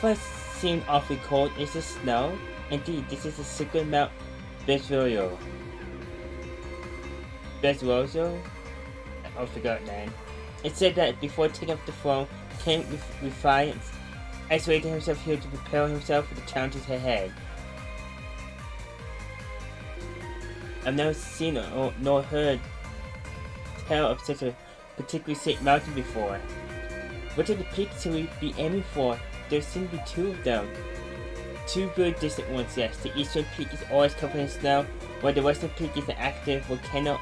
Outside seemed awfully cold. Is this snow? Indeed, this is the secret Mount Vesuvio. Vesuvio? I forgot name. It said that before taking up the throne, King Defiance isolated himself here to prepare himself for the challenges ahead. I've never seen nor heard tell of such a particularly safe mountain before. Which of the peaks should we be aiming for? There seem to be two of them. Two very distant ones, yes. The eastern peak is always covered in snow, while the western peak is an active volcano,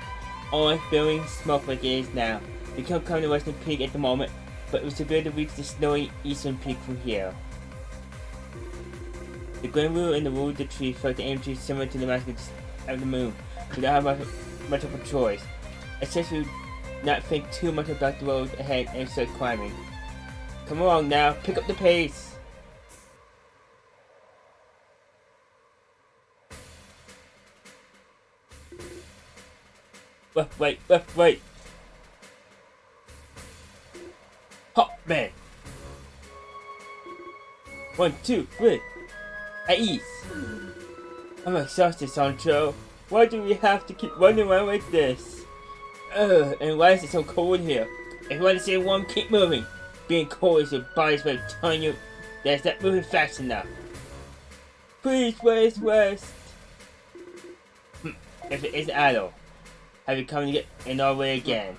always billowing smoke like it is now. We can't come to the western peak at the moment, but it was severe to reach the snowy eastern peak from here. The grand rule in the wood of the tree felt the energy similar to the magic of the moon. We don't have much of a choice. Essentially, not think too much about the road ahead and start climbing. Come along now, pick up the pace! Wait! Hop, man! 1, 2, 3! At ease! I'm exhausted, Sancho. Why do we have to keep running around like this? And why is it so cold here? If you want to stay warm, keep moving. Being cold is your body's way of telling you that it's not moving fast enough. Please, rest. If it isn't idle, have you come to get in our way again?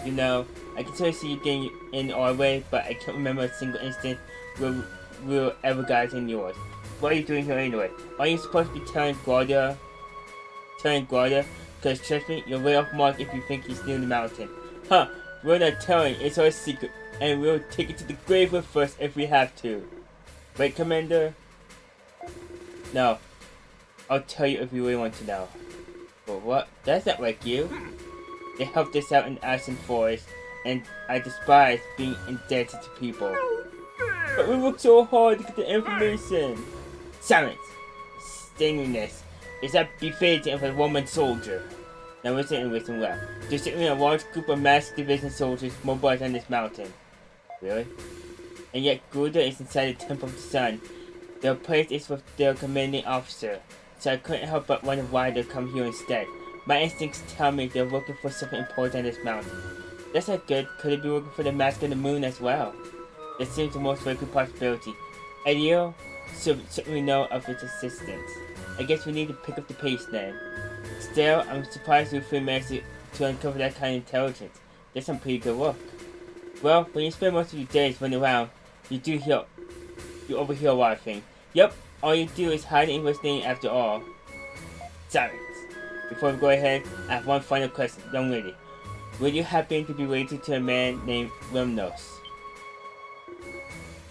You know, I can totally see you getting in our way, but I can't remember a single instant where we were ever guys in yours. What are you doing here anyway? Are you supposed to be telling Guardia? Because trust me, you're way off mark if you think he's near the mountain. Huh, we're not telling, it's our secret, and we'll take it to the grave with us if we have to. Right, Commander? No, I'll tell you if you really want to know. But what? That's not like you. They helped us out in the Ashen Forest, and I despise being indebted to people. But we worked so hard to get the information. Silence! Stinginess. Is that befitting of a Roman soldier? Now listen and listen well. There's certainly a large group of masked division soldiers mobilized on this mountain. Really? And yet Gouda is inside the Temple of the Sun. Their place is with their commanding officer, so I couldn't help but wonder why they come here instead. My instincts tell me they're looking for something important on this mountain. That's not good. Could they be looking for the mask of the moon as well? That seems the most likely possibility. Elio should certainly know of its existence. I guess we need to pick up the pace then. Still, I'm surprised you three managed to uncover that kind of intelligence. That's some pretty good work. Well, when you spend most of your days running around, you overhear a lot of things. Yep, all you do is hide and listening after all. Silence. Before we go ahead, I have one final question, young lady. Will you happen to be related to a man named Lemnos?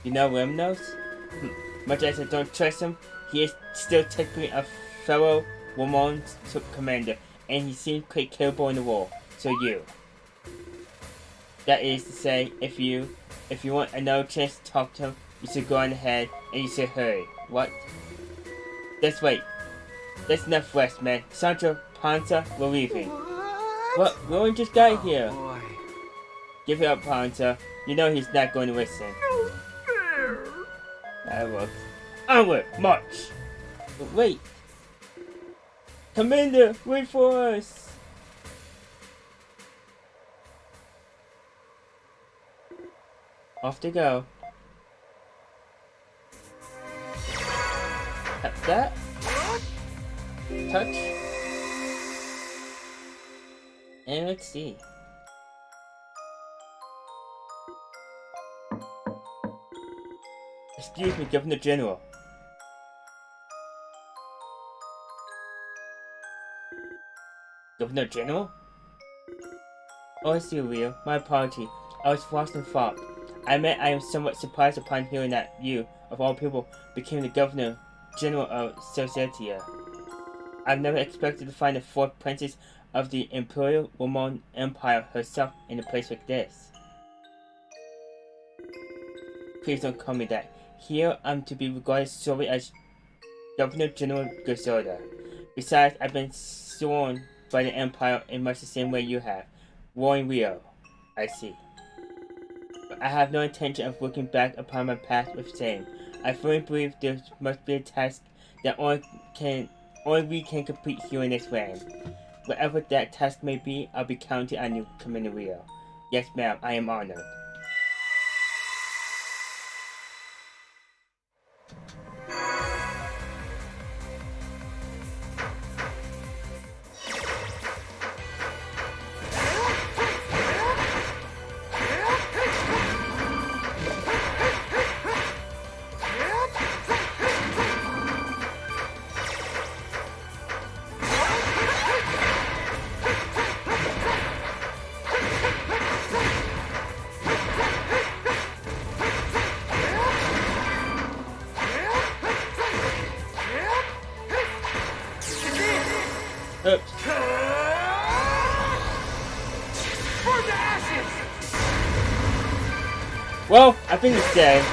You know Lemnos? Much as I don't trust him, he is still technically a fellow Roman commander, and he seems quite capable in the war. So you. That is to say, if you want another chance to talk to him, you should go on ahead and you should hurry. What? Let's wait. That's enough rest, man. Sancho Panza, we're leaving. What? We only just got here. Boy. Give it up, Panza. You know he's not going to listen. That works. Onward, march! But wait! Commander, wait for us! Off to go. Tap that. Touch. And let's see. Excuse me, Governor General. Governor General? Oh, I see, Leo. My apology. I was lost in thought. I am somewhat surprised upon hearing that you, of all people, became the Governor General of Celceta. I've never expected to find the fourth princess of the Imperial Roman Empire herself in a place like this. Please don't call me that. Here I'm to be regarded solely as Governor General Griselda. Besides, I've been sworn by the Empire in much the same way you have. Warring Rio. I see. I have no intention of looking back upon my past with shame. I firmly believe there must be a task that only we can complete here in this land. Whatever that task may be, I'll be counting on you, Commander Rio. Yes, ma'am, I am honored. Oops. Burn to ashes! Well, I think it's dead.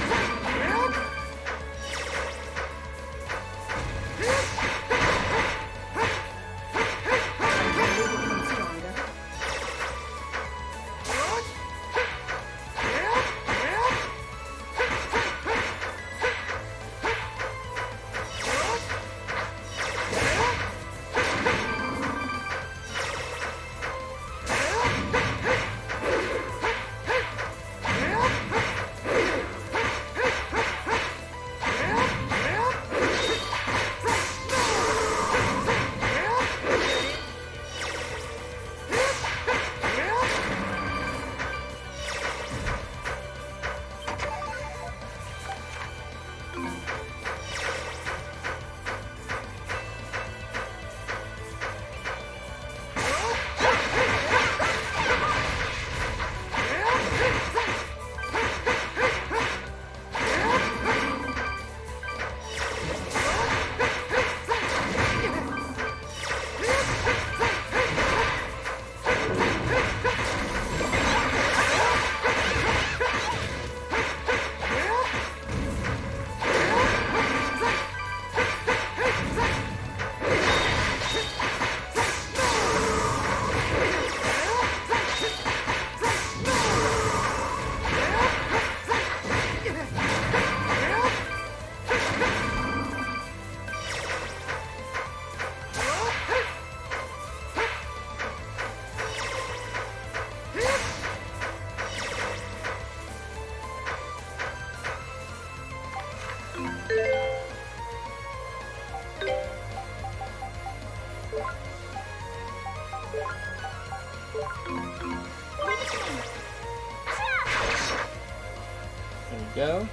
There we go.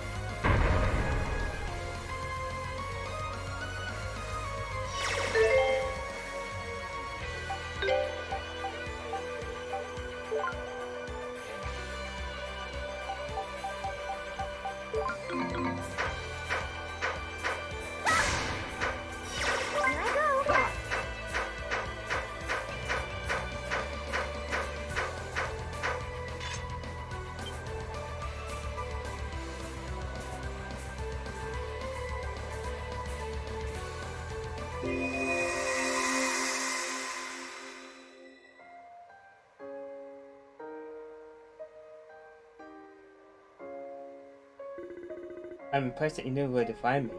I'm impressed that you knew where to find me.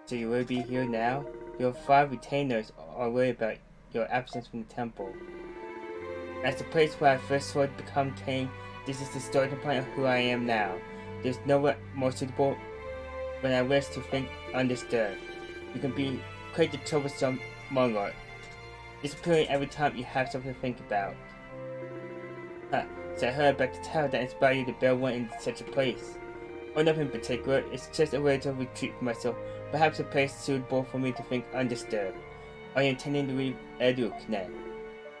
So you will be here now? Your 5 retainers are worried about your absence from the temple. As the place where I first swore to become king, this is the starting point of who I am now. There's nowhere more suitable when I wish to think undisturbed. You can be quite the troublesome monarch, disappearing every time you have something to think about. So I heard about the tale that inspired you to build one in such a place. Or nothing in particular, it's just a way to retreat for myself, perhaps a place suitable for me to think undisturbed. Are you intending to leave Edu, Knet?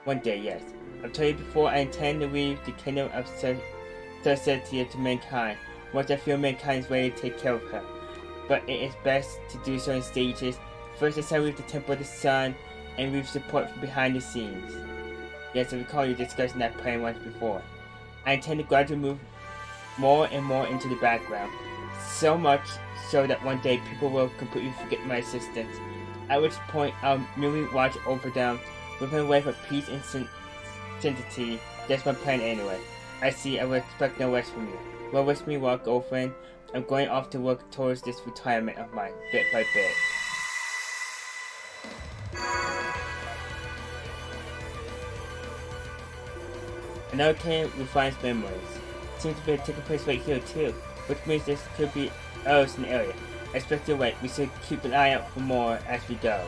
One day, yes. I've told you before, I intend to leave the kingdom of Celceta to mankind, once I feel mankind is ready to take care of her. But it is best to do so in stages. First, I shall leave the Temple of the Sun, and leave support from behind the scenes. Yes, I recall you discussing that plan once before. I intend to gradually move more and more into the background, so much so that one day people will completely forget my existence, at which point I'll merely watch over them, living a life of peace and sanctity. That's my plan anyway. I see, I will expect no less from you. Well, wish me well, girlfriend. I'm going off to work towards this retirement of mine, bit by bit. Another can refines memories. Seems to be taking place right here too, which means this could be ours in the area. Expect you're right, we should keep an eye out for more as we go.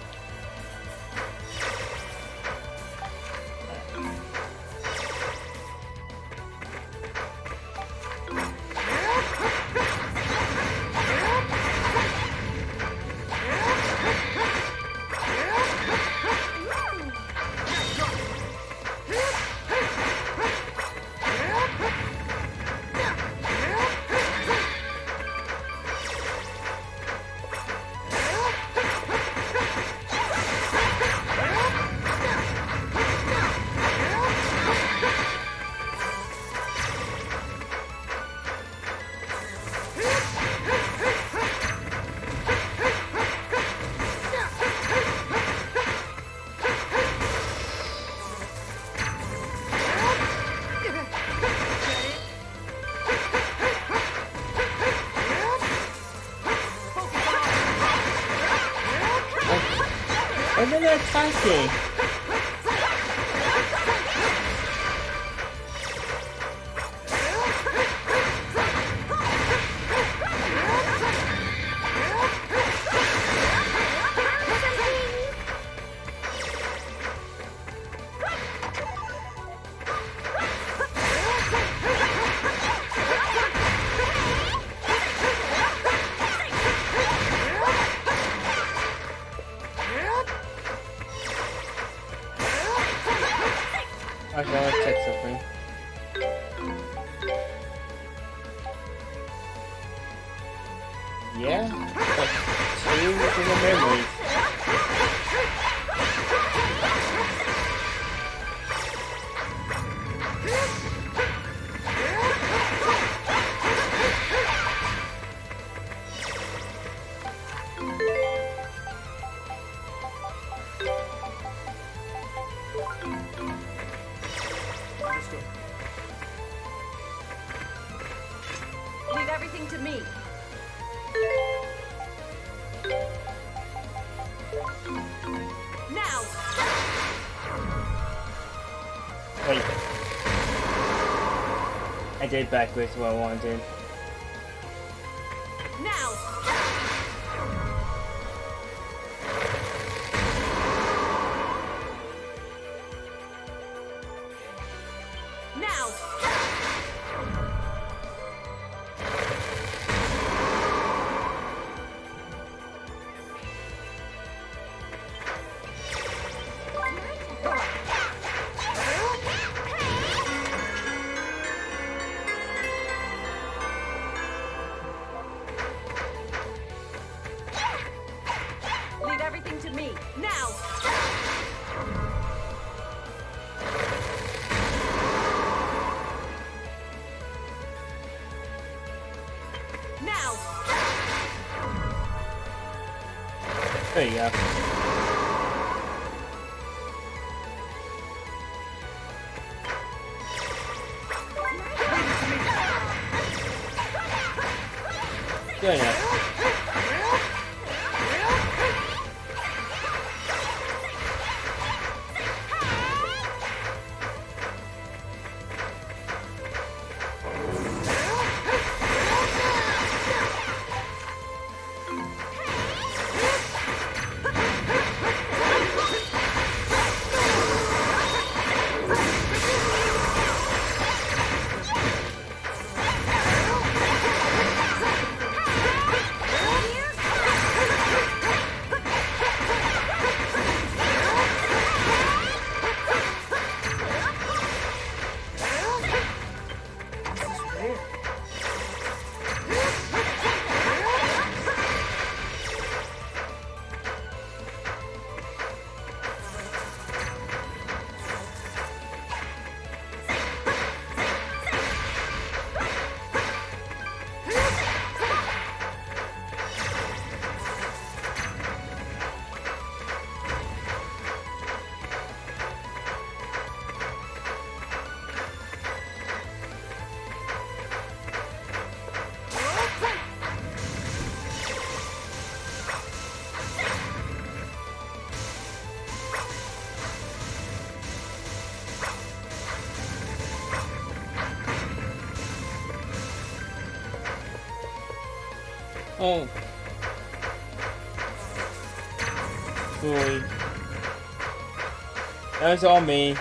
And then they're attacking. Okay, let's check something. Yeah, but two in the memories. Leave everything to me. Now. Wait. I did backwards what I wanted. Now. Now. Leave everything to me. Now. Now. There you go. Good enough. Oh. Food. That was all me.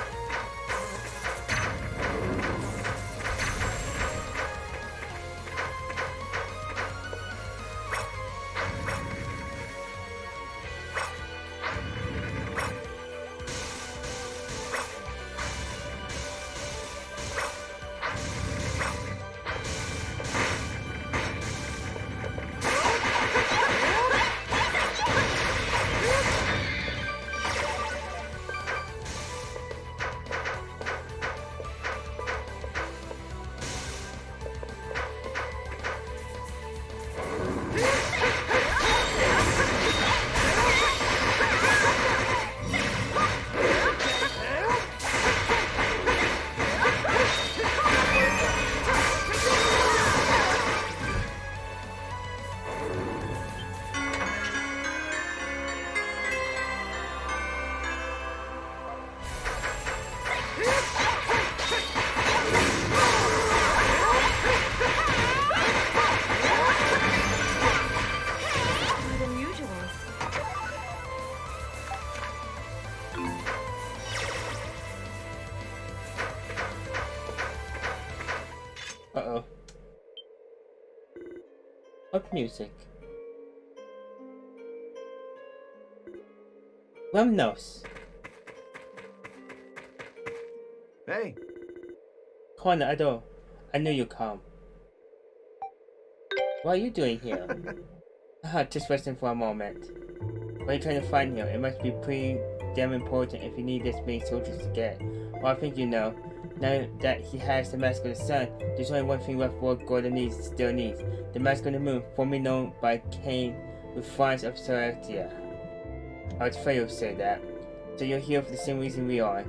Uh-oh. What music? Lemnos. Hey. Corner, Ado. I knew you'd come. What are you doing here? Just resting for a moment. What are you trying to find here? It must be pretty damn important if you need this many soldiers to get. Well, I think you know. Now that he has the Mask of the Sun, there's only one thing left Lord Gordon still needs. The Mask of the Moon, formerly known by Cain with Franz of Celceta. I was afraid you'd say that. So you're here for the same reason we are.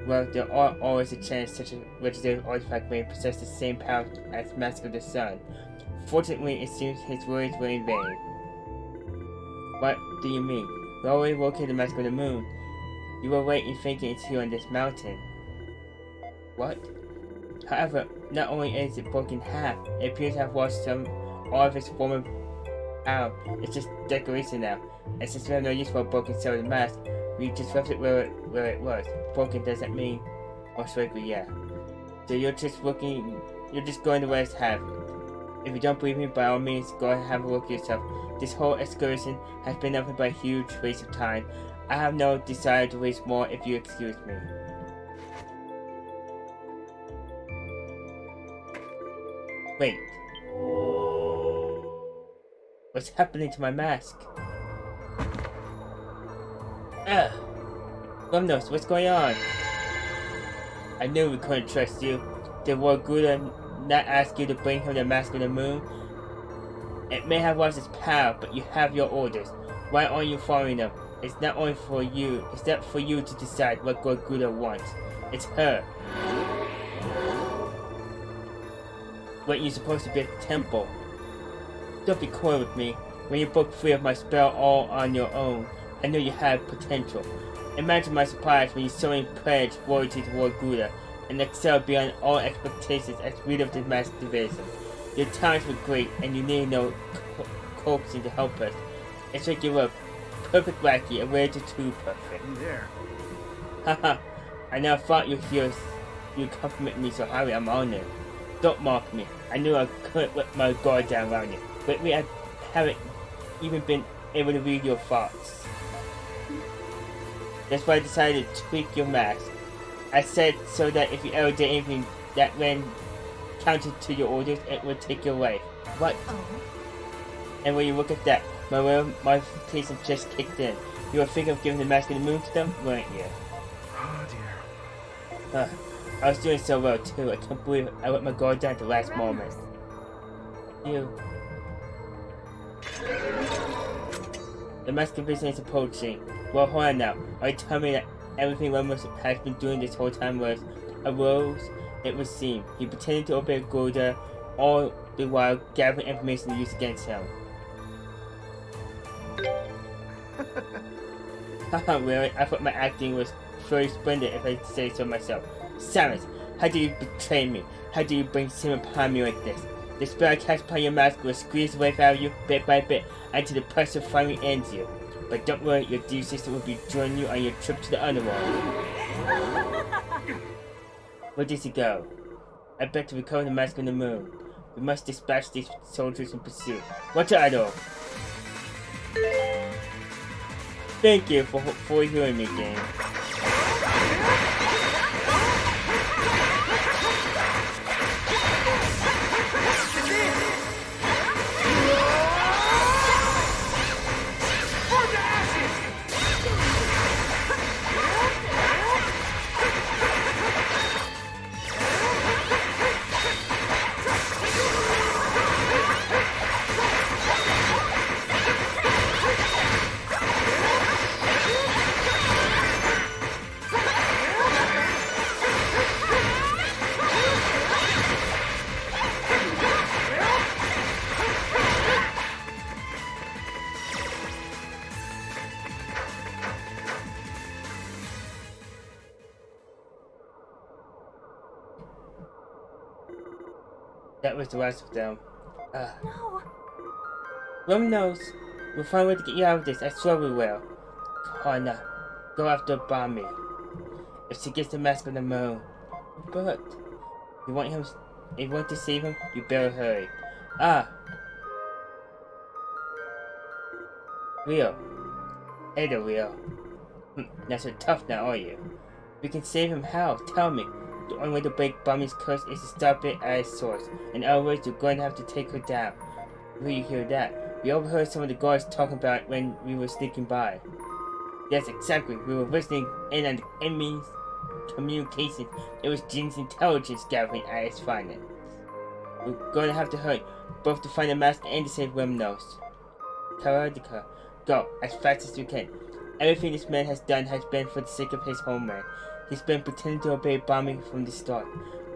Well, there are always a chance such a legendary artifact may possess the same power as Mask of the Sun. Fortunately, it seems his words were in vain. What do you mean? We already located the Mask of the Moon. You were right in thinking it's here on this mountain. What? However, not only is it broken in half, it appears to have lost all of its former power. It's just decoration now. And since we have no use for a broken silver mask, we just left it where it was. Broken doesn't mean most likely, yeah. So you're just going to let us have it. If you don't believe me, by all means, go and have a look yourself. This whole excursion has been nothing but a huge waste of time. I have no desire to waste more if you excuse me. Wait. What's happening to my mask? Ugh. Lemnos, what's going on? I knew we couldn't trust you. Did Lord Gouda not ask you to bring him the Mask of the Moon? It may have lost its power, but you have your orders. Why aren't you following them? It's not for you to decide what Lord Gouda wants. It's her. Weren't you supposed to be at the temple? Don't be coy with me. When you broke free of my spell all on your own, I knew you had potential. Imagine my surprise when you suddenly pledged loyalty to Lord Gouda and excelled beyond all expectations as leader of the Master Division. Your talents were great and you needed no coaxing to help us. It's like you were a perfect lackey, a little too perfect. You there? Haha, I never thought you'd compliment me so highly. I'm honored. Don't mock me. I knew I couldn't let my guard down around you. Lately, I haven't even been able to read your thoughts. That's why I decided to tweak your mask. I said so that if you ever did anything that ran counter to your orders, it would take your life. What? Oh. And when you look at that, my will modification just kicked in. You were thinking of giving the Mask of the Moon to them, weren't you? Oh dear. I was doing so well too. I can't believe I let my guard down at the last moment. You. The Mask of Vision is approaching. Well, hold on now. Are you telling me that everything Lemnos has been doing this whole time was a ruse? It would seem. He pretended to obey Gouda, all the while gathering information to use against him. Haha, really? I thought my acting was very splendid if I say so myself. Silence! How do you betray me? How do you bring shame upon me like this? The spell cast upon your mask will squeeze life out of you bit by bit until the pressure finally ends you. But don't worry, your dear sister will be joining you on your trip to the underworld. Where does he go? I bet to recover the mask on the moon. We must dispatch these soldiers in pursuit. Watch out, Idol! Thank you for hearing me, game. That was the last of them. No. Rum knows. We'll find a way to get you out of this. I swear we will. Connor, go after Bommy. If she gets the mask on the moon. But you want to save him, you better hurry. Rio. Hey there, Rio. Not so tough now, are you? We can save him how? Tell me. The only way to break Bummy's curse is to stop it at its source. In other words, you're going to have to take her down. Will you hear that? We overheard some of the guards talking about it when we were sneaking by. Yes, exactly. We were listening in on the enemy's communications. It was Jin's intelligence gathering at its finest. We're going to have to hurry, both to find the mask and to save Remnos. Karadika, go as fast as you can. Everything this man has done has been for the sake of his homeland. He's been pretending to obey Bommy from the start,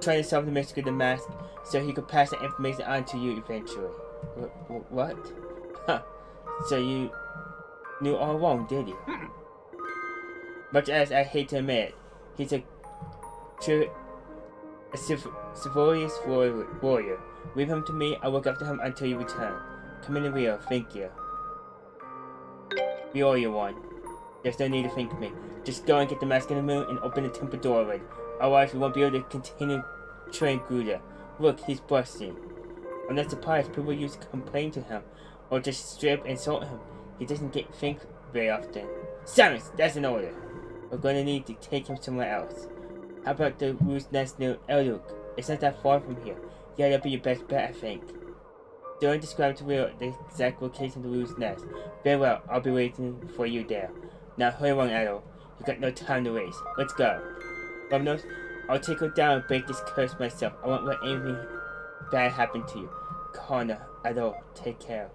trying to solve the mystery of the mask so he could pass that information on to you eventually. What? Huh. So you knew all along, did you? Much as I hate to admit it, he's a chivalrous warrior. Leave him to me, I'll look after him until you return. Come in, Rio, thank you. We owe you one. There's no need to thank me. Just go and get the mask on the moon and open the temple door already. Otherwise, we won't be able to continue training Gouda. Look, he's busting. I'm not surprised people used to complain to him, or just straight up insult him. He doesn't get thanked very often. Silence! That's an order. We're going to need to take him somewhere else. How about the Roost Nest near Eluk? It's not that far from here. Yeah, that'd be your best bet, I think. Don't describe to Rio the exact location of the Roost Nest. Very well, I'll be waiting for you there. Now hurry along, Idol. You got no time to waste. Let's go. Remnos, I'll take her down and break this curse myself. I won't let anything bad happen to you. Connor, Idol, take care.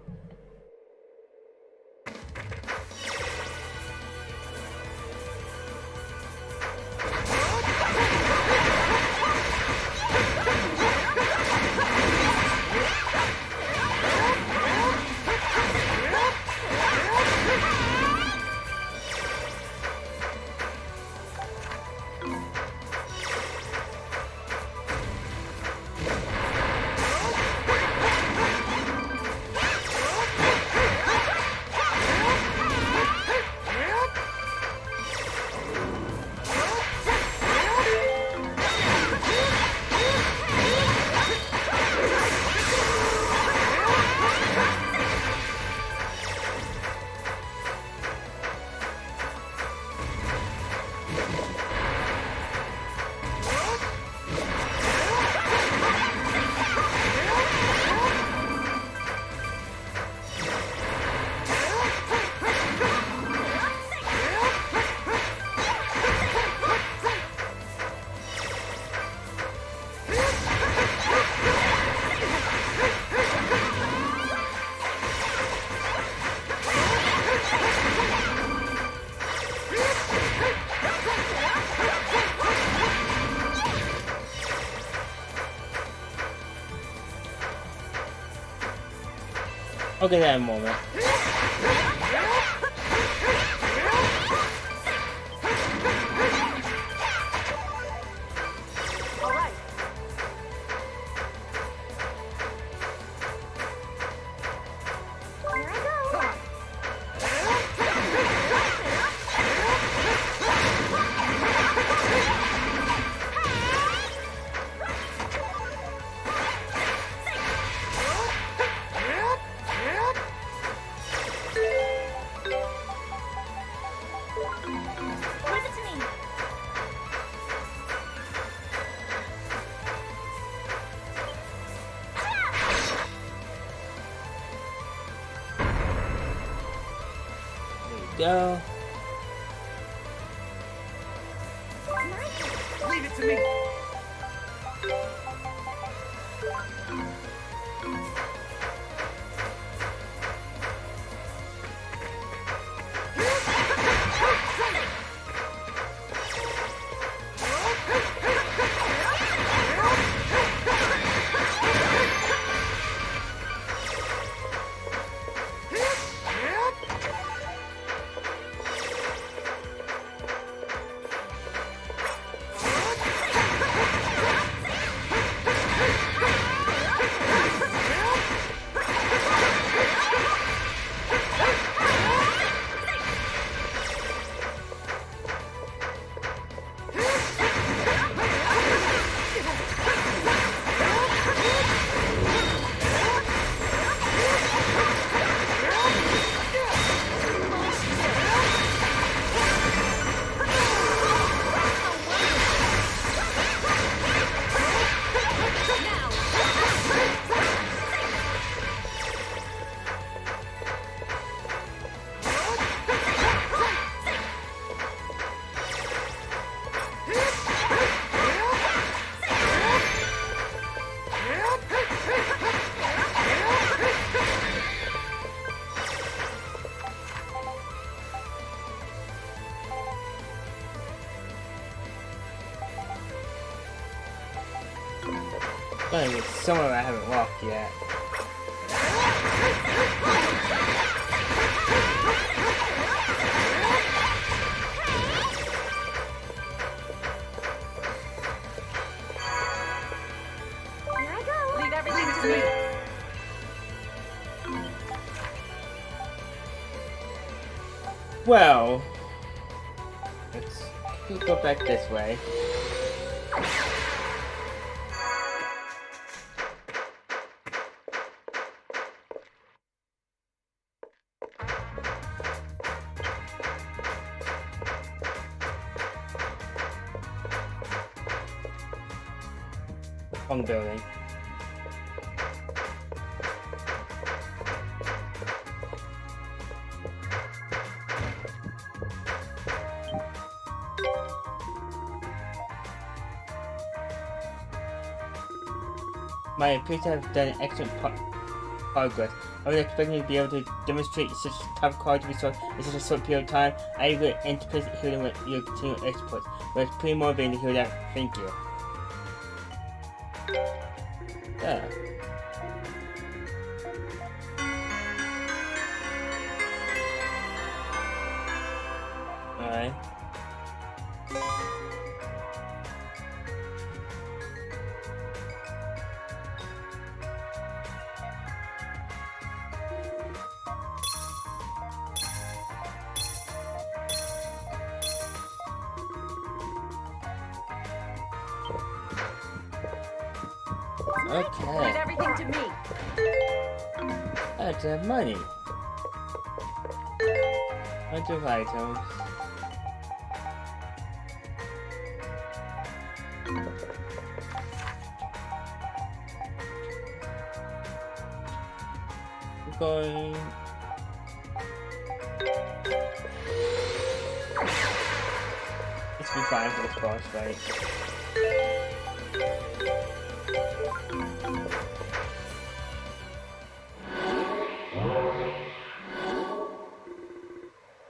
I'll get that in a moment. All right. go. Leave it to me. Gotta get somewhere I haven't walked yet. Here I go. Leave everything to me. Well, let's go back this way. Wrong building. My appears to have done excellent progress. I was expecting to be able to demonstrate such a tough quality resource in such a short period of time. I will anticipate healing with your continual exports, but it's pretty motivating to hear that. Thank you. Yeah. Alright. Okay. Leave everything to me. That's money. Bunch of items. We're going. Let's be fine for this boss fight.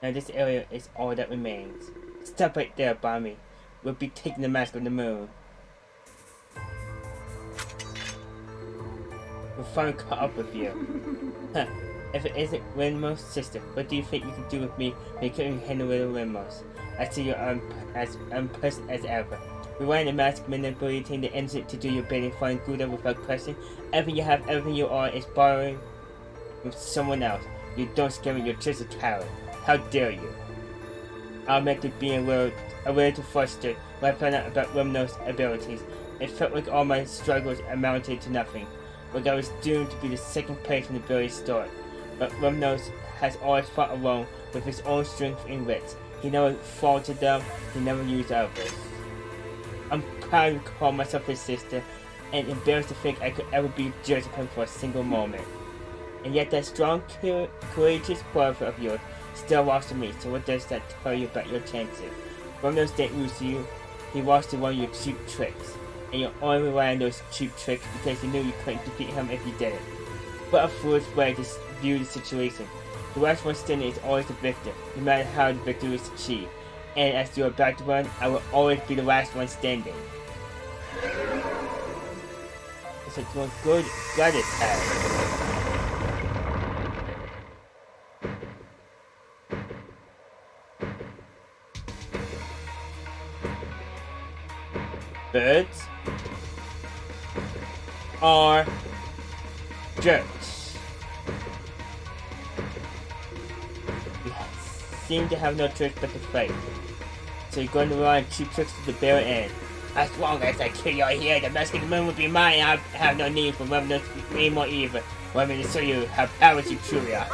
Now this area is all that remains. Stop right there, Bommy. We'll be taking the mask of the moon. We'll finally caught up with you. Huh. If it isn't Winmo's sister, what do you think you can do with me when you couldn't handle little Winmos? I see you're as unpleasant as ever. Relying on the mask manipulating the innocent to do your bidding, finding Gouda without question. Everything you have, everything you are is borrowing from someone else. You don't scare me, you're just a coward. How dare you? I'll admit to being a little too frustrated when I found out about Winmo's abilities. It felt like all my struggles amounted to nothing. Like I was doomed to be the second place from the very start. But Winmo has always fought alone with his own strength and wits. He never faulted them, he never used others. I'm proud to call myself his sister, and embarrassed to think I could ever be jealous of him for a single moment. And yet that strong, courageous brother of yours still walks to me, so what does that tell you about your chances? Romano's didn't lose to you. He lost to one of your cheap tricks. And you only rely on those cheap tricks because you knew you couldn't defeat him if you did it. What a foolish way to view the situation. The last one standing is always the victor, no matter how the victory is achieved. And as you are about to run, I will always be the last one standing. It's like doing good Gladys has. Birds are jerks. You seem to have no choice but to fight. So you're going to rely on cheap tricks to the very end. As long as I kill you here, the mask of the moon will be mine. I have no need for Revenant to be any more evil. Let me show you how powers you truly are.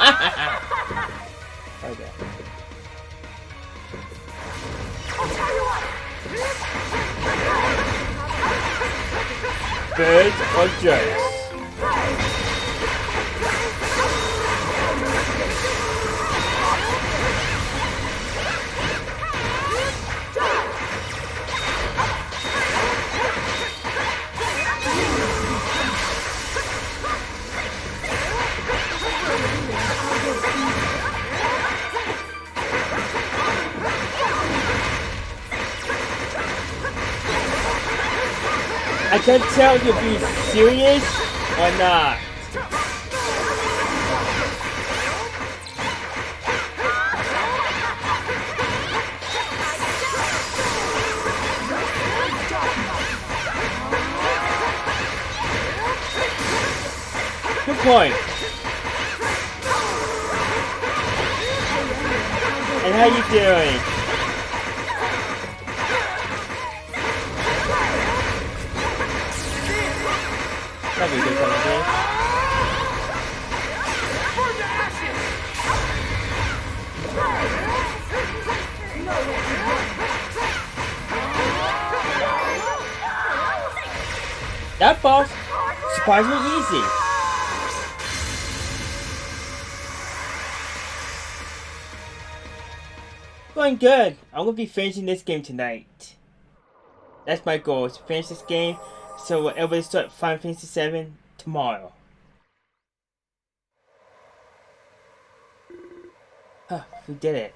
Okay. Birds or jerks? I can't tell if you're being serious or not. Good point. And how you doing? That'd be a good kind of game. That boss surprisingly easy. Going good. I'm gonna be finishing this game tonight. That's my goal, is to finish this game. So we'll able to start Final Fantasy 7 tomorrow. Huh, we did it.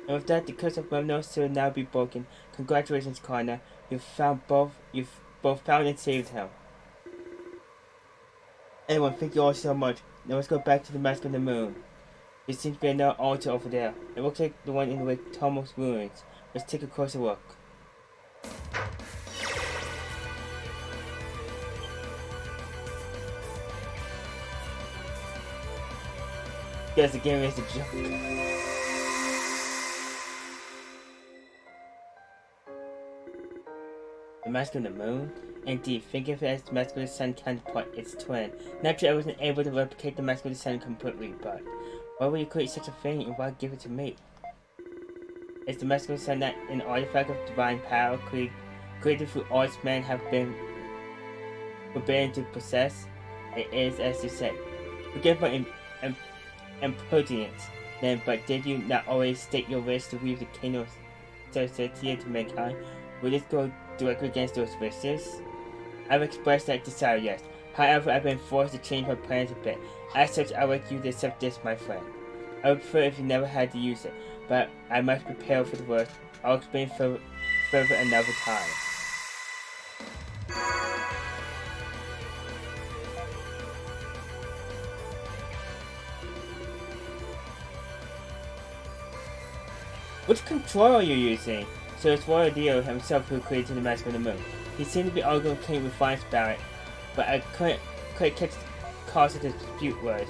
And with that, the curse of Memnos will now be broken. Congratulations, Connor. You've both found and saved him. Anyone, thank you all so much. Now let's go back to the Mask of the Moon. There seems to be another altar over there. It looks like the one in the Lake Tomos ruins. Let's take a closer look. Yes, the game is a joke. The Mask of the Moon? Indeed, think of it as the Mask of the Sun counterpart, its twin. Naturally, I wasn't able to replicate the Mask of the Sun completely, but why would you create such a thing and why give it to me? Is the Mask of the Sun not an artifact of divine power created through arts men have been forbidden to possess? It is as you said. Forgive my impertinence, then, but did you not always state your wish to leave the kingdom of Celceta to mankind? Will this go directly against those wishes? I've expressed that desire, yes. However, I've been forced to change my plans a bit. As such, I would like you to accept this, my friend. I would prefer if you never had to use it, but I must prepare for the worst. I'll explain further another time. Which controller are you using? So it's Royal Dio himself who created the Mask of the Moon. He seemed to be arguing with King Refine's about it, but I couldn't catch the cause of the dispute was.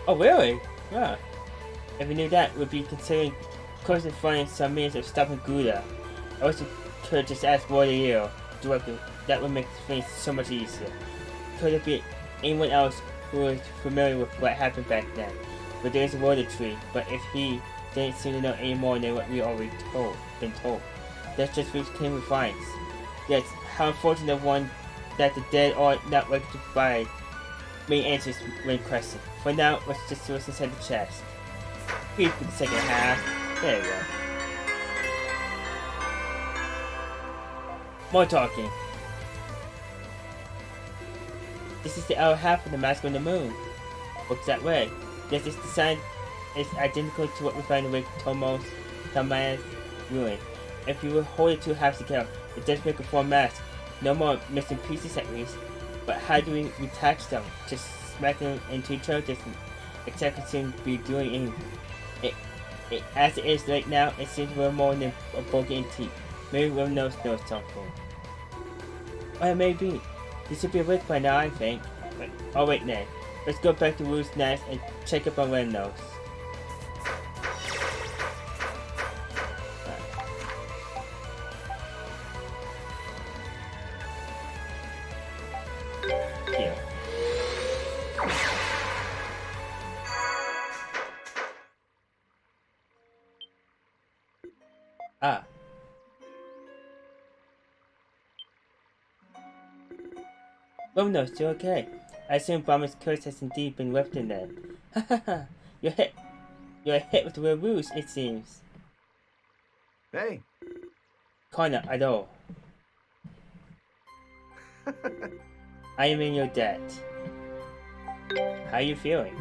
Oh really? Yeah. If you knew that, we'd be considering closely finding some means of stopping Gouda. I also could just ask Royal Dio directly. That would make things so much easier. Could it be anyone else who was familiar with what happened back then? But there's a water tree, but if he didn't seem to know any more than what we already been told. That's just which King refines. Yes, how unfortunate one that the dead are not ready to provide main answers when questioned. For now, let's just see what's inside the chest. Please for the second half. There you go. More talking. This is the outer half of the mask on the moon. Looks that way. This is design is identical to what we find in Wake Toma's ruin. If you will hold the two halves together, it does make a full mask. No more missing pieces at least. But how do we attach them? Just smack them into each other doesn't exactly seem to be doing anything. As it is right now, it seems we're more than a bogey in teeth. Maybe Will knows something. Or maybe. He should be awake by now, I think. Oh wait, Ned. Let's go back to Wu's nest and check up on Red Nose. Here. Ah. Oh no, still okay. I assume Bomber's curse has indeed been lifted then. Hahaha, you're hit with real ruse, it seems. Hey. Connor, at all. I am in your debt. How are you feeling?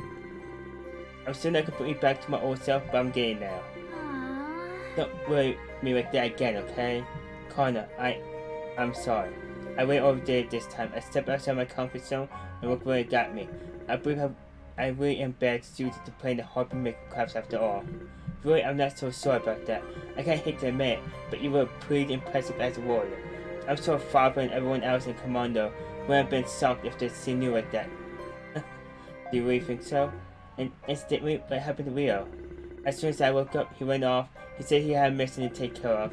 I'm still not completely back to my old self, but I'm getting there. Aww. Don't worry me like that again, okay? Connor, I'm sorry. I went over there this time. I stepped outside my comfort zone and look where it got me. I believe I really am bad suited to playing the harpy making crafts after all. Really, I'm not so sure about that. I can't hate to admit, but you were pretty impressive as a warrior. I'm sure Father and everyone else in Commando would have been shocked if they'd seen you like that. Do you really think so? And instantly, what happened to Rio? As soon as I woke up, he went off. He said he had a mission to take care of.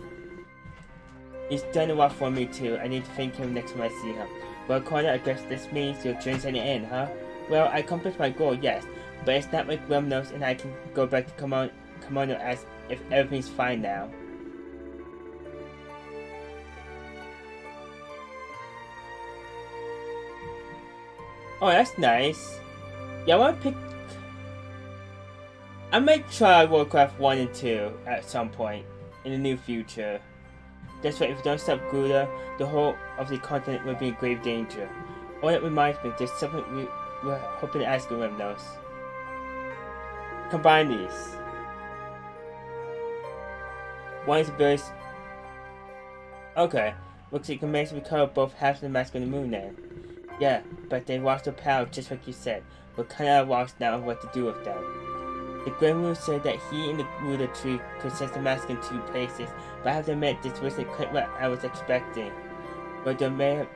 He's done a lot for me too. I need to thank him next time I see him. Well, Connor, I guess this means your journey's at an end, huh? Well, I accomplished my goal, yes. But it's not like Grim knows and I can go back to Commando as if everything's fine now. Oh, that's nice. Yeah, I want to pick... I might try Warcraft 1 and 2 at some point in the near future. That's right, if we don't stop Gouda, the whole of the continent will be in grave danger. Oh, that reminds me, there's something we're hoping to ask Grim knows. Combine these. One is a very... Okay, looks like you can manage to recover both halves of the mask on the moon then. Yeah, but they lost their power just like you said. We're kinda lost now on what to do with them. The Gremlin said that he and the Buddha tree could sense the mask in two places, but I have to admit this wasn't quite what I was expecting. But there may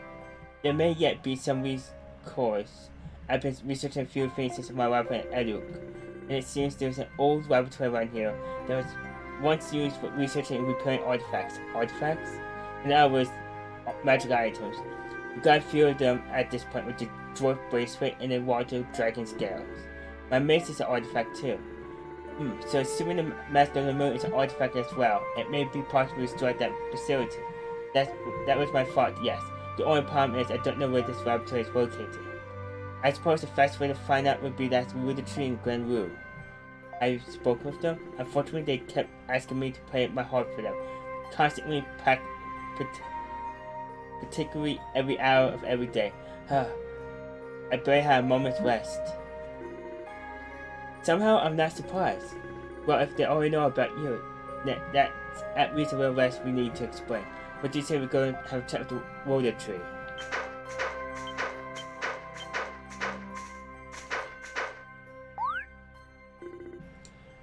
yet be some recourse. I've been researching a few things since my arrival in Eduk, and it seems there's an old laboratory around here that was once used for researching and repairing artifacts. Artifacts? In other words, magic items. We got a few of them at this point with the dwarf bracelet and the water dragon scales. My mace is an artifact too. So assuming the mask on the moon is an artifact as well, it may be possible to destroy that facility. That was my fault, yes. The only problem is I don't know where this laboratory is located. I suppose the fastest way to find out would be that through the tree in Glen Rue. I spoke with them. Unfortunately, they kept asking me to play my heart for them, constantly particularly every hour of every day. I barely had a moment's rest. Somehow, I'm not surprised. Well, if they already know about you, that's at least a little less we need to explain. What do you say we go and have a chat with the Warrior Tree?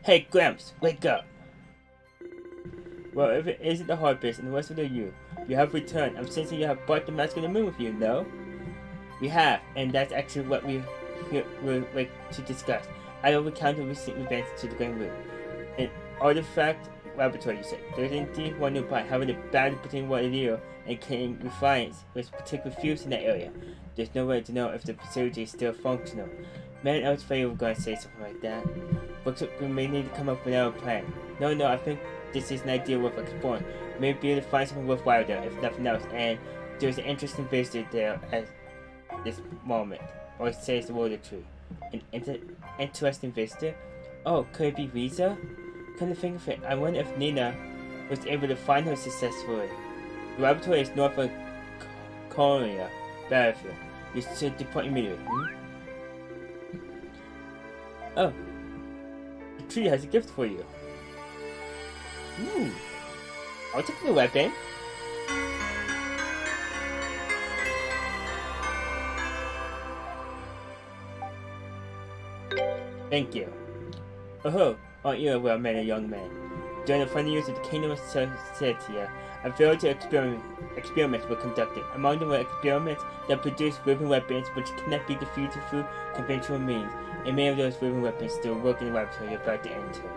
Hey, Gramps, wake up! Well, if it isn't the Harpist and the rest of you have returned. I'm sensing you have brought the mask on the moon with you, no? We have, and that's actually what we're like to discuss. I will recount the recent events to the Grand Room. An artifact laboratory, you said. There's indeed one nearby. However, the boundary between Waterloo and King Defiance was particularly fused in that area. There's no way to know if the facility is still functional. Man, I was afraid you were going to say something like that. Looks like we may need to come up with another plan. No, I think this is an idea worth exploring. We may be able to find something worthwhile there, if nothing else, and There's an interesting visitor there at this moment, or says the water tree. An interesting visitor? Oh, could it be Riza? Couldn't think of it. I wonder if Nina was able to find her successfully. The laboratory is north of Colonia, Battlefield. You should depart immediately. Oh, the tree has a gift for you. I'll take the weapon. Thank you. Oh, aren't you a well-mannered young man? During the final years of the Kingdom of Celceta, a variety of experiments were conducted. Among them were experiments that produced wooden weapons which cannot be defeated through conventional means, and many of those wooden weapons still work in the laboratory you're about to enter.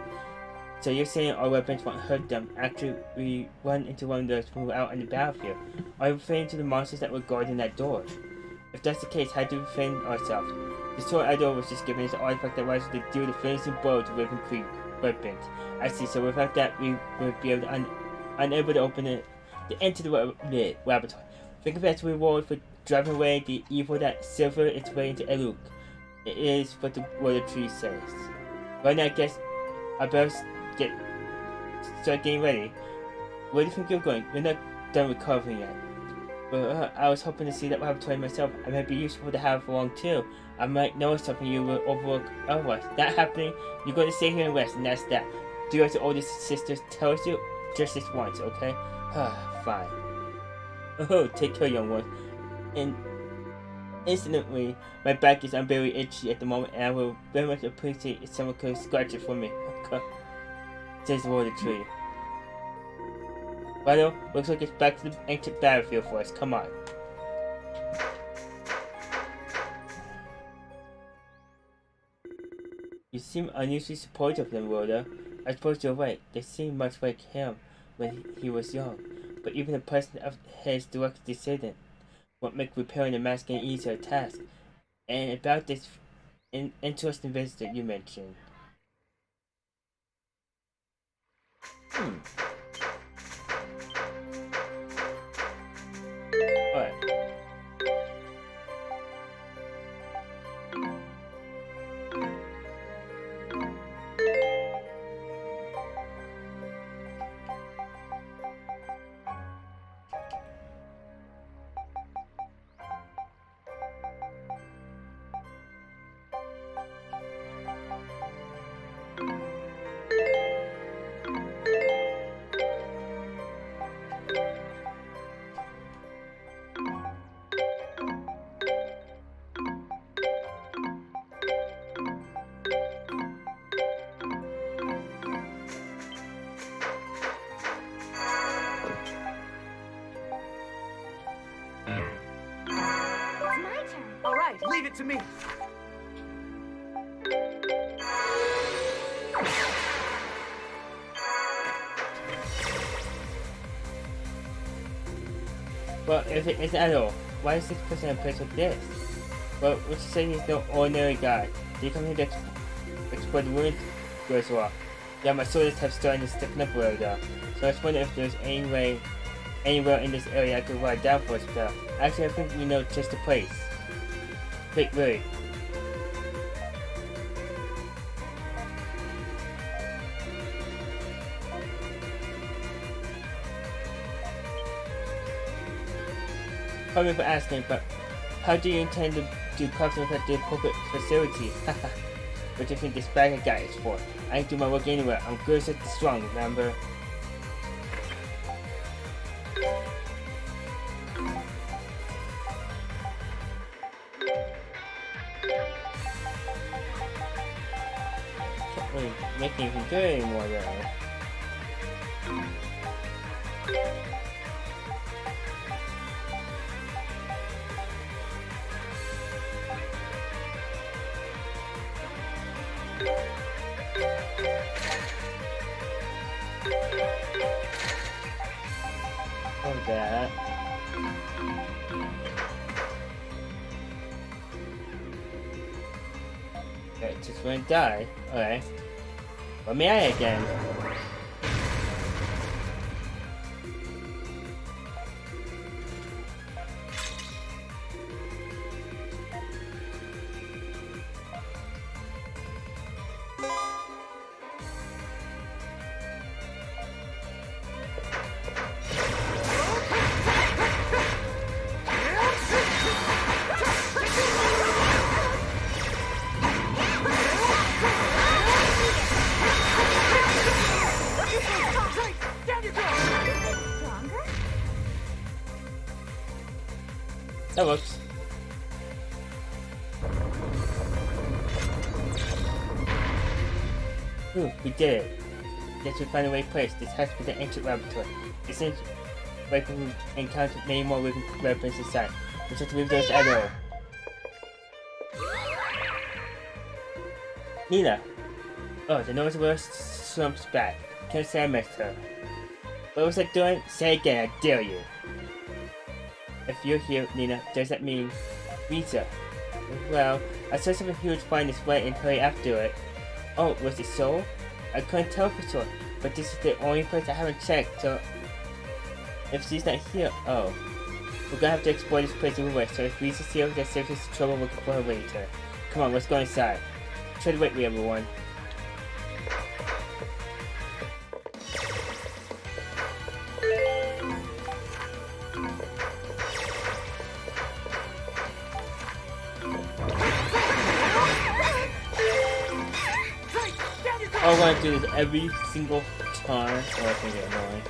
So you're saying our weapons won't hurt them after we run into one of those when we're out on the battlefield? Are you referring to the monsters that were guarding that door? If that's the case, how do we defend ourselves? The sword I was just given is an artifact that allows us to deal the finishing blow to wooden weapons. I see, so without that we would be able to unable to open it to enter the laboratory. Think of it as a reward for driving away the evil that silvered its way into Eluk. It is what the water tree says. Right now I guess I better start getting ready. Where do you think you're going? You're not done recovering yet. But I was hoping to see that laboratory myself. It might be useful to have along too. I might know something you will overlook otherwise. That happening, you're going to stay here and rest, and that's that. Do as your oldest sister tells you, just this once, okay? Fine. Oh, take care, young one. And instantly, my back is unbearably itchy at the moment, and I will very much appreciate if someone could scratch it for me. Says the water tree. Well, looks like it's back to the ancient battlefield for us. Come on. You seem unusually supportive of them, Rhoda. I suppose you're right. They seem much like him when he was young. But even a person of his direct descendant won't make repairing the mask an easier task. And about this interesting visitor you mentioned. Alright. Leave it to me. Well, if it isn't at all, why is this person in a place like this? Well, let's say he's no ordinary guy. Did he come here to explore the ruins? Goes well. Yeah, my soldiers have started to stiffen up a little though. So I was wondering if there's anywhere in this area I could ride down for a spell. Actually, I think we know just the place. Wait, really? Pardon me for asking, but how do you intend to do customs at the appropriate facility? Haha. What do you think this bag of guy is for? I ain't do my work anywhere. I'm good as strong, remember? Can't really make anything good anymore though. That. Okay, just won't die. Alright. Let me at it again. That works. Ooh, we did it. Guess we found the right place. This has to be the ancient laboratory. This ancient weapon encountered many more weapons inside. We have to leave those at all. Nina! Oh, the noise was slumps back. Can't say I missed her. What was I doing? Say again, I dare you. If you're here, Nina, does that mean Rita? Well, I saw something huge find its way and hurry after it. Oh, was it so? I couldn't tell for sure, but this is the only place I haven't checked, so if she's not here, oh. We're gonna have to explore this place anyway, so if Risa's here, there's seriously trouble looking for her later. Come on, let's go inside. Try to wait me, everyone. All I want to do is every single time. Oh, I think it's annoying.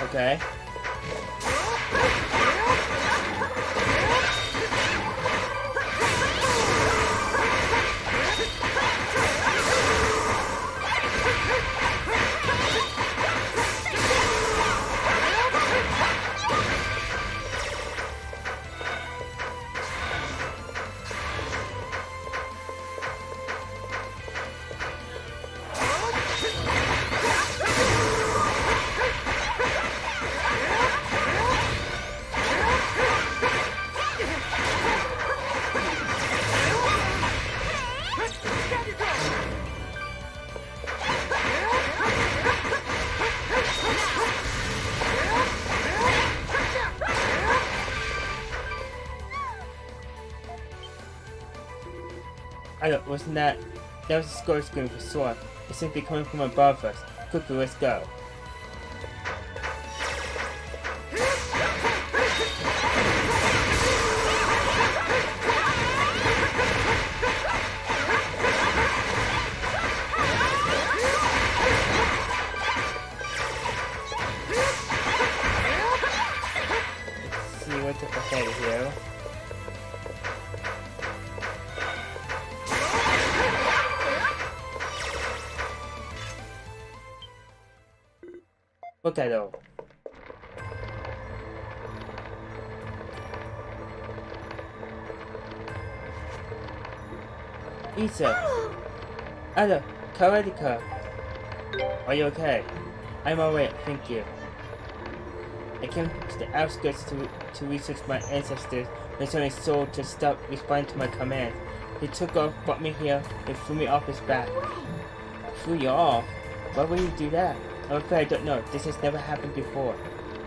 Okay. I don't, wasn't that was a score screen for Sora. It's simply coming from above us. Quickly, let's go. Let's see what's up ahead here. Look at all. Isa! Ada, Karadika! Are you okay? I'm alright, thank you. I came to the outskirts to research my ancestors, returning soul to stop responding to my commands. He took off, brought me here, and threw me off his back. Threw you off? Why would you do that? I'm afraid I don't know. This has never happened before.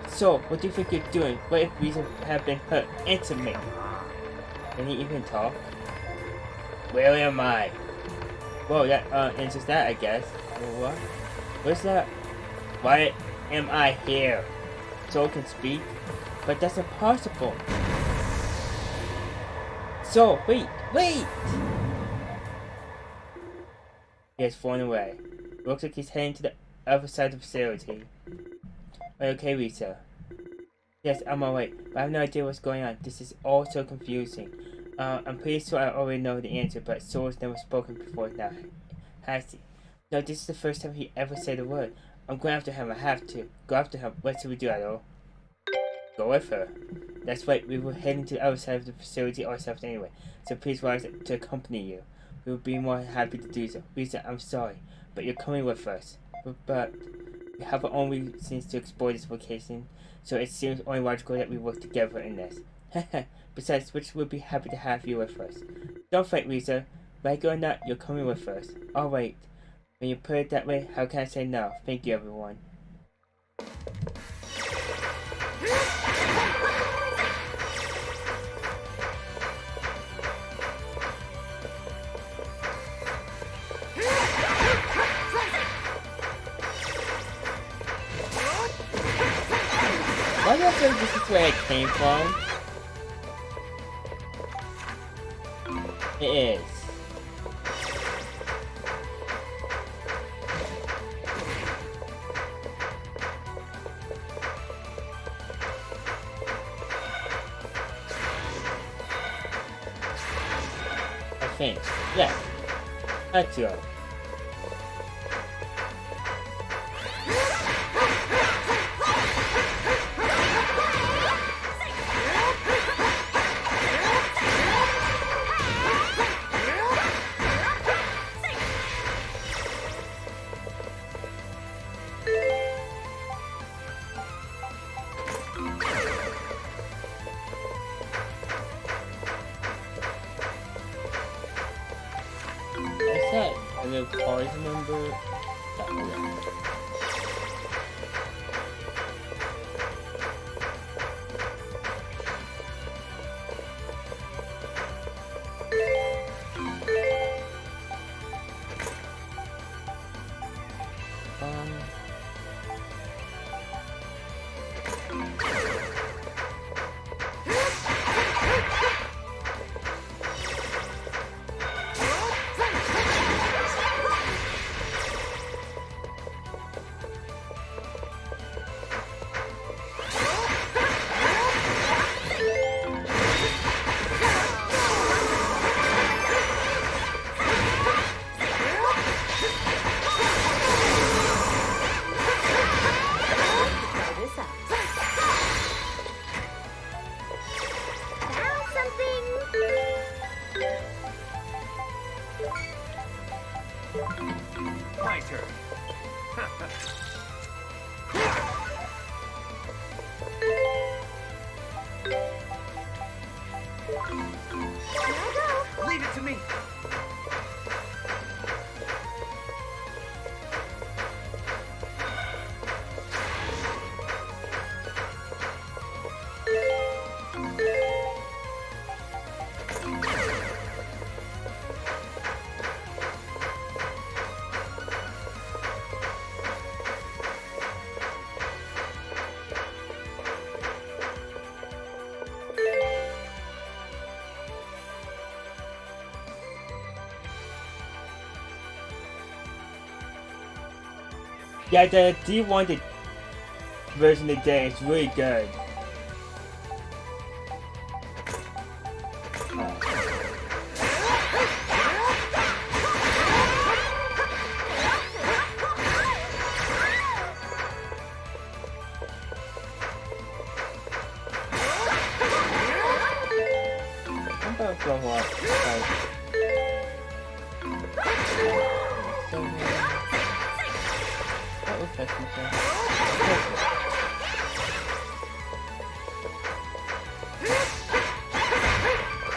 So, what do you think you're doing? What if Risa have been hurt? Answer me. Can he even talk? Where am I? Whoa, that answers that, I guess. What? What's that? Why am I here? Soul can speak? But that's impossible. So, wait! He has flown away. Looks like he's heading to the other side of the facility. Are you okay, Rita? Yes, I'm alright, but I have no idea what's going on. This is all so confusing. I'm pretty sure I already know the answer, but Soul's never spoken before now, has he? No, this is the first time he ever said a word. I'm going after him, I have to. Go after him. What should we do, Adol? Go with her. That's right, we were heading to the other side of the facility ourselves anyway, so please rise to accompany you. We would be more happy to do so. Rita, I'm sorry, but you're coming with us. But we have our own reasons to explore this location, so it seems only logical that we work together in this. Besides which, we'll be happy to have you with us. Don't fight, Risa. Like it or not, you're coming with us. Alright. When you put it that way, how can I say no? Thank you, everyone. Why do I feel like this is where it came from? It is. I think. Yeah. Let's go. Is that a little poison number? That one. Try this out. Found something. My turn. Here I go. Leave it to me. Yeah, the D1 version of the day is really good. I'm about to go up. What was that feature?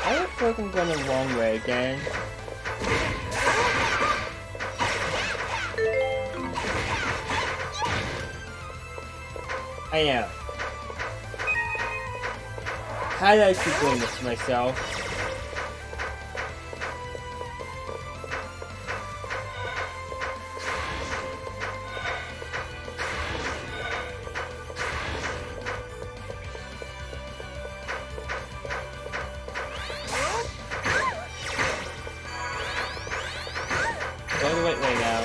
I feel like I'm going the wrong way again. I am. How did I keep doing this to myself? Go the right way now.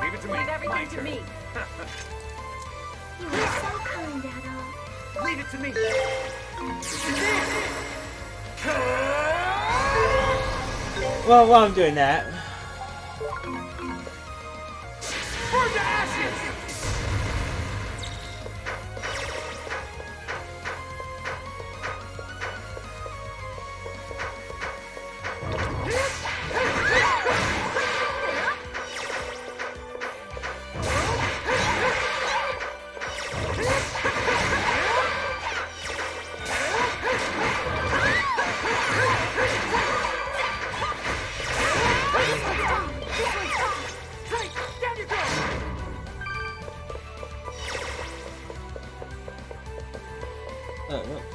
Leave it to me. Leave My everything to turn. me. You were so kind, Adol. Leave it to me. Well, while I'm doing that, Burn to ashes!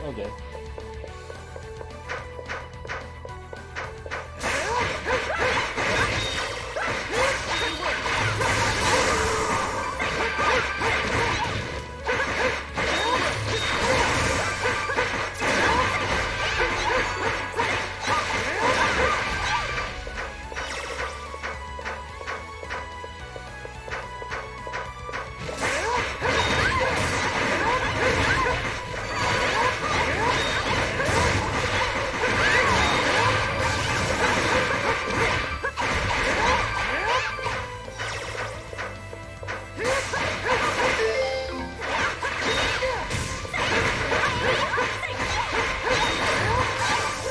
Okay.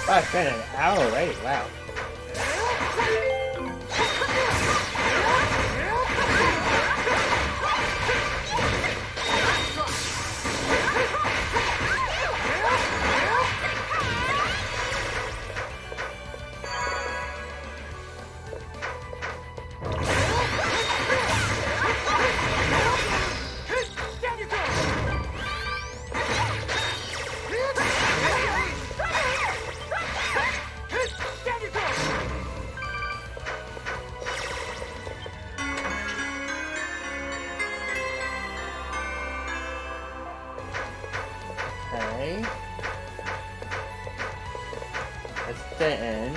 Oh, it's been an hour already. Wow. Okay. That's the end.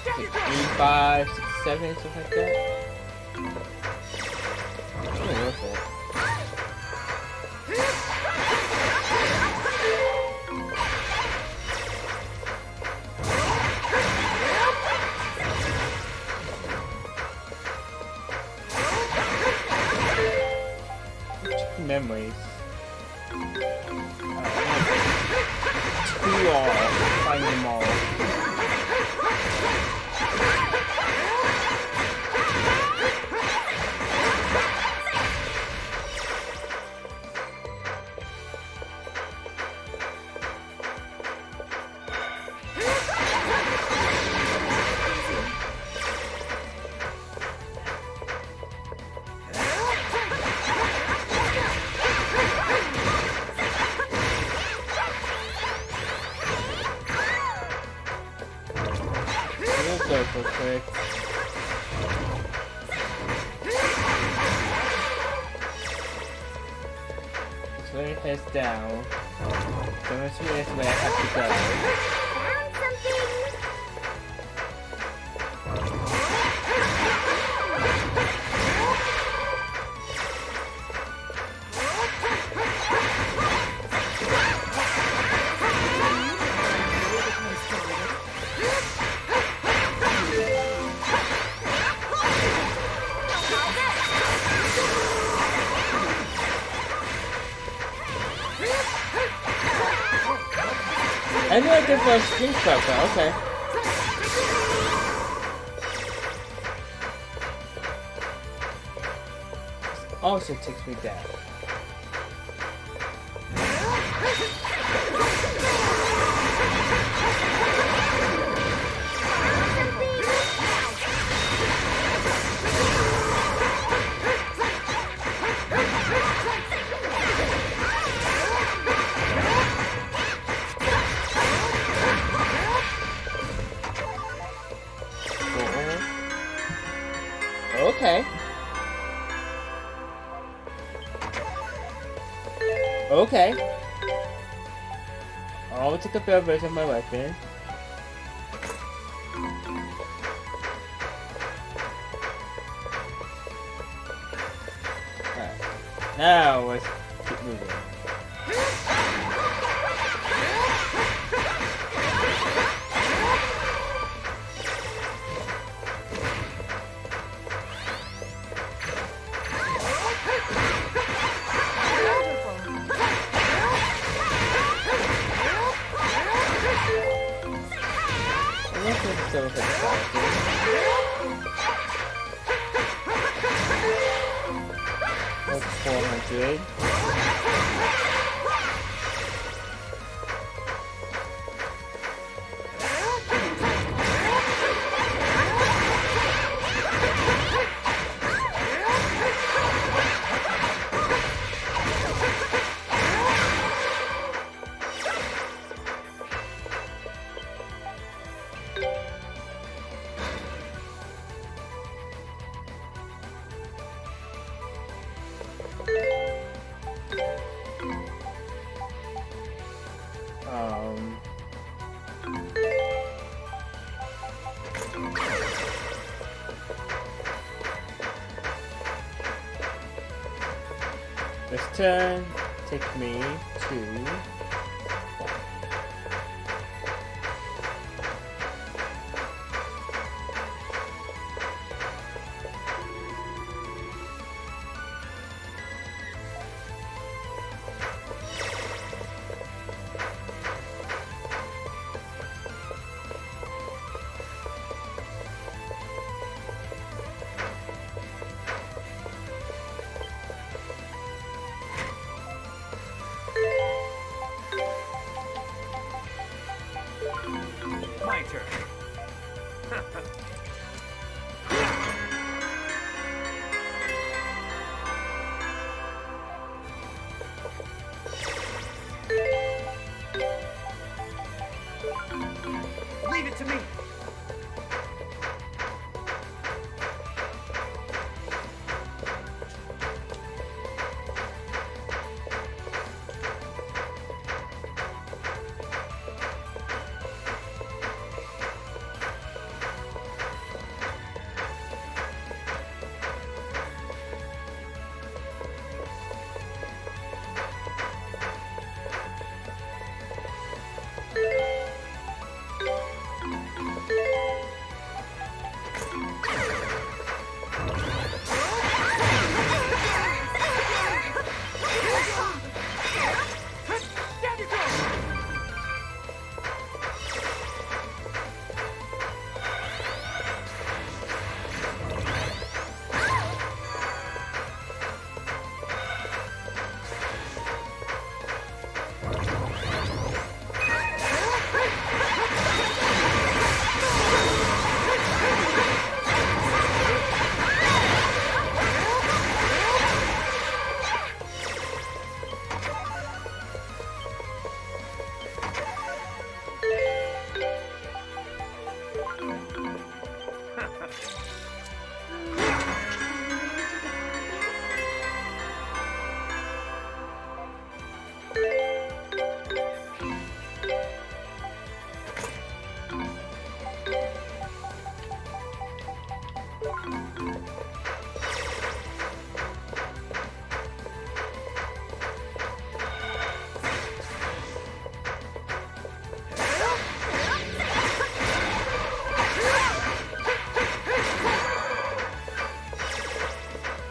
Like 5, 6, 7, something like that. Really worth it. Memories. Too long. Find them all. Real quick. This way it heads down. So this way is where I have to go. Found something. I knew I did for a screenshot, but okay. This also takes me down. Okay. Okay. I'll take a better version of my weapon. Now let's keep moving. So that's 400. This turn take me to My turn. Leave it to me.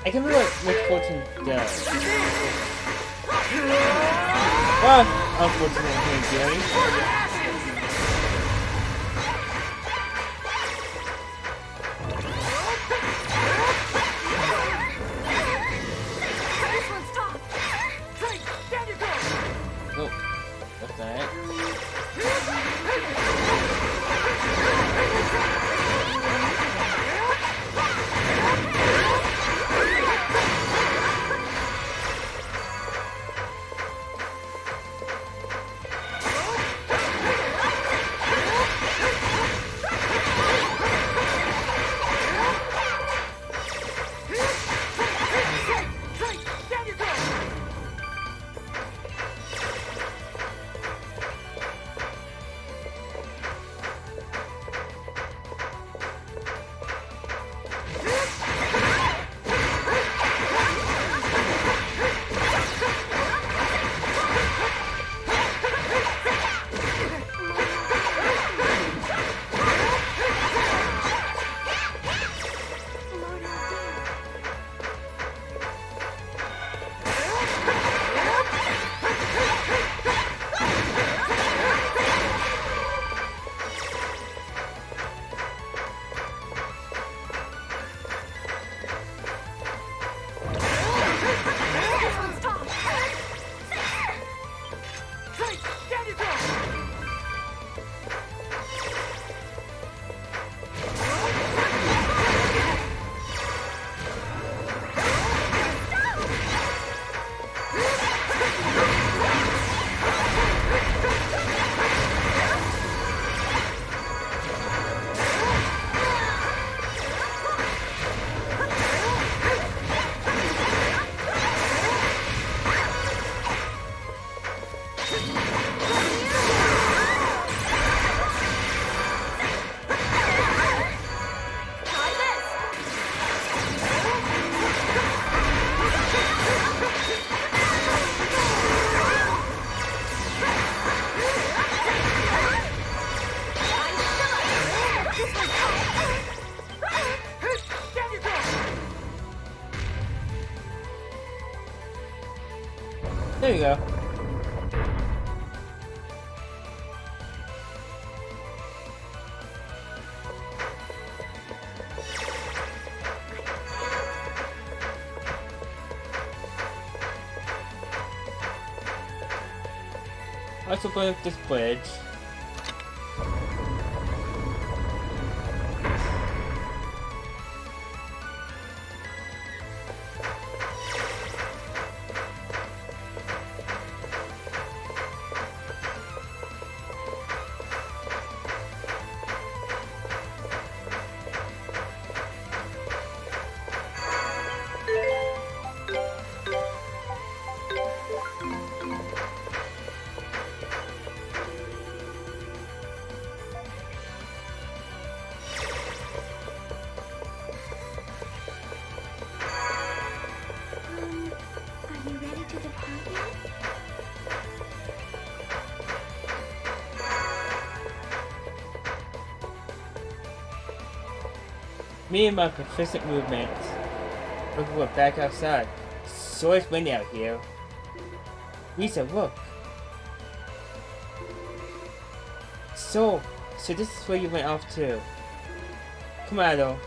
I can remember what Fortune does. Well, unfortunately, I can't do anything. There you go. Let's open up this bridge. Are you ready to depart yet? Me and my proficient movements. Look, we're back outside. So it's windy out here. Lisa, look. So this is where you went off to. Come on, though.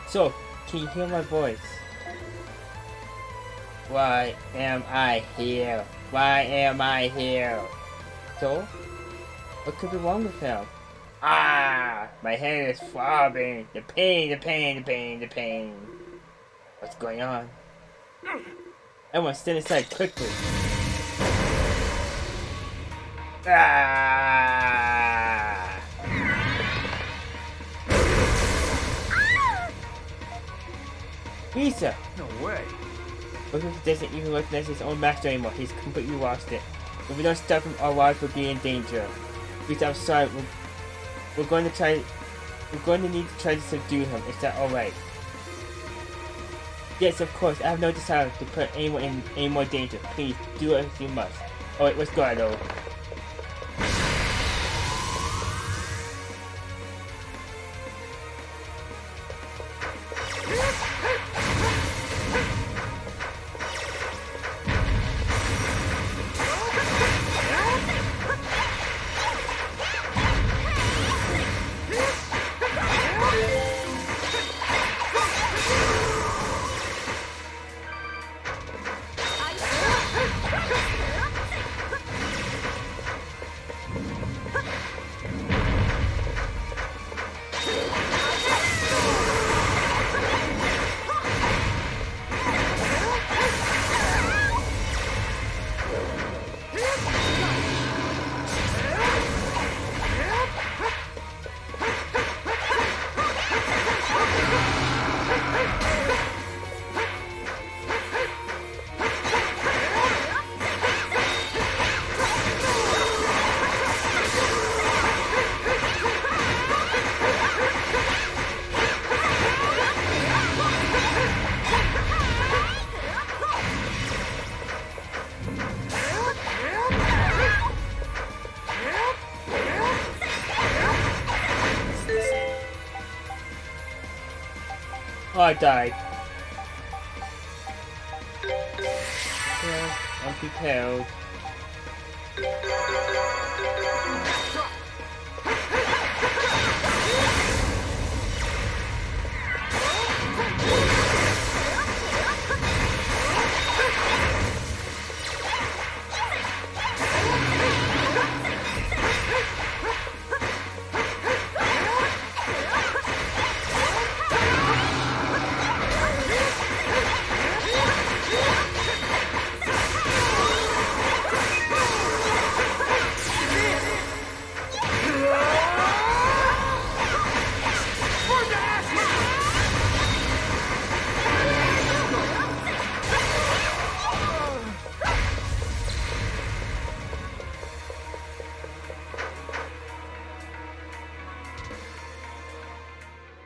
So, can you hear my voice? Why am I here? Why am I here? So, what could be wrong with him? Ah! My head is throbbing. The pain, the pain, the pain, the pain. What's going on? Everyone stand aside quickly. Ah! Lisa! No way. Looks doesn't even recognize his own master anymore. He's completely lost it. If we don't stop him, our lives will be in danger. Lisa, I'm sorry. We're going to need to try to subdue him. Is that alright? Yes, of course. I have no desire to put anyone in any more danger. Please, do as you must. Alright, let's go, though. Oh, I died. Yeah, I'm prepared.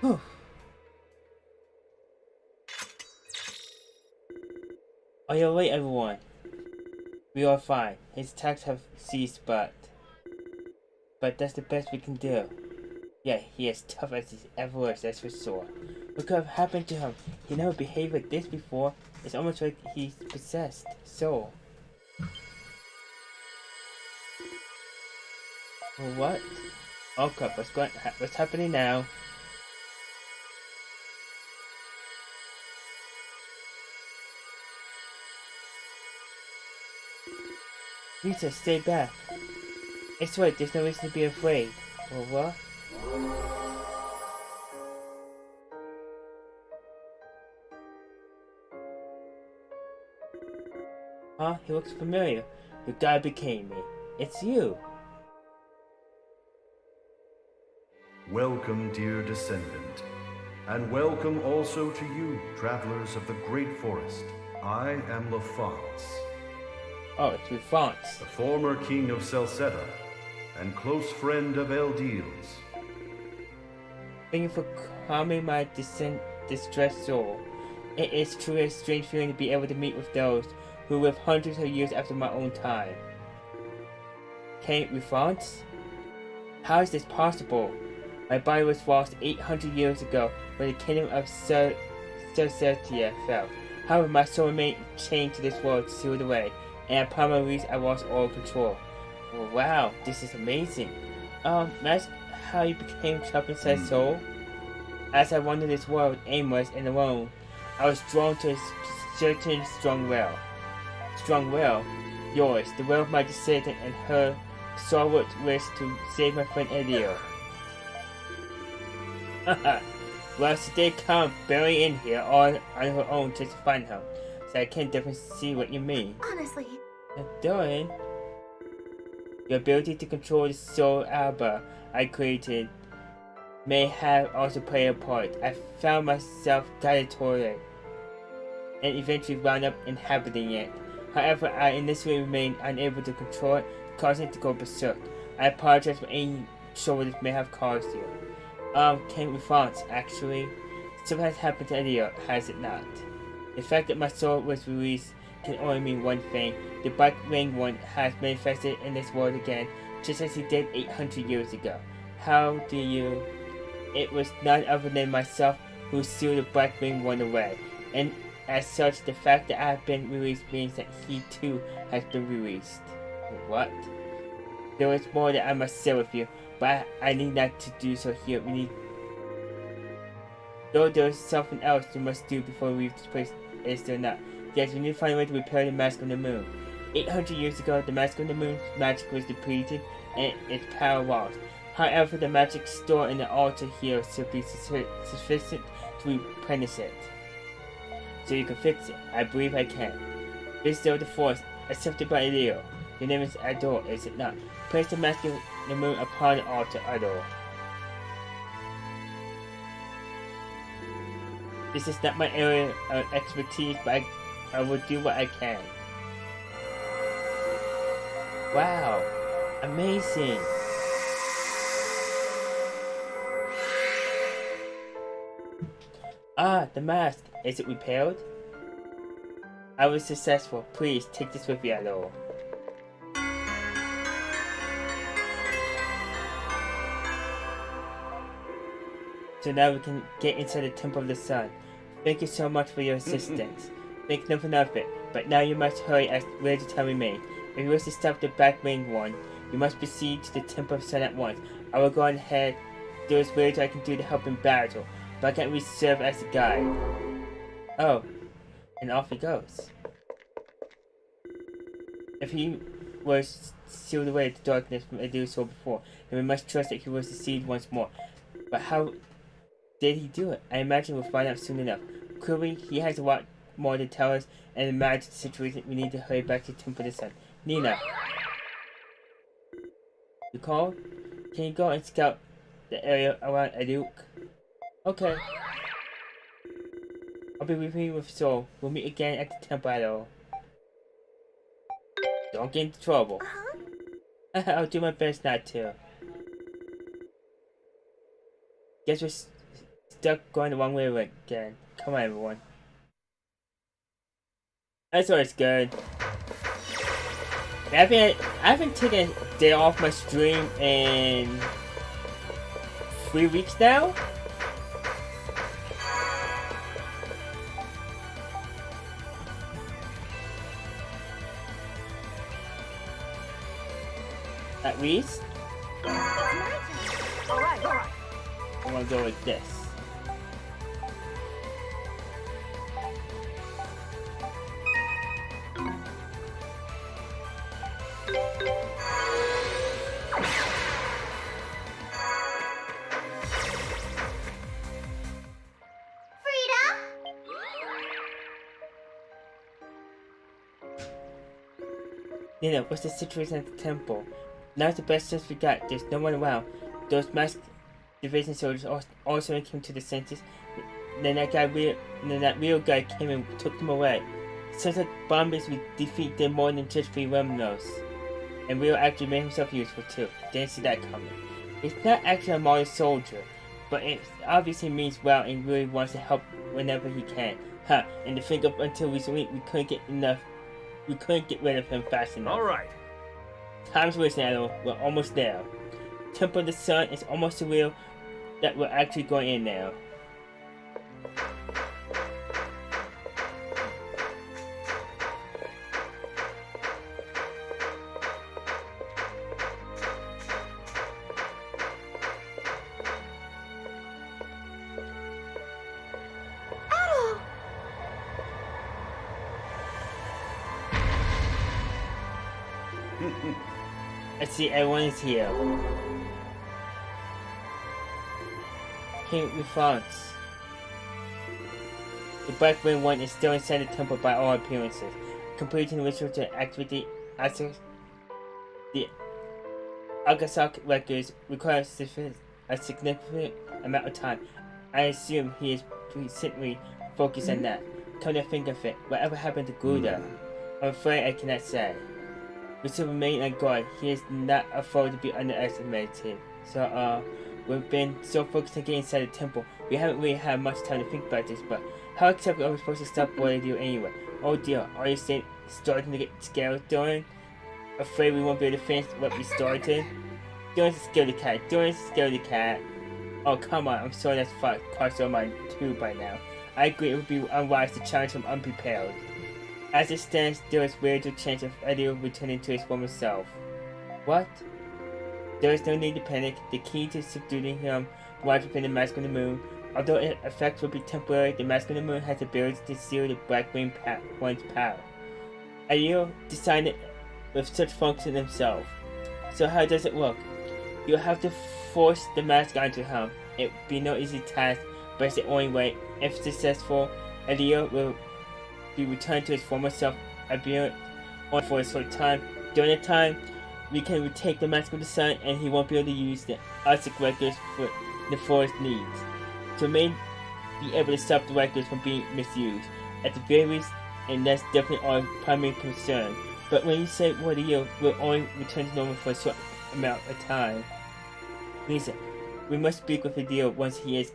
Whew. Are you alright, everyone? We are fine. His attacks have ceased, but that's the best we can do. Yeah, he is tough as he ever was, that's for sure. What could have happened to him? He never behaved like this before. It's almost like he's possessed. So. Well, what? Oh crap, what's happening now? Lisa, stay back. It's right, there's no reason to be afraid. Well, what? Huh? He looks familiar. The guy became me. It's you. Welcome, dear descendant. And welcome also to you, travelers of the Great Forest. I am LaFonce. Oh, it's Refonse. The former king of Celceta, and close friend of Eldiels. Thank you for calming my distressed soul. It is truly a strange feeling to be able to meet with those who live hundreds of years after my own time. King Refonse? How is this possible? My body was lost 800 years ago when the kingdom of Celceta fell. However, my soul remained chained to this world, sealed away, and upon my release I lost all control. Oh, wow, this is amazing. That's how you became trapped inside soul? As I wandered this world, aimless and alone, I was drawn to a certain strong will. Strong will? Yours, the will of my descendant and her stalwart wish to save my friend Elio. Haha. Well, she did come barely in here all on her own just to find him, so I can definitely see what you mean. Honestly. Doing. Your ability to control the soul alba I created may have also played a part. I found myself guided toward it, and eventually wound up inhabiting it. However, I initially remained unable to control it, causing it to go berserk. I apologize for any trouble this may have caused you. King Refonse, actually. Something has happened to Elio, has it not? The fact that my soul was released can only mean one thing. The Black Winged One has manifested in this world again, just as he did 800 years ago. How do you... It was none other than myself who sealed the Black Winged One away, and as such, the fact that I have been released means that he too has been released. What? There is more that I must share with you, but I need not to do so here. Though there is something else we must do before we leave this place, is there not? Yes, we need to find a way to repair the Mask of the Moon. 800 years ago, the Mask of the Moon's magic was depleted and its power lost. However, the magic stored in the altar here should be sufficient to replenish it. So you can fix it. I believe I can. Visit the Forest, accepted by Leo. Your name is Ador, is it not? Place the Mask of the Moon upon the altar, Ador. This is not my area of expertise, but I will do what I can. Wow, amazing. Ah, the mask. Is it repaired? I was successful. Please, take this with you, Ador. So now we can get inside the Temple of the Sun. Thank you so much for your assistance. Think nothing of it, but now you must hurry as where to tell me may. If you wish to stop the Black Winged One, you must proceed to the Temple of the Sun at once. I will go on ahead. There is ways I can do to help in battle, but I can't really serve as a guide. Oh, and off he goes. If he was sealed away to darkness from Edu so before, then we must trust that he will succeed once more. But how did he do it? I imagine we'll find out soon enough. Clearly, he has a lot more to tell us, and imagine the situation. We need to hurry back to Temple of the Sun. Nina. You called? Can you go and scout the area around Eduk? Okay. I'll be with you with Soul. We'll meet again at the temple battle. Don't get into trouble. I'll do my best not to. Guess we're stuck going the wrong way again. Come on, everyone. That's always good. I haven't taken a day off my stream in 3 weeks now. At least. It's my turn. All right, all right. I'm gonna go with this. Nina, what's the situation at the temple? Now's the best sense we got. There's no one around. Those masked division soldiers also came to the senses. Then that real guy came and took them away. Sounds like bombers would defeat them more than just 3 remnants. And Rio actually made himself useful too. Didn't see that coming. It's not actually a modern soldier, but it obviously means well and really wants to help whenever he can. Huh, and to think up until recently we couldn't get rid of him fast enough. All right. Time's wasting, Adol. We're almost there. Temple of the Sun is almost surreal that we're actually going in now. I see everyone is here. King response. The Black Wing One is still inside the temple by all appearances. Completing the ritual to activate the Agasak records requires a significant amount of time. I assume he is recently focused on that. Come to think of it, whatever happened to Gouda? I'm afraid I cannot say. We should remain on guard. He is not a foe to be underestimated. So, we've been so focused on getting inside the temple, we haven't really had much time to think about this, but how exactly are we supposed to stop what they do anyway? Oh dear, are you starting to get scared, Doran? Afraid we won't be able to finish what we started? Doran's a scaredy cat. Doran's a scaredy cat. Oh, come on, I'm sorry that's crossed on my tube by now. I agree it would be unwise to challenge him unprepared. As it stands, there is very little chance of Elio returning to his former self. What? There is no need to panic. The key to subduing him lies within the Mask of the Moon. Although its effects will be temporary, the Mask of the Moon has the ability to seal the Black Wing One's power. Elio designed it with such function himself. So how does it work? You'll have to force the mask onto him. It will be no easy task, but it's the only way. If successful, Elio will be returned to his former self, albeit only for a short time. During that time, we can retake the Mask of the Sun, and he won't be able to use the Arctic records for the forest needs. So may be able to stop the records from being misused. At the very least, and that's definitely our primary concern. But when you say what a year will only return to normal for a short amount of time, Lisa, we must speak with Adil once he is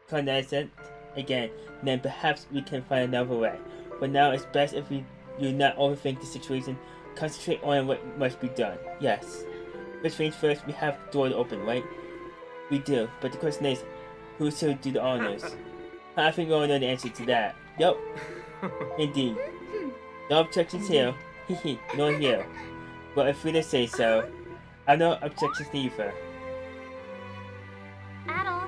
convalescent again, then perhaps we can find another way. For now, it's best if we do not overthink the situation. Concentrate on what must be done. Yes. First things first, we have the door to open, right? We do, but the question is, who should do the honors? I think we all know the answer to that. Yup. Indeed. No objections here. Hehe, no here. Well, if we don't say so, I have no objections either. Adol.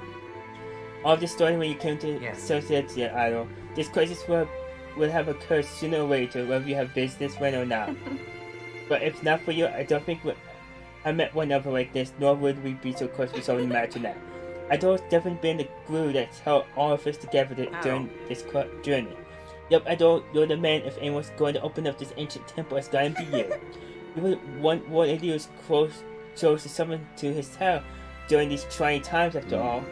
All this started when you came to Celceta, Idol. This crisis will have occurred sooner or later, whether you have business when or not. But if not for you, I don't think I met one other like this, nor would we be so close to solving the matter now. Idol's definitely been the glue that's held all of us together during this journey. Yup, Idol, you're the man. If anyone's going to open up this ancient temple, it's going to be you. You were one Idol's chose to summon to his tower during these trying times, after all.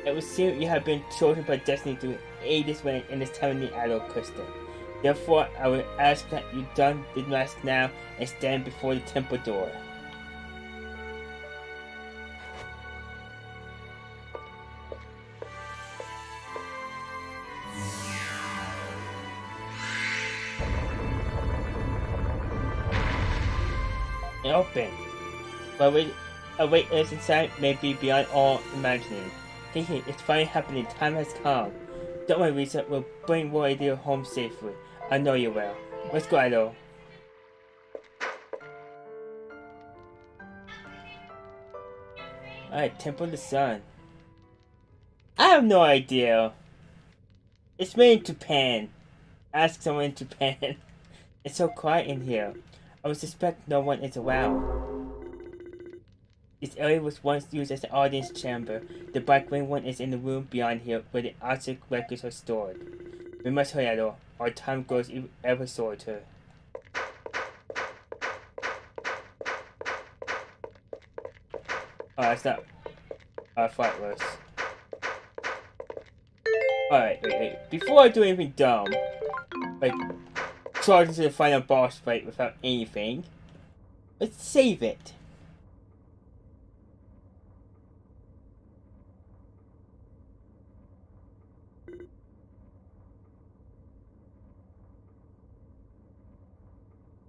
It would seem you have been chosen by destiny to aid us in this time of need, Idol Kristen. Therefore, I would ask that you don the mask now and stand before the temple door. and open. But a weight lives inside may be beyond all imagining. Thinking it's finally happening, time has come. Don't worry, Lisa, we'll bring Roy dear home safely. I know you will. Let's go, Idol. Alright, Temple of the Sun. I have no idea. It's made in Japan. Ask someone in Japan. It's so quiet in here. I would suspect no one is around. This area was once used as an audience chamber. The Black Wing one is in the room beyond here where the Arctic records are stored. We must hurry, Idol. Our time grows ever shorter. Oh, that's not flightless. Alright, wait. Before I do anything dumb, like charge into the final boss fight without anything, let's save it.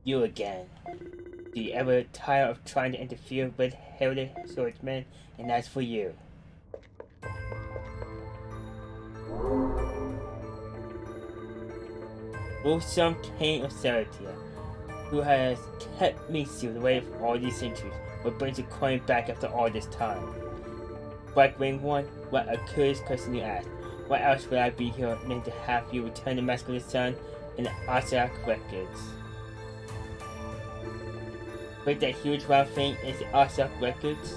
You again. Do you ever tire of trying to interfere with red-headed swordsmen? And that's for you. Some king of Celceta, who has kept me sealed away for all these centuries, but brings the coin back after all this time. Black Wing One, what a curious question you ask. Why else would I be here than to have you return the Mask of the Sun and the Arctic records? Wait, that huge round thing is the Arctic records?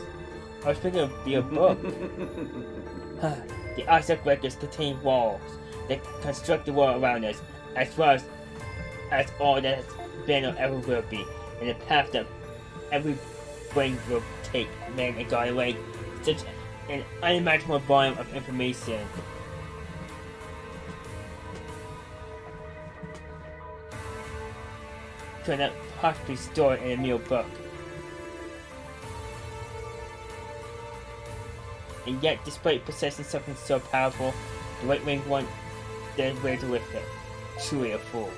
I was thinking it would be a book. The Arctic records contain walls that construct the world around us, as well as all that has been or ever will be, and the path that every brain will take, man and God away. Such an unimaginable volume of information. Could not possibly store in a mere book. And yet, despite possessing something so powerful, the White Wing One then waited with it. Truly a fool.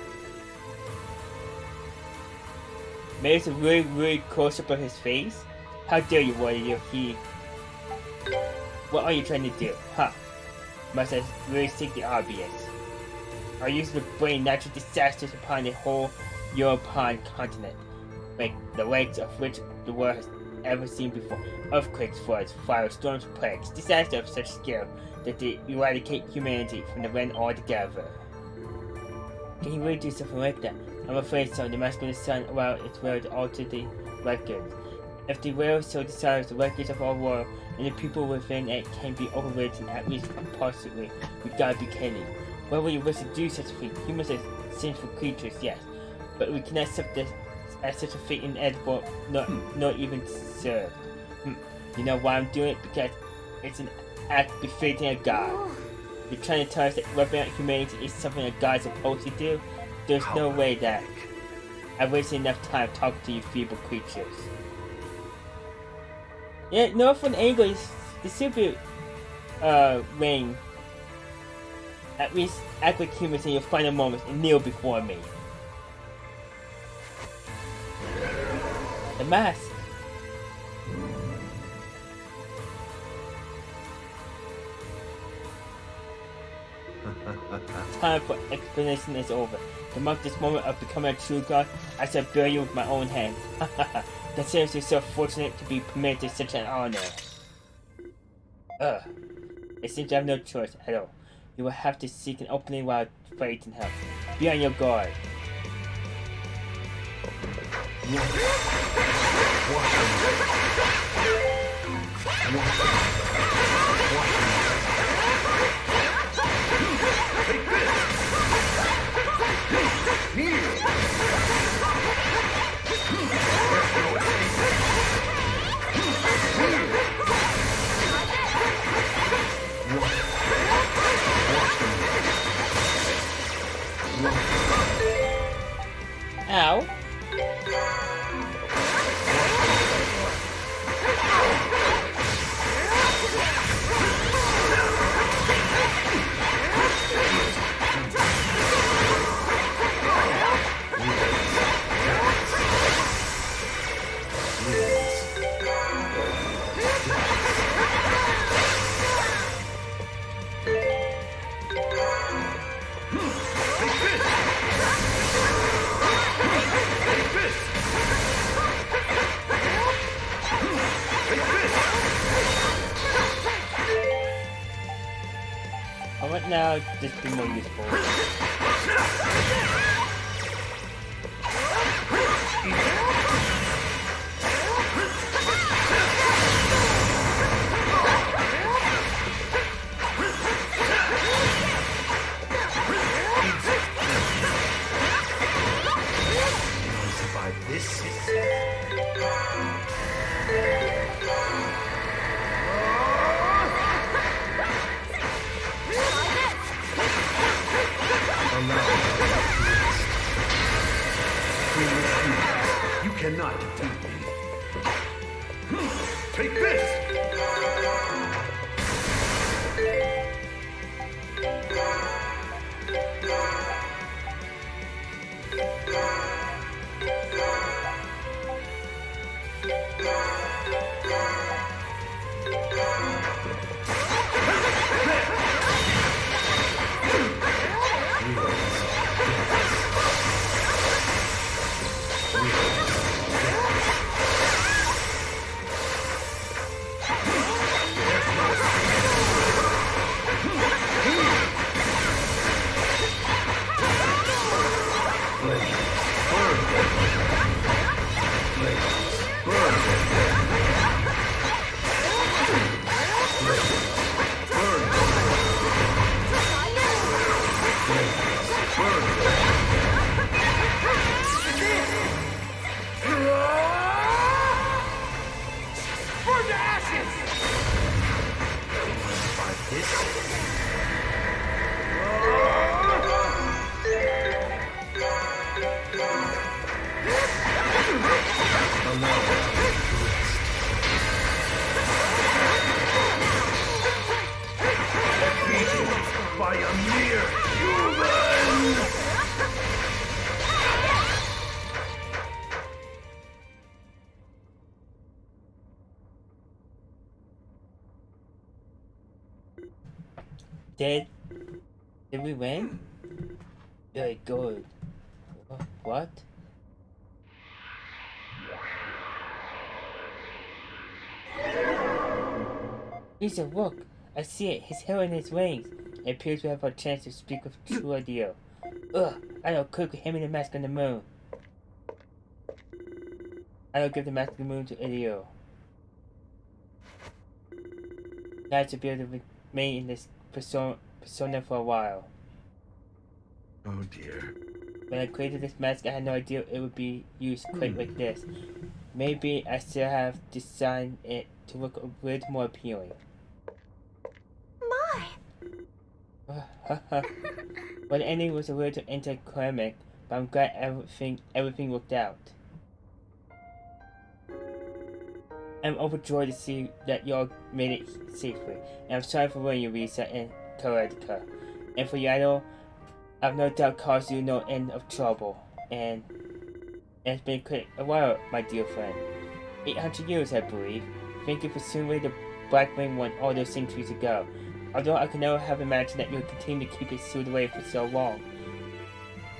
Made a really close-up of his face? How dare you, warrior, What are you trying to do? Must I really seek the obvious? Are you using to bring natural disasters upon the whole European continent, like the likes of which the world has ever seen before? Earthquakes, floods, fires, storms, plagues, disasters of such scale that they eradicate humanity from the land altogether. Can you really do something like that? I'm afraid so. The Mask of the Sun allowed its will to alter the records. If the will so desires, the records of our world and the people within it can be overwritten, at least possibly. We gotta be kidding. Why would you wish to do such a thing? Humans are sinful creatures, yes, but we cannot accept this as such a fate inedible, not even served. You know why I'm doing it? Because it's an act befitting a god. You're trying to tell us that wiping out humanity is something a god's supposed to do? There's no way that. I've wasted enough time talking to you feeble creatures. Yeah, no, from the angle, the super ring. At least act like humans in your final moments and kneel before me. The mask. Time for explanation is over. To mark this moment of becoming a true god, I shall bury you with my own hands. Consider yourself fortunate to be permitted such an honor. It seems I have no choice at all. You will have to seek an opening while fate and help. Be on your guard. Ow. I'll just be more useful. This you cannot defeat me. Take this! Burn to ashes! By a mere human! Did we win? Very good. What? Lisa, look! I see it. His hair and his wings. It appears we have a chance to speak with true idea. Ugh! I don't cook with him in the mask on the moon. I don't give the mask on the moon to Idio. Now to be able to remain in this persona for a while. Oh dear. When I created this mask, I had no idea it would be used quite like this. Maybe I still have designed it to look a bit more appealing. My! Well, the ending was a little anticlimactic, but I'm glad everything worked out. I'm overjoyed to see that y'all made it safely, and I'm sorry for ruining you, Risa and Karadika. And for Yato, I've no doubt caused you no end of trouble, and it's been quite a while, my dear friend. 800 years, I believe. Thank you for swimming the Black Wing one all those centuries ago. Although I could never have imagined that you would continue to keep it sealed away for so long.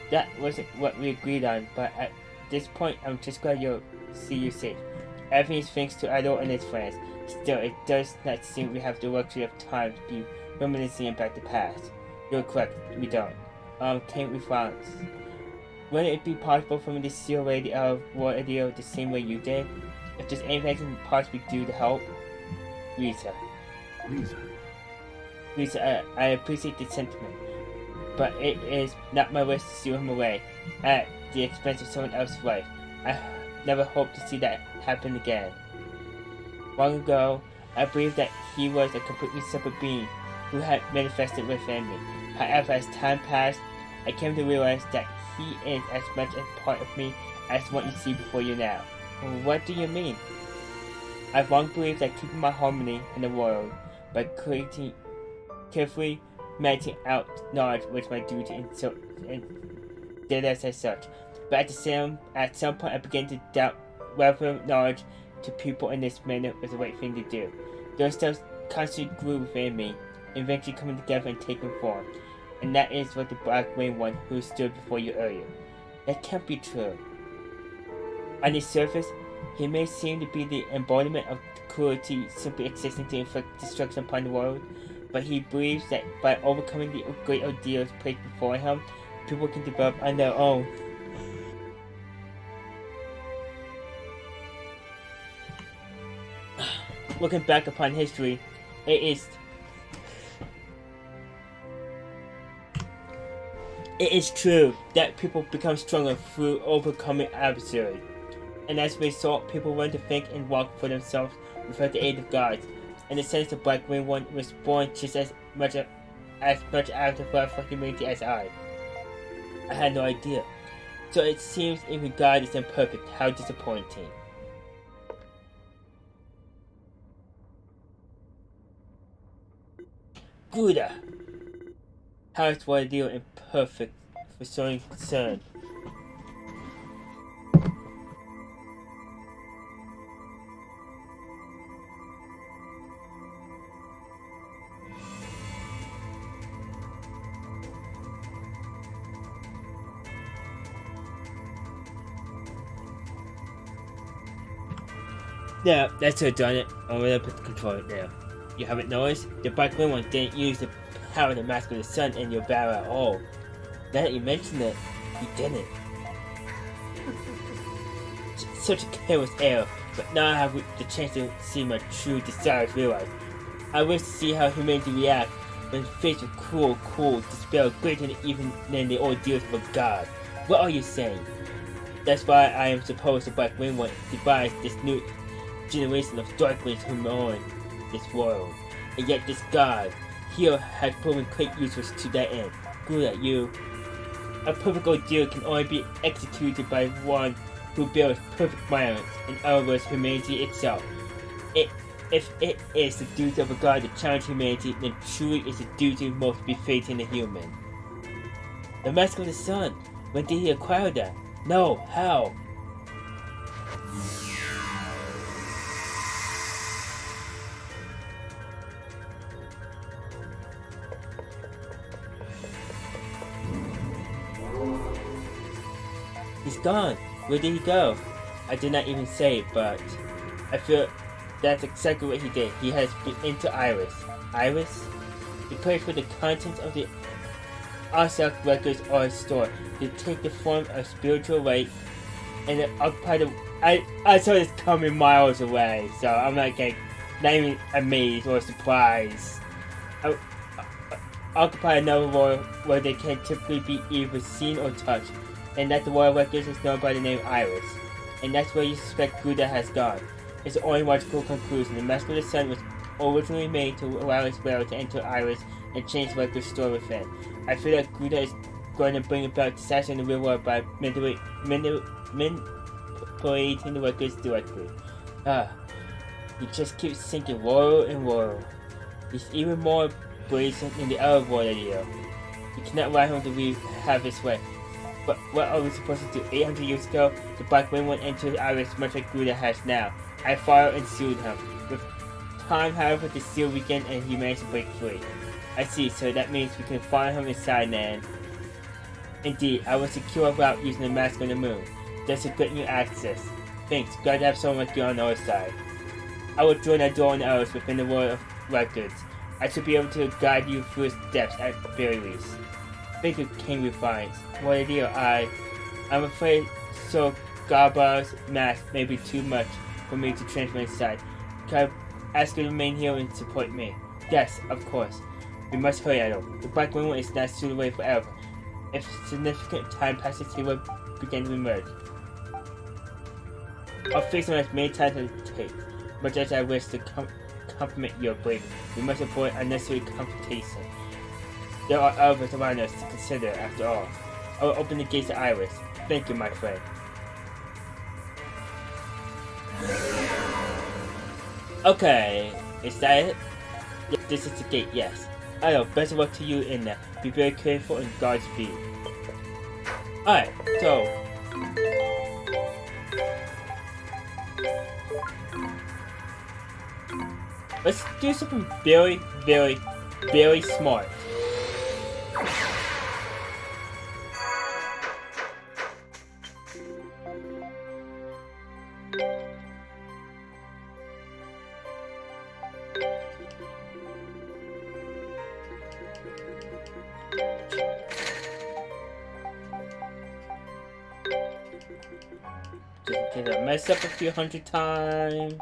That wasn't what we agreed on, but at this point, I'm just glad you'll see you safe. Everything is thanks to Idol and his friends. Still, it does not seem we have the luxury of time to be reminiscing about the past. You're correct, we don't. Can't we France? Wouldn't it be possible for me to seal away the war ideal the same way you did? If there's anything I can possibly do to help? Risa. Risa, I appreciate the sentiment, but it is not my wish to seal him away at the expense of someone else's life. I never hope to see that happen again. Long ago, I believed that he was a completely separate being who had manifested within me. However, as time passed, I came to realize that he is as much a part of me as what you see before you now. What do you mean? I've long believed that keeping my harmony in the world by carefully meditating out knowledge was my duty and did as such. But at some point I began to doubt whether knowledge to people in this manner was the right thing to do. Those doubts constantly grew within me, eventually coming together and taking form. And that is what the Black Wing one who stood before you earlier. That can't be true. On the surface, he may seem to be the embodiment of cruelty simply existing to inflict destruction upon the world, but he believes that by overcoming the great ordeals placed before him, people can develop on their own. Looking back upon history, it is true that people become stronger through overcoming adversity, and as a result, people learn to think and walk for themselves without the aid of gods. In a sense, the Black Winged One was born just as much after for humanity as I. I had no idea. So it seems even God is imperfect. How disappointing. Gouda! How is what I do imperfect for showing concern? Yeah, that's it, done it. I'm gonna put the controller there. You haven't noticed? The Black Winged One didn't use the power of the Mask of the Sun in your battle at all. Now that you mention it, he didn't. Such a careless error, but now I have the chance to see my true desires realized. I wish to see how humanity reacts when faced with cruel despair greater even than the ordeals of a god. What are you saying? That's why I am supposed the Black Winged One devised this new generation of darklings who mourn this world. And yet this god here has proven quite useless to that end. Good at you. A perfect ordeal can only be executed by one who bears perfect violence, in other words, humanity itself. If it is the duty of a god to challenge humanity, then truly it's a duty most befitting the human. The Mask of the Sun, when did he acquire that? No, how? He's gone. Where did he go? I did not even say it, but I feel that's exactly what he did. He has been into Iris. Iris? He prayed for the contents of the Arsak records or his store to take the form of spiritual light and then occupy the. I saw this coming miles away, so I'm not even amazed or surprised. Occupy another world where they can typically be either seen or touched, and that the world records is known by the name Iris, and that's where you suspect Gouda has gone. It's the only logical conclusion. The Mask of the Sun was originally made to allow his wearer to enter Iris and change the records stored within. I feel that Gouda is going to bring about disaster in the real world by manipulating the records directly. He just keeps sinking lower and lower. He's even more brazen in the other world idea. You cannot allow him to have his way. But what are we supposed to do? 800 years ago, the Black Winged One entered Iris much like Gouda has now. I followed and sued him. With time, however, the seal weakened and he managed to break free. I see, so that means we can find him inside then. Indeed, I will secure a route using the Mask on the Moon. This will grant you access. Thanks, glad to have someone like you on our side. I will join a door on others within the world of records. I should be able to guide you through its depths at the very least. Thank you, King Refines. What a deal, I'm afraid so Garbar's mask may be too much for me to transfer inside. Can I ask you to remain here and support me? Yes, of course. We must hurry, Idol. The Black Winged One is not soon away forever. If significant time passes, he will begin to emerge. I'll face him as many times as it takes. Much as I wish to compliment your bravery, we must avoid unnecessary confrontation. There are others around us to consider, after all. I will open the gates to Iris. Thank you, my friend. Okay, is that it? Yeah, this is the gate, yes. Idol, best of luck to you in there. Be very careful and Godspeed. Alright, so. Let's do something very, very, very smart. Just in case I mess up a few hundred times.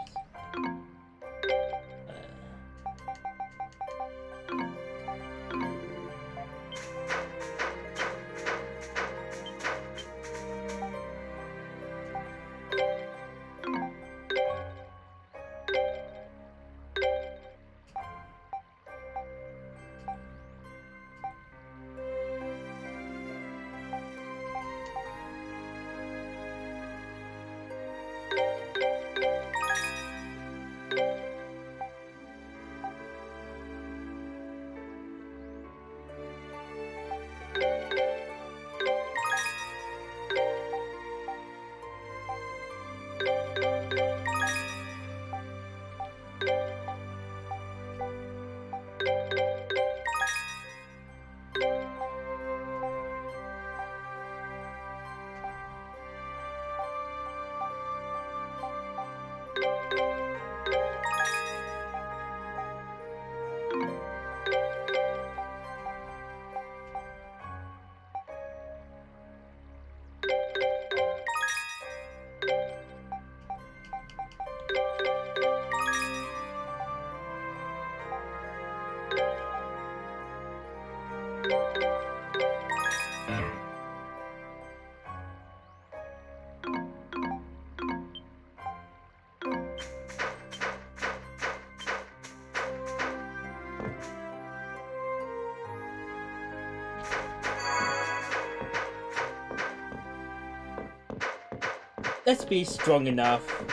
Let's be strong enough.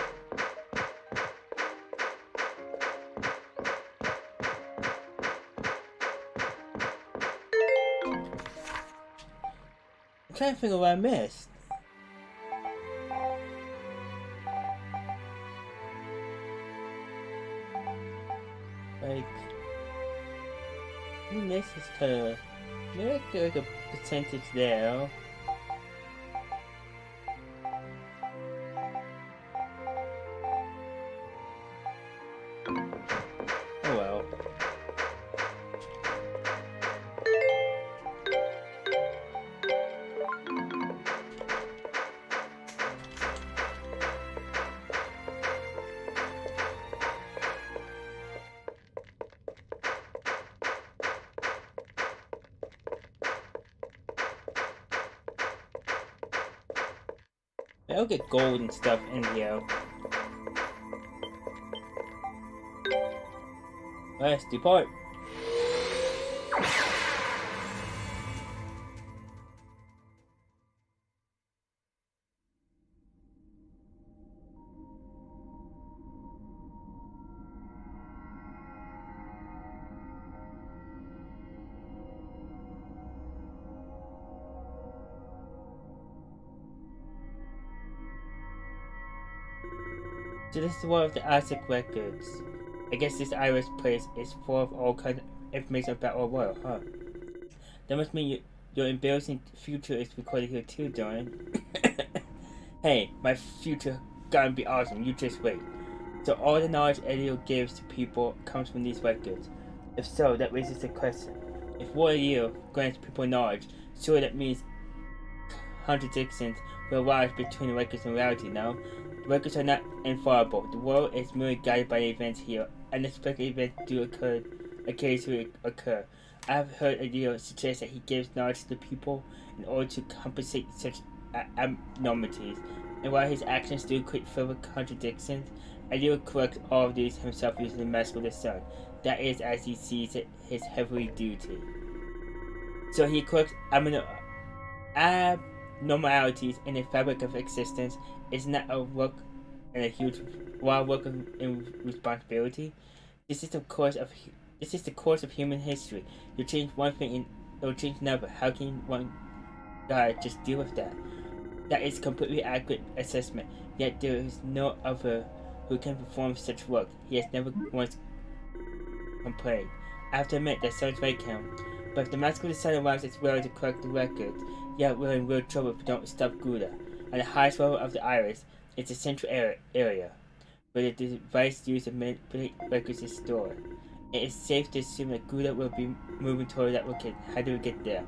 I'm trying to figure out what I missed. Like, this is kind of maybe like a percentage there. Oh well. I'll get gold and stuff in here. Let's depart. So this is one of the Aztec records. I guess this iris place is full of all kinds of information about our world, huh? That must mean your embarrassing future is recorded here too, darn. Hey, my future gotta be awesome, you just wait. So all the knowledge Elio gives to people comes from these records. If so, that raises the question. If one Elio grants people knowledge, sure that means contradictions will arise between the records and reality, no? The records are not infallible. The world is merely guided by events here. Unexpected events do occasionally occur. I have heard Adil suggest that he gives knowledge to people in order to compensate such abnormalities. And while his actions do create further contradictions, Adil corrects all of these himself using the mask of the sun. That is, as he sees it, his heavy duty. So he corrects abnormalities in the fabric of existence. Is not a work and a huge wild work in responsibility. This is the course of human history. You change one thing and it will change another. How can one guy just deal with that? That is completely accurate assessment. Yet there is no other who can perform such work. He has never once complained. I have to admit that sounds like him. But if the mask of the sun arrives as well to correct the records, yeah, we're in real trouble if we don't stop Gouda. On the highest level of the iris, it's a central area where the device used to manipulate records is stored. It is safe to assume that Gouda will be moving toward that location. How do we get there?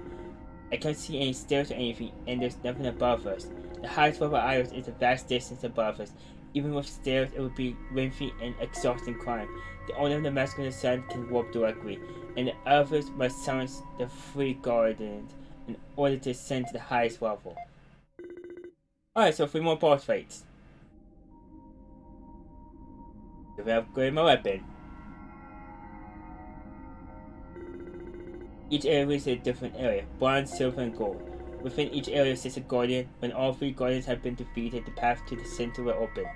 I can't see any stairs or anything, and there's nothing above us. The highest level of Iris is a vast distance above us. Even with stairs, it would be lengthy and exhausting climb. The owner of the mask of the sun can warp directly, and the others must silence the three guardians in order to ascend to the highest level. Alright, so 3 more boss fights. If I upgrade my weapon. Each area is a different area, bronze, silver, and gold. Within each area sits a guardian. When all 3 guardians have been defeated, the path to the center will open.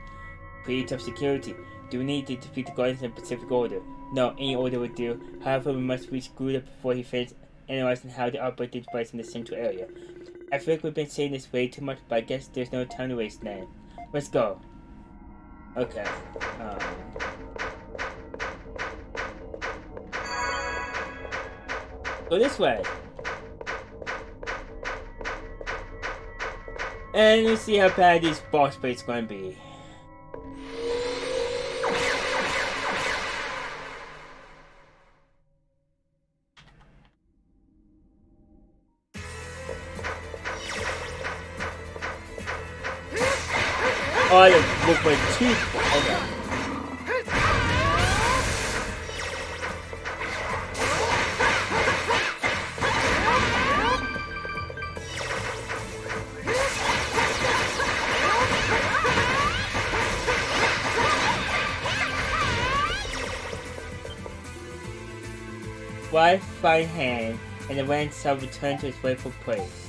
Pretty tough security. Do we need to defeat the guardians in a specific order? No, any order would do. However, we must reach Gouda before he finishes analyzing how to operate the device in the central area. I feel like we've been saying this way too much, but I guess there's no time to waste now. Let's go. Okay. Go this way. And let's see how bad this boss fight's going to be. Oh, it looks like 2. Okay. Right fine hand, and the land shall return to its rightful place.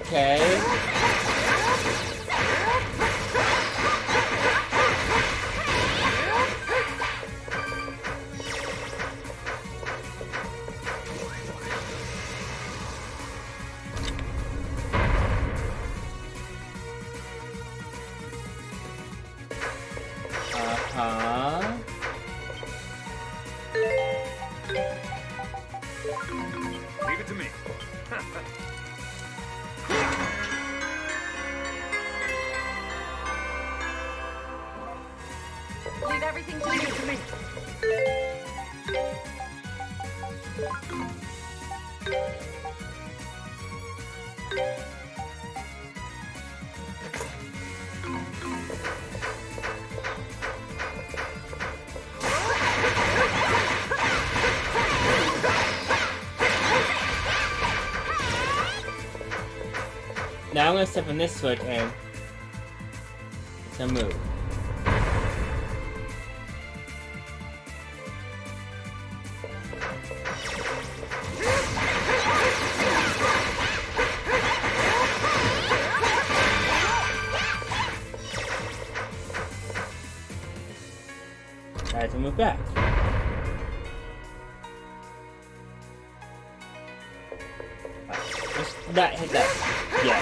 Okay. Leave it to me. Leave everything to me. Now I'm gonna step on this foot and it's a move. I have to move back. Let's not hit that. Yeah.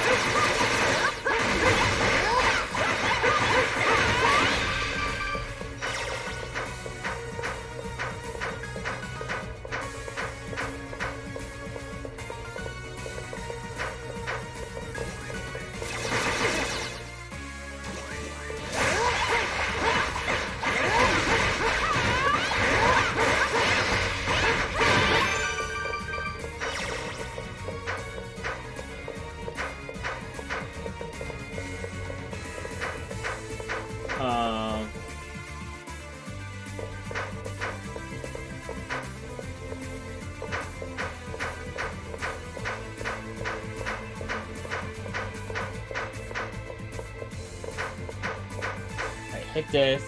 Hit this.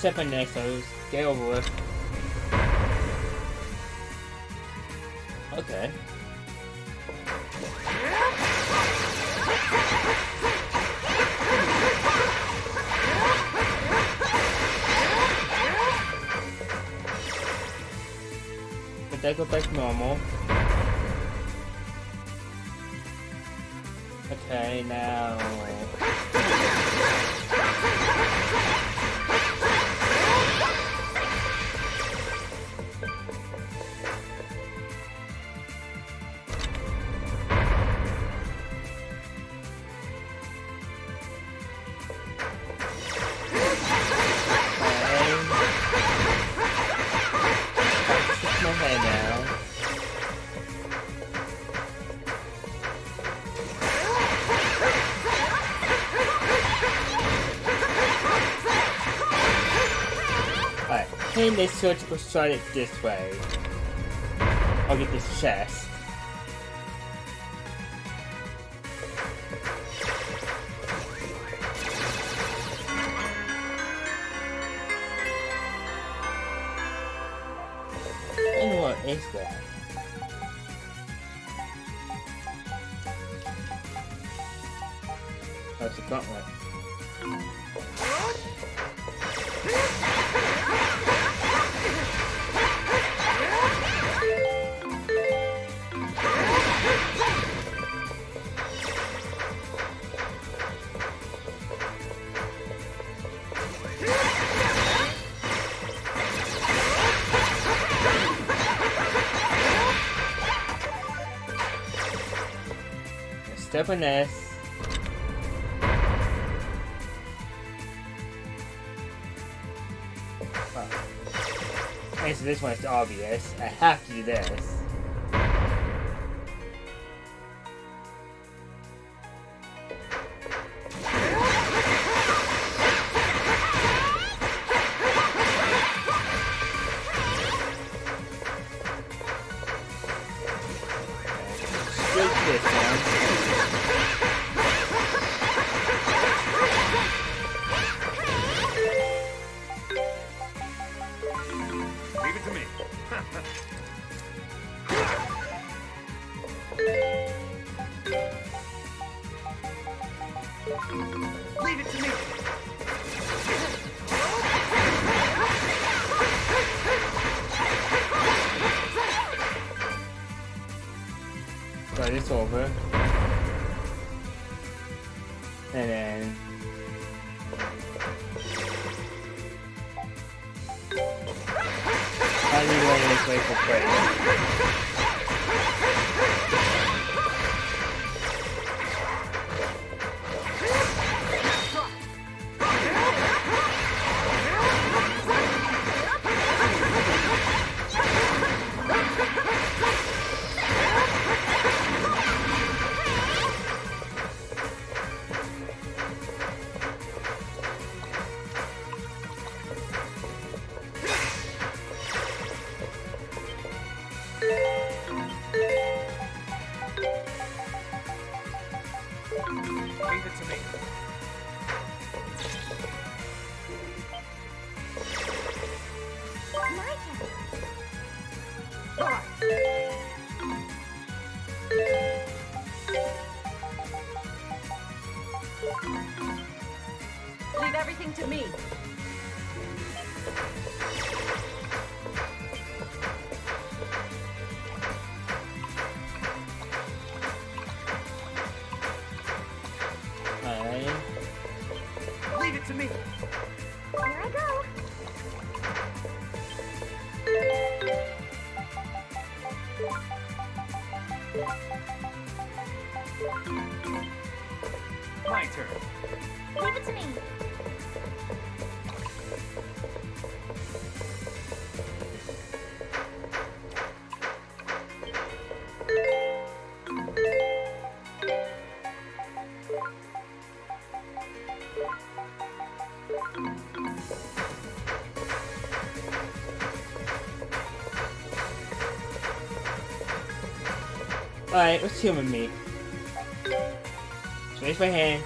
step on next, so just get over with. Okay. Did that go back to normal? Okay, now... Aim this surgical strike this way. I'll get this chest. And what is that? Oh, it's a gauntlet. Step on this. Oh. Okay, so this one's obvious. I have to do this. Straight to this one. Leave it to me. Leave it to me. Got this over. And then... I'll be going this way for praise. Leave it to me. Leave everything to me. Leave it to me. Here I go. My turn. Leave it to me. Alright, what's human meat? Raise my hand.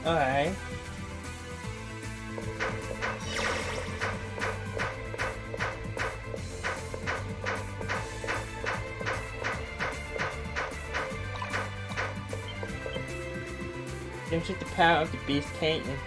Alright. Demonstrate the power of the beast tank and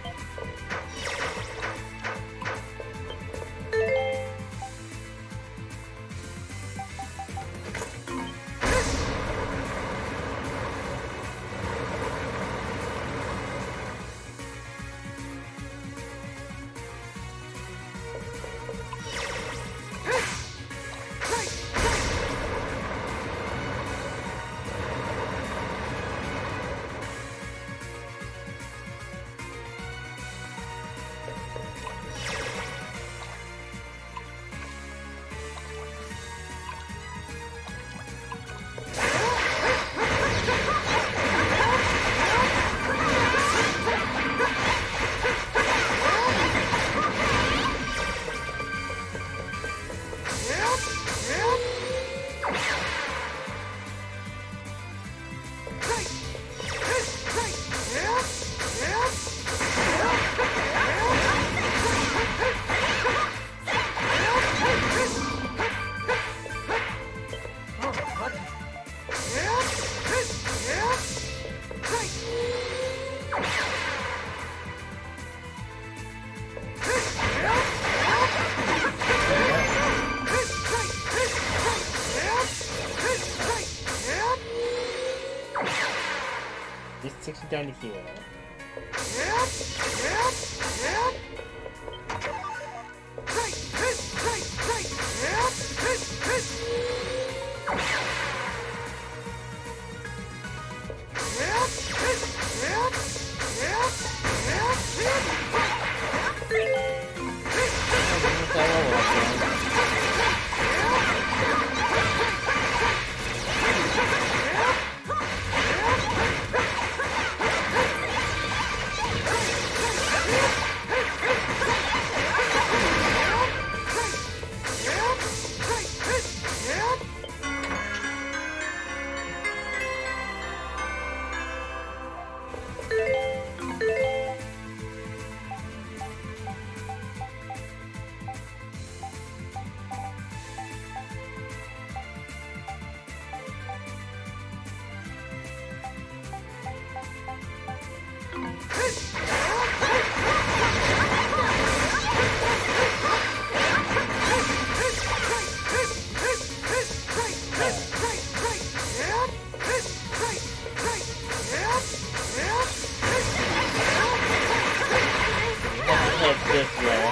just takes you down to here. Head this way.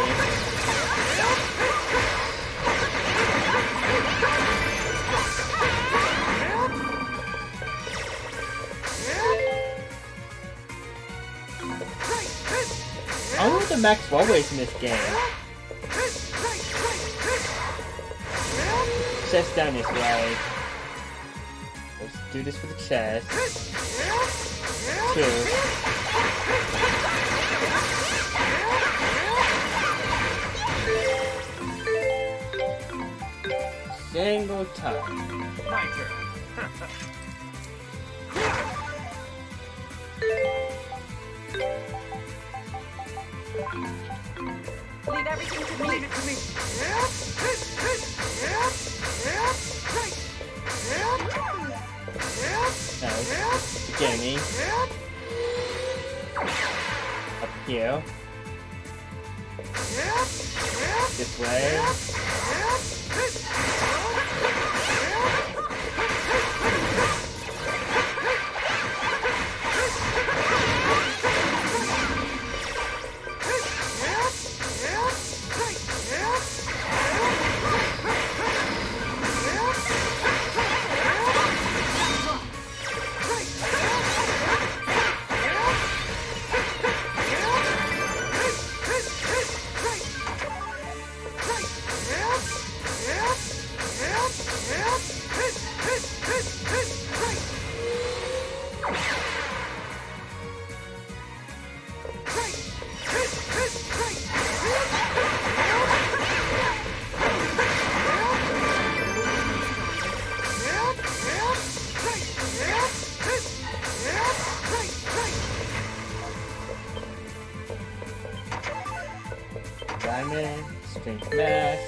I wonder what the max wall is in this game. Chest down this way. Let's do this for the chest. 2. Single time. My turn. Leave everything to me. Leave it to me. No, beginning. Up here. This way. diamond, strength mass.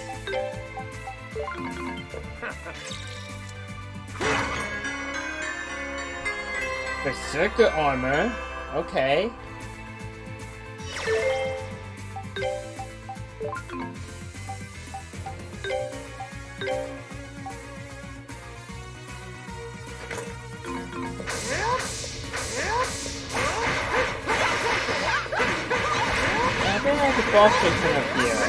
Berserker armor. Okay. I think I have a boss fighting up here.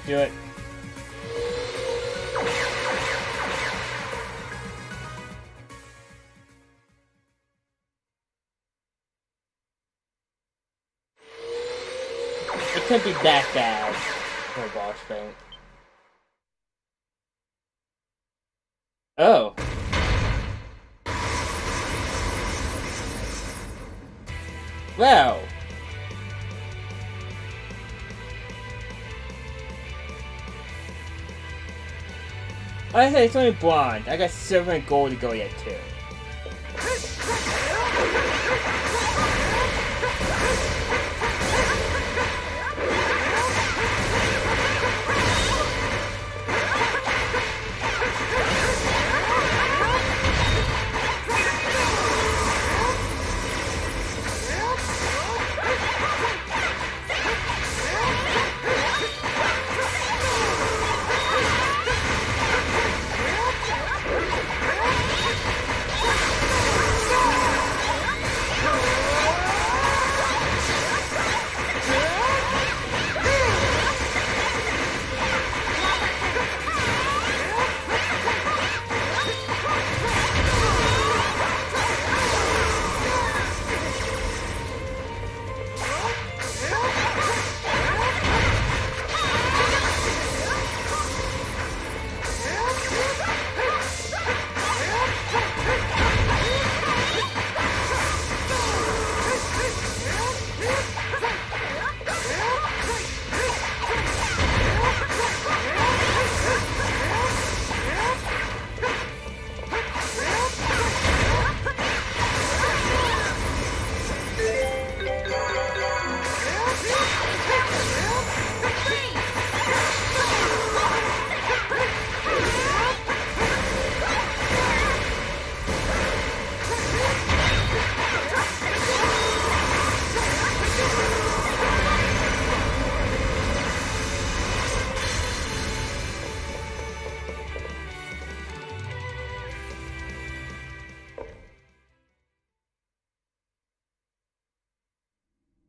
Do it. It can't be that bad for a boss fight. Oh. Wow. I said it's only blonde. I got silver and gold to go yet too.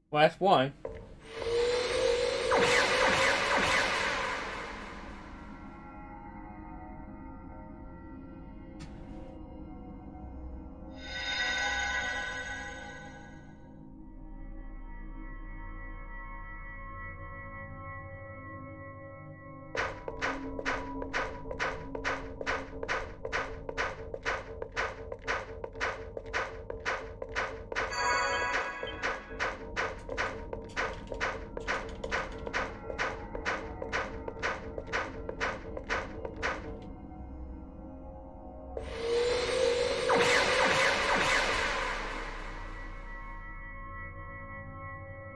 Last one.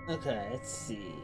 Okay, let's see.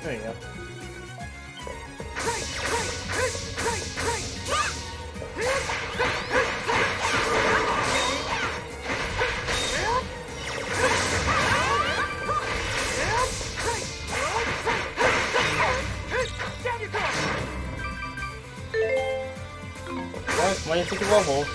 There you go. Well, why don't you take the wobble?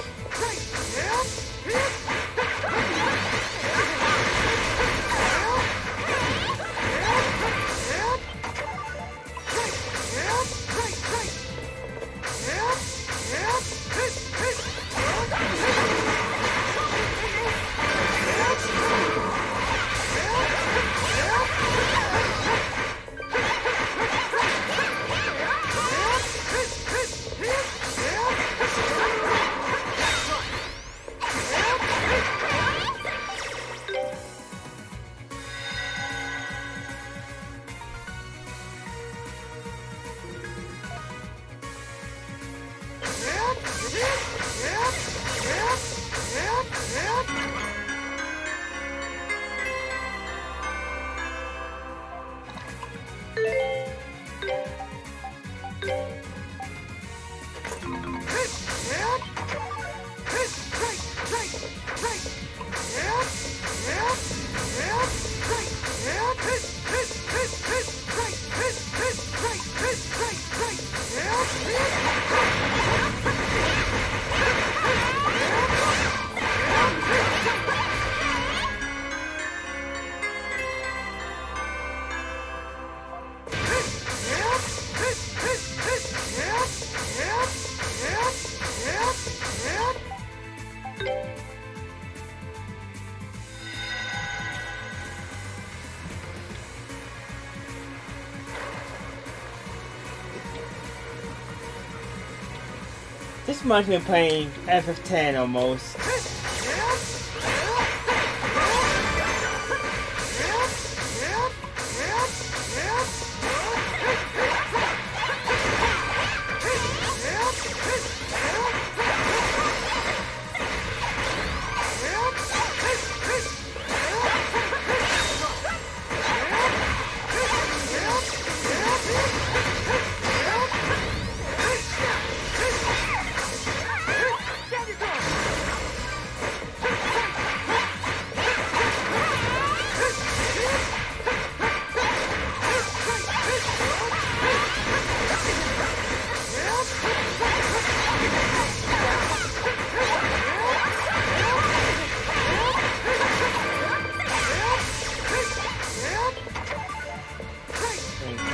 This reminds me of playing FF10 almost.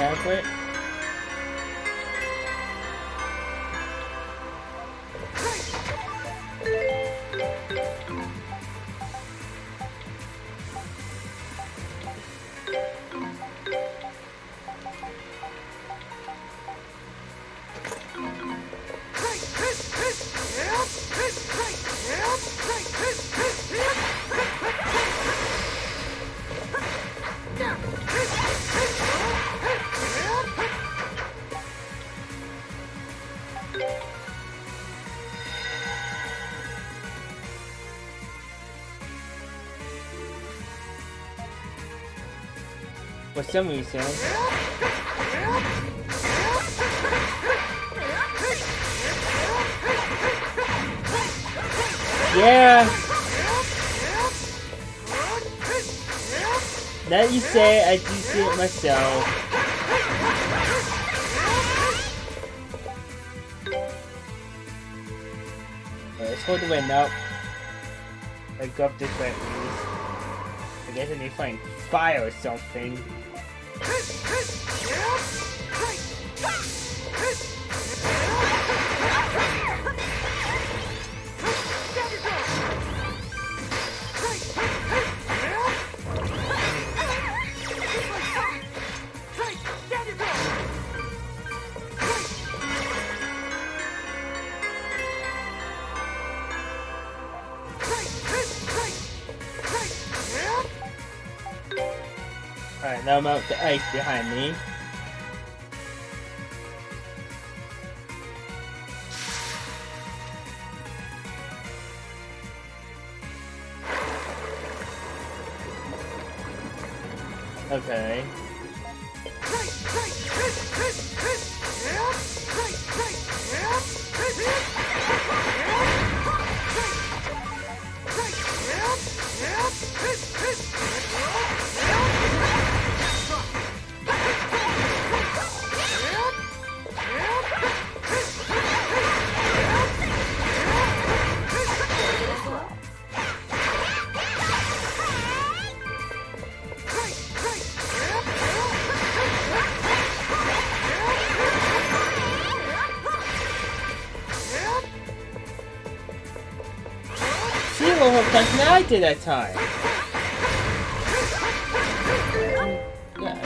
Tablet. For some reason. Yeah. Now you say, I do see it myself. Let's hold the wind up. Let's go up this way, please. I guess I need to find fire or something. Alright, now I'm out the ice behind me. Okay. She will have personality that time. Yeah.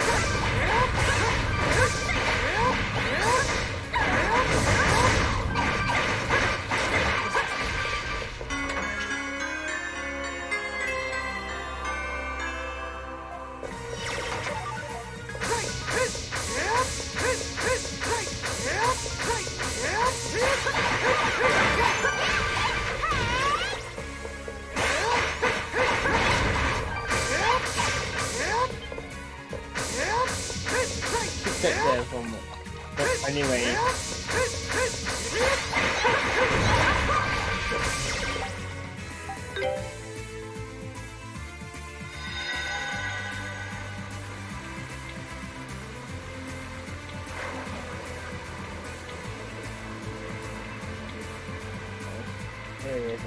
Sit there for a moment. But anyway. There it is.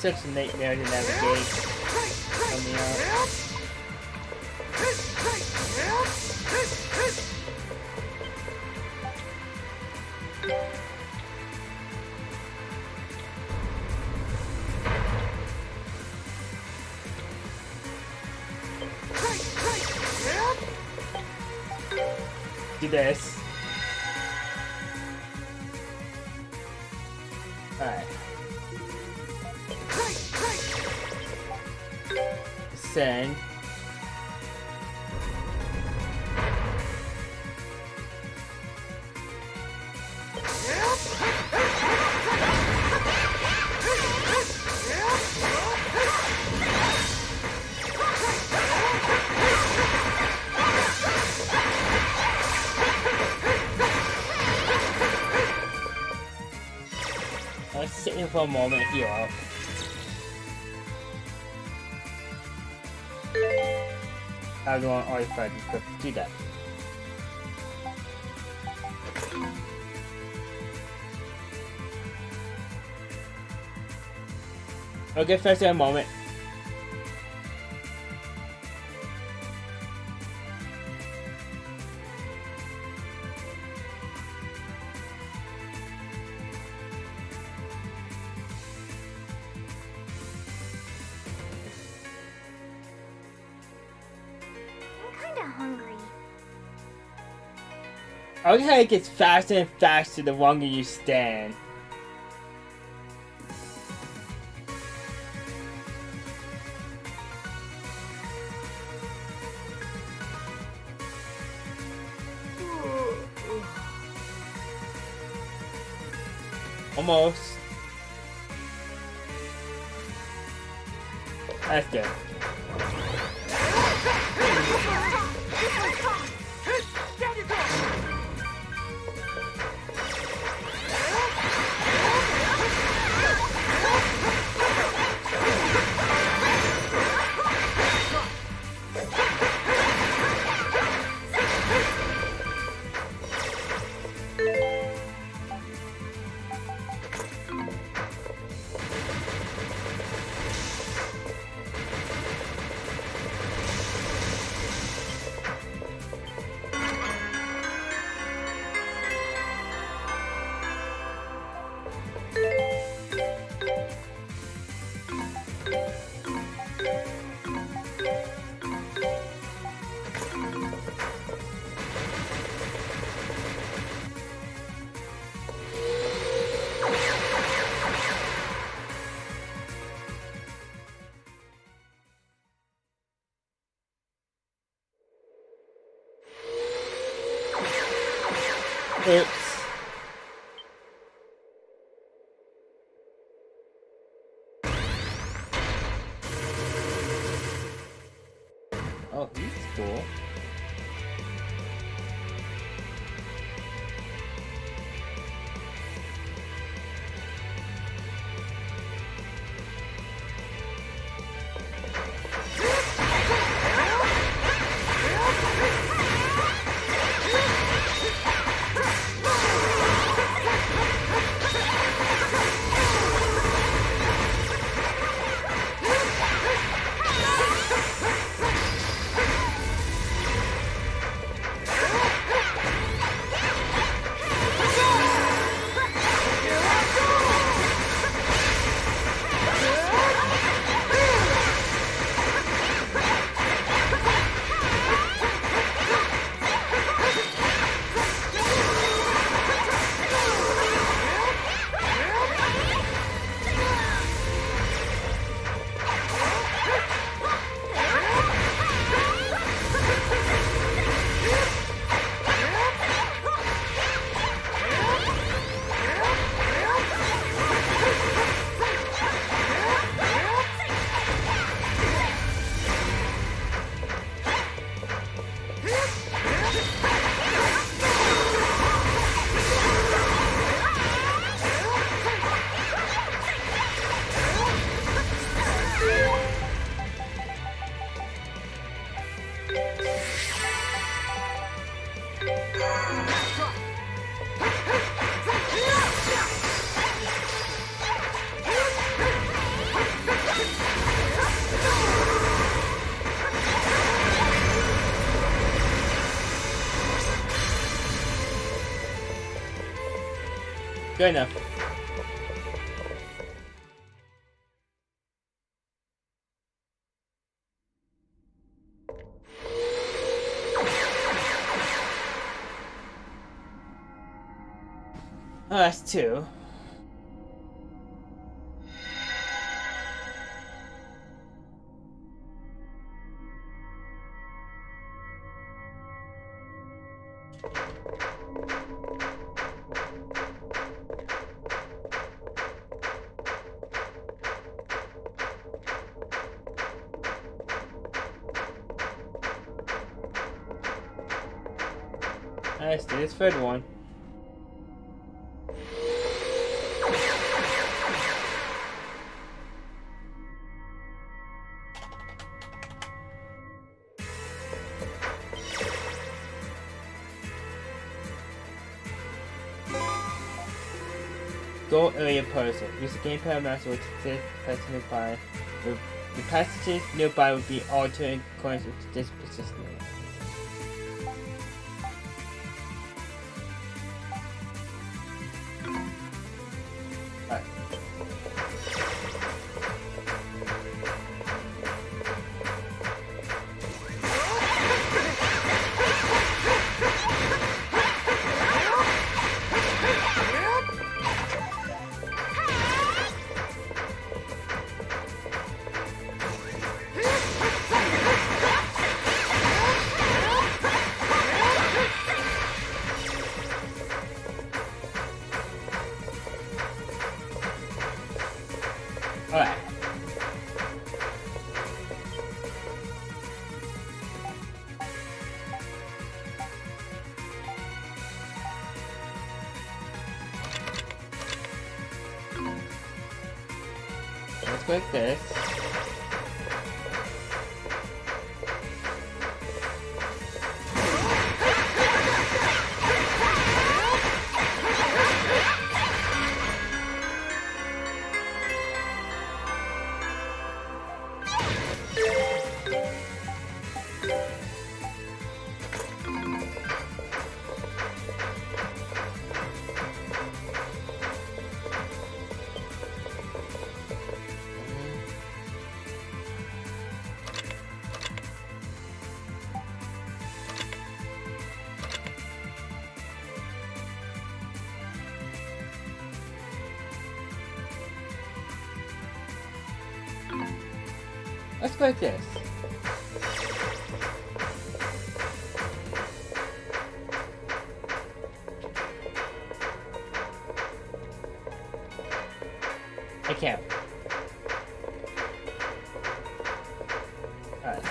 Such a nightmare to navigate. Coming out. Do this. Alright. Send. Let's sit in for a moment here. I don't want artifact to do that. Okay, first in a moment. Hungry. I like how it gets faster and faster the longer you stand. Almost. That's good. Oops. Oh, he's cool. Good enough. Oh, that's two. Let's do this third one. Go area person. Use the gamepad mouse to this passage nearby. The passages nearby will be altered in accordance with this positioning. Alright. Alright. Let's click this. Let's go like this. I can't. Alright.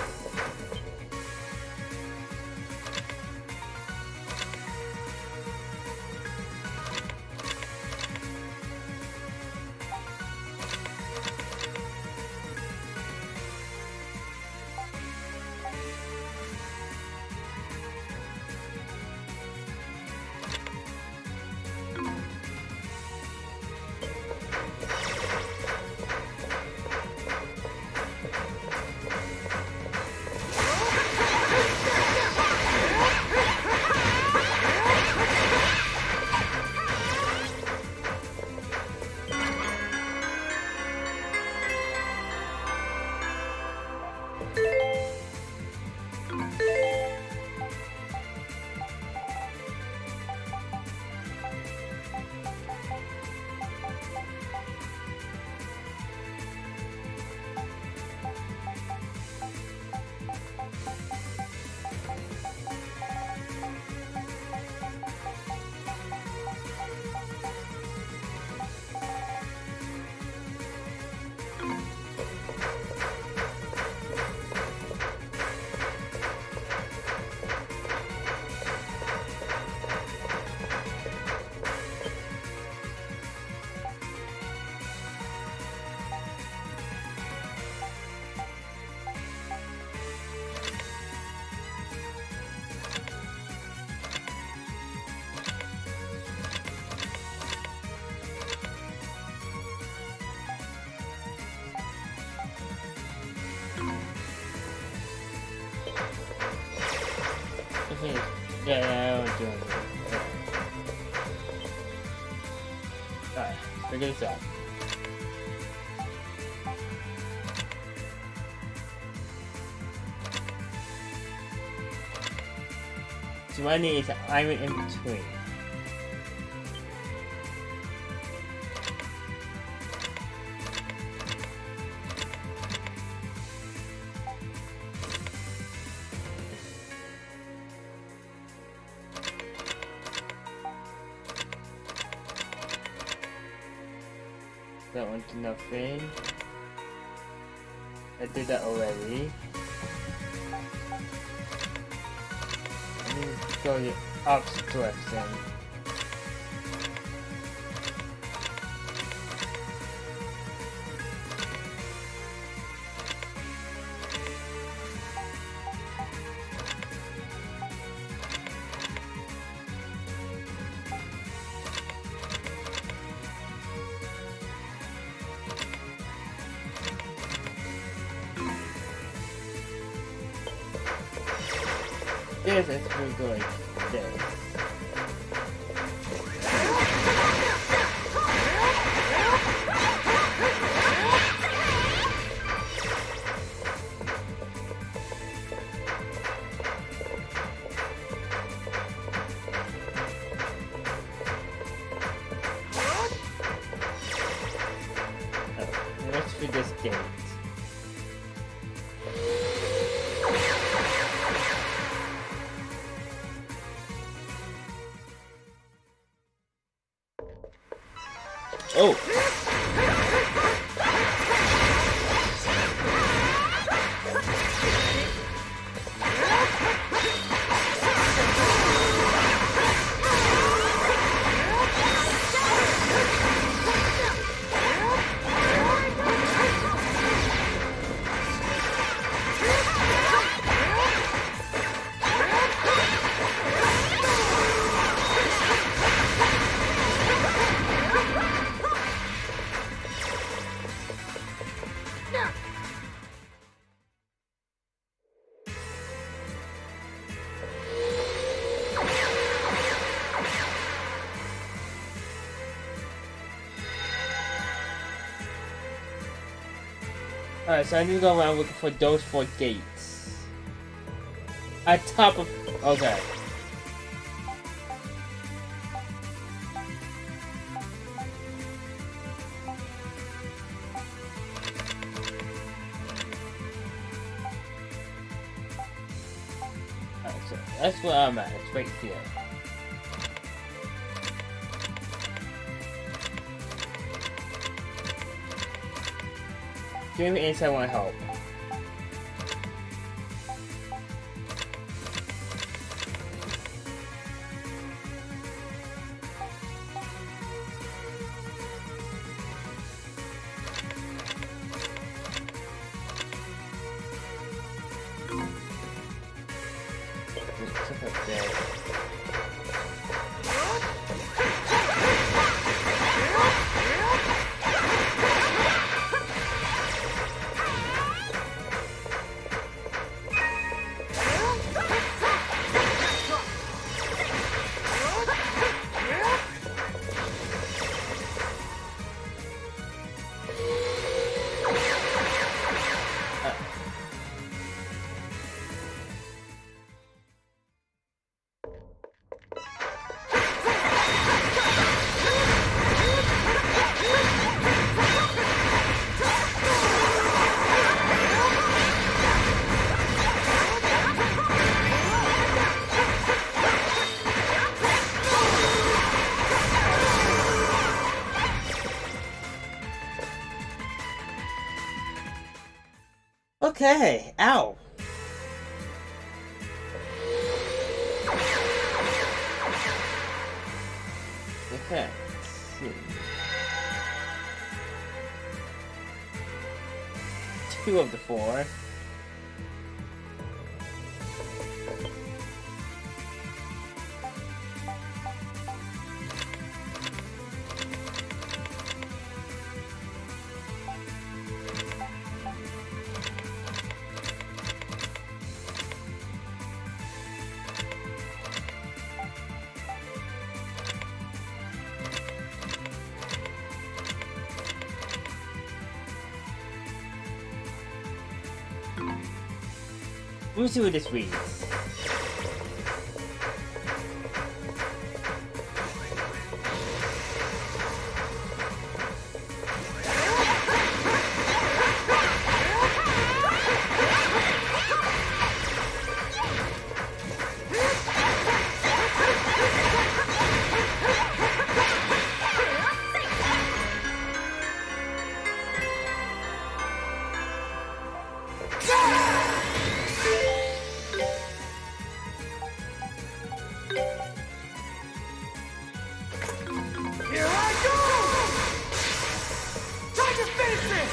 Yeah, I won't do it. Figure this out. So what I need is an iron in between. That one's nothing. I did that already. I need to go the opposite direction. This is pretty good. This. Let's figure this gate. Oh! Alright, so I need to go around looking for those 4 gates. At top of... Okay. Alright, so that's where I'm at. It's right here. Give me inside one help. Okay, ow. Okay, let's see. 2 of the 4. Let me see what this reads. Here I go! Time to finish this!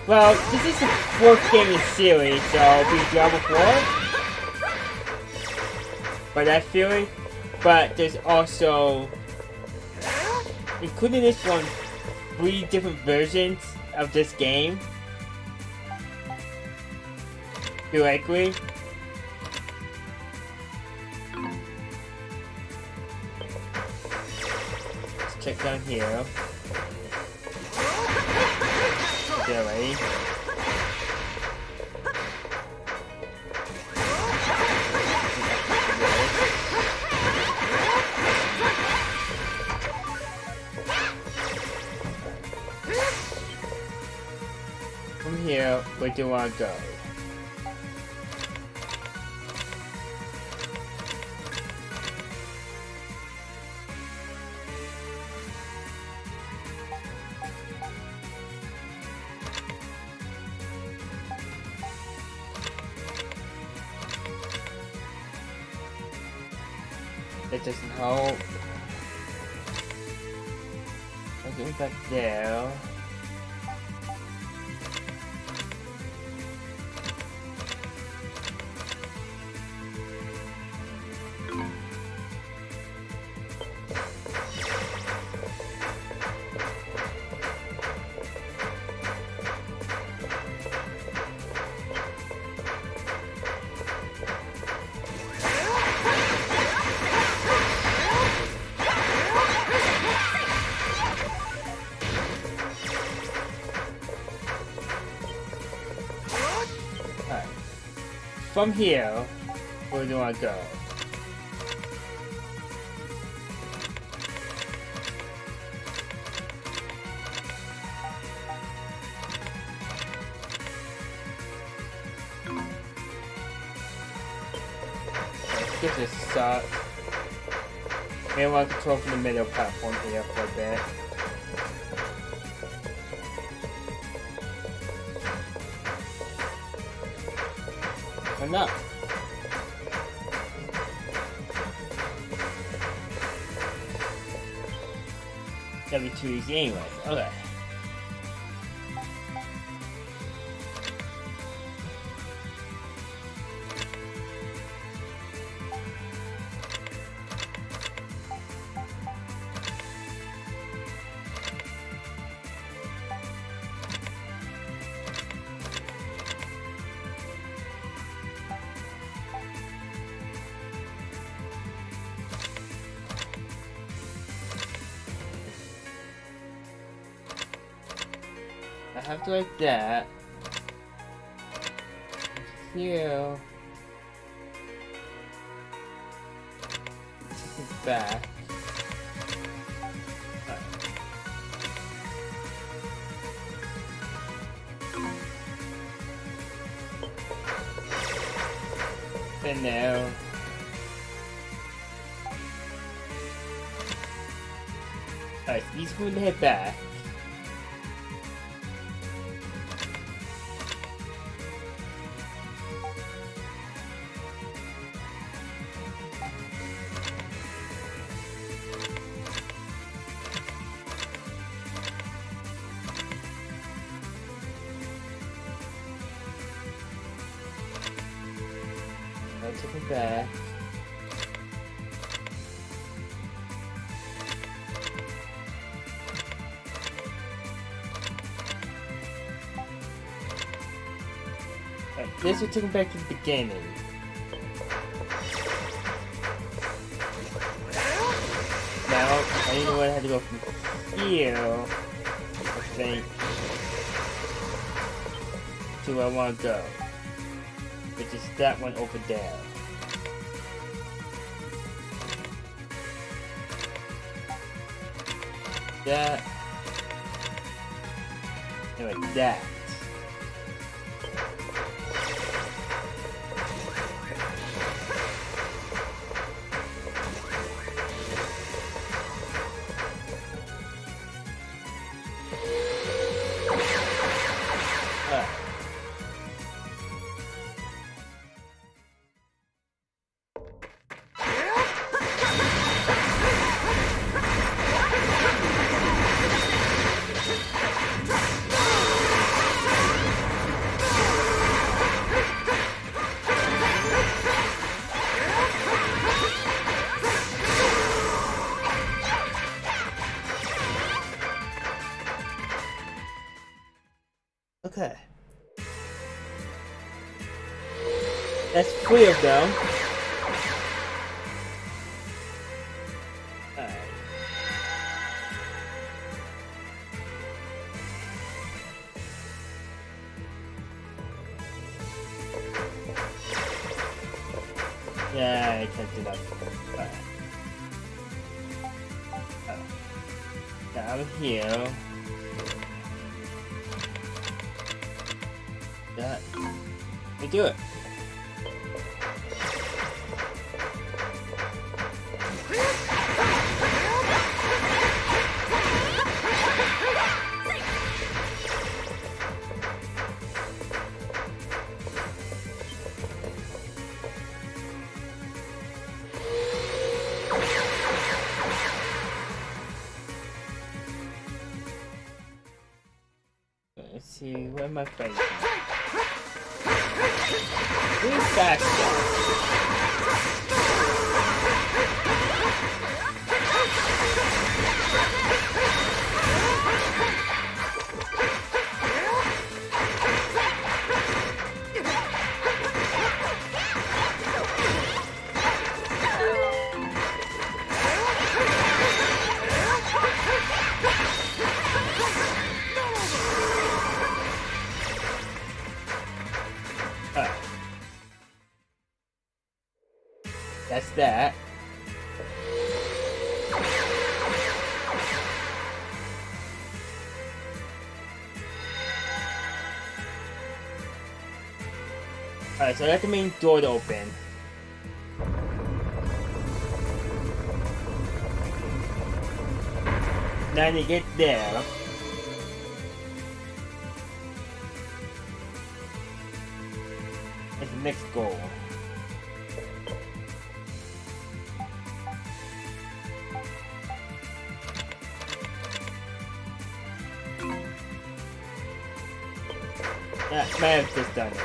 Well, this is the 4th game in the series, so it'll be Diablo 4. By that theory. But there's also, including this one, 3 different versions of this game. Theoretically. Let's check down here. Silly. From here, where do I want to go? That doesn't help. I'll get back there. From here, where do I go? Let's this suck. Maybe I want to control from the middle platform here for a bit. Or not. That'd be too easy anyway. Okay. I have to like that. Here. Take it back. And now. Alright, so these going to head back. Take it back. This will take me back to the beginning. Now, I don't know what I had to go from here, I think, to where I want to go, which is that one over there. That. Anyway, that. Okay. That's 3 of them. Alright. Yeah, I can't do that. Alright. Down here. That. We do it. Let's see, where am I fighting? Who's faster? That's that. Alright, so I got the main door to open. Now to get there. That's the next goal. Yeah, I have just done it.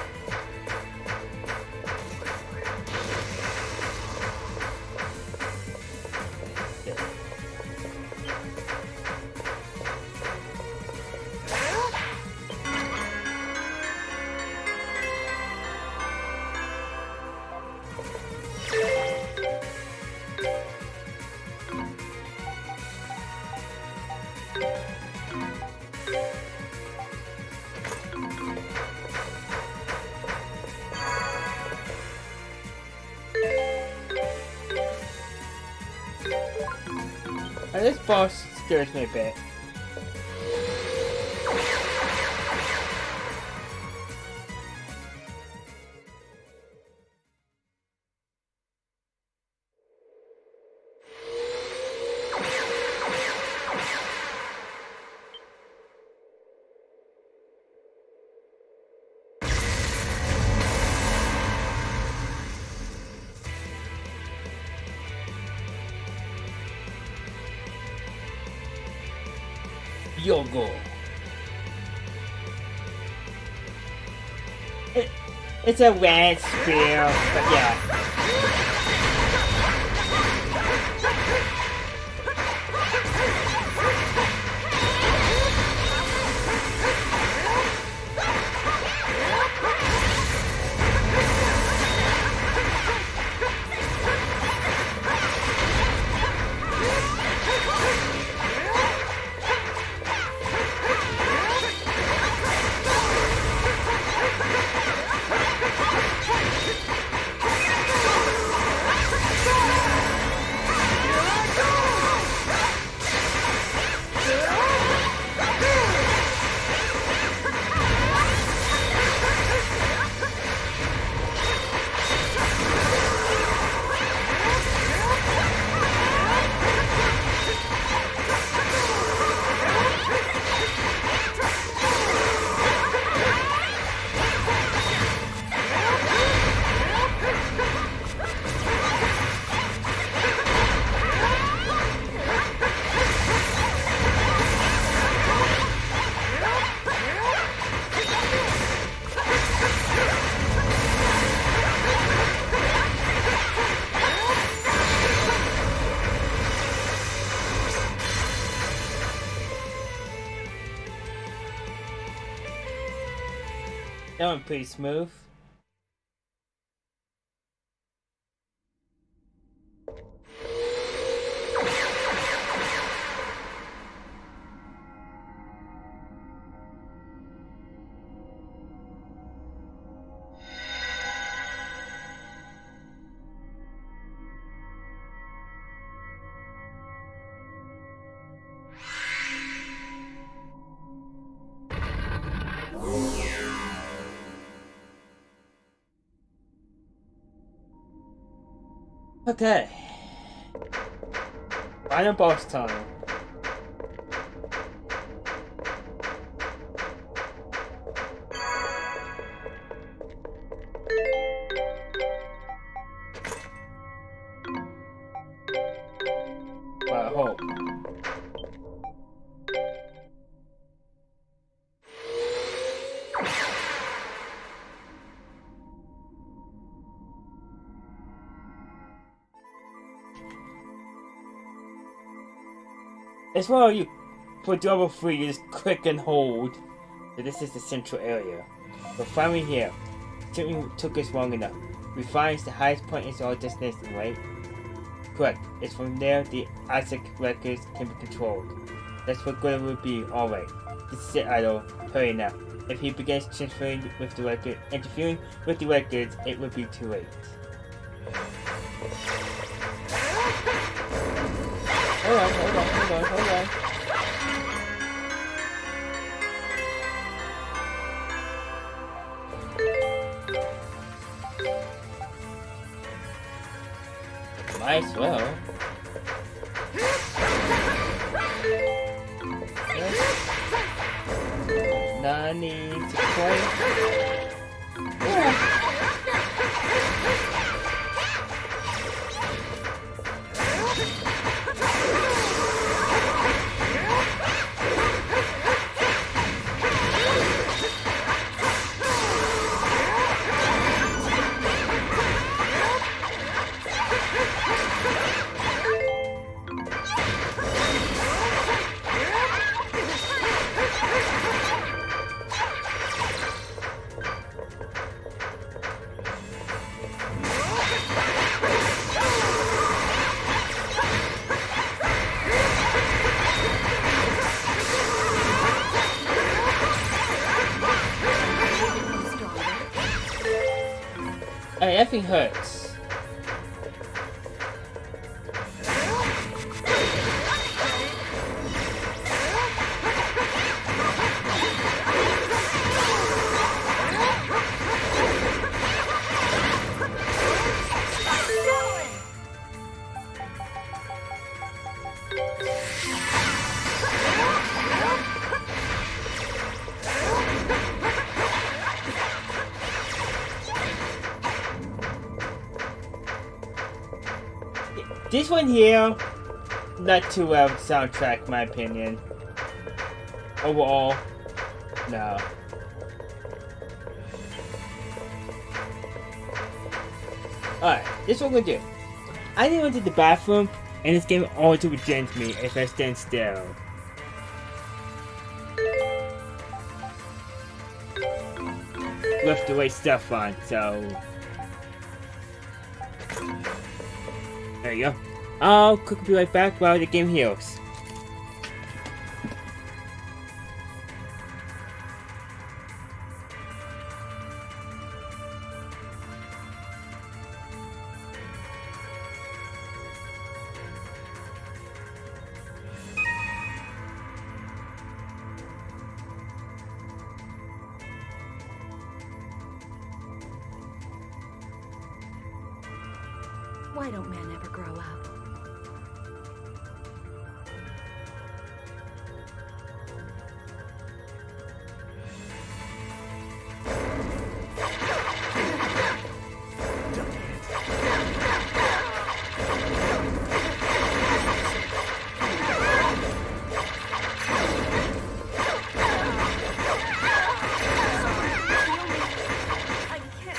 This boss scares me a bit. Yogo. It's a red spear, but yeah. That went pretty smooth. Okay. Final boss time. I hope. As well, you for double free, you just click and hold. So this is the central area. We're finally here. It took us long enough. We find the highest point is our destination, right? Correct. It's from there the Isaac records can be controlled. That's what good it would be. Alright. Just sit idle. Hurry now. If he begins transferring with the record, interfering with the records, it would be too late. Hold on. Might as well. Nani, 620. Hey, that thing hurts. This one here, not too well soundtrack, in my opinion. Overall, no. Alright, this is what I'm gonna do. I need to go to the bathroom, and this game auto rejects me if I stand still. Left the right stuff on, so. There you go. I'll quickly be right back while the game heals. Why don't men ever grow up? I can't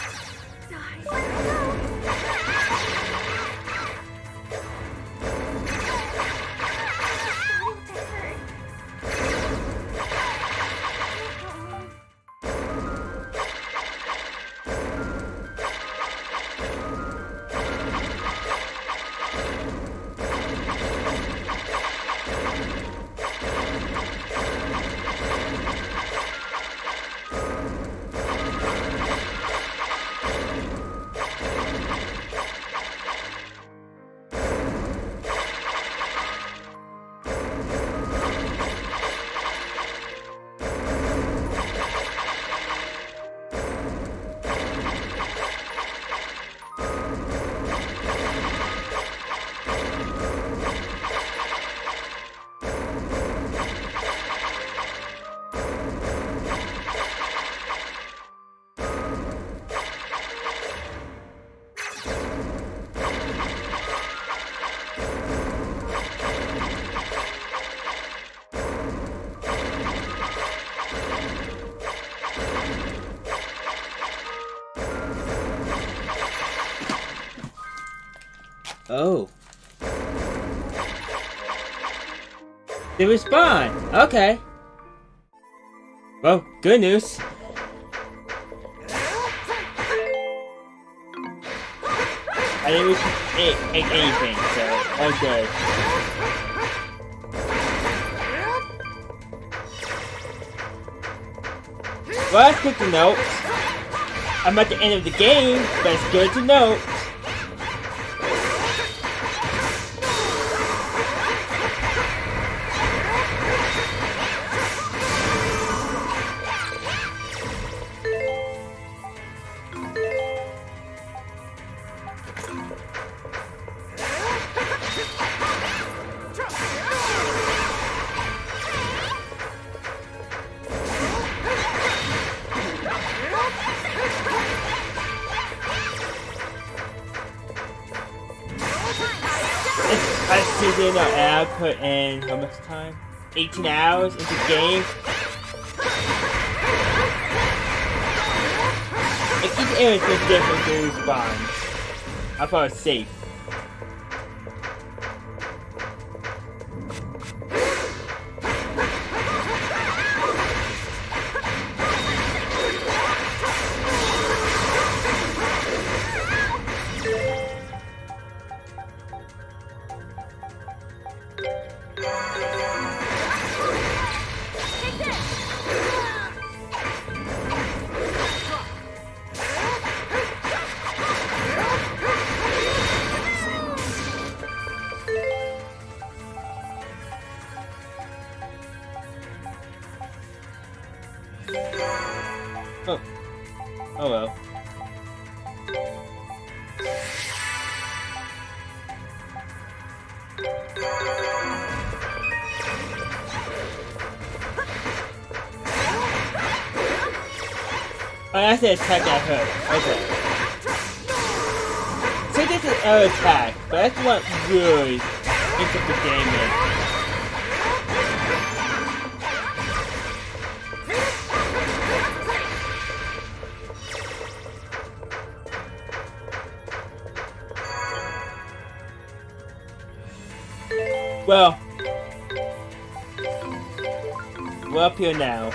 die. They respond. Okay. Well, good news. I didn't eat anything, so all good. Well, that's good to note. I'm at the end of the game, but it's good to note. I sit in and I put in how much time? 18 hours into the game. Each area is different to respawns. I thought it was safe. Oh. Oh well. Oh, that's the attack that hurt. Okay. So this is air attack, but that's what really makes the damage. Well, we're up here now.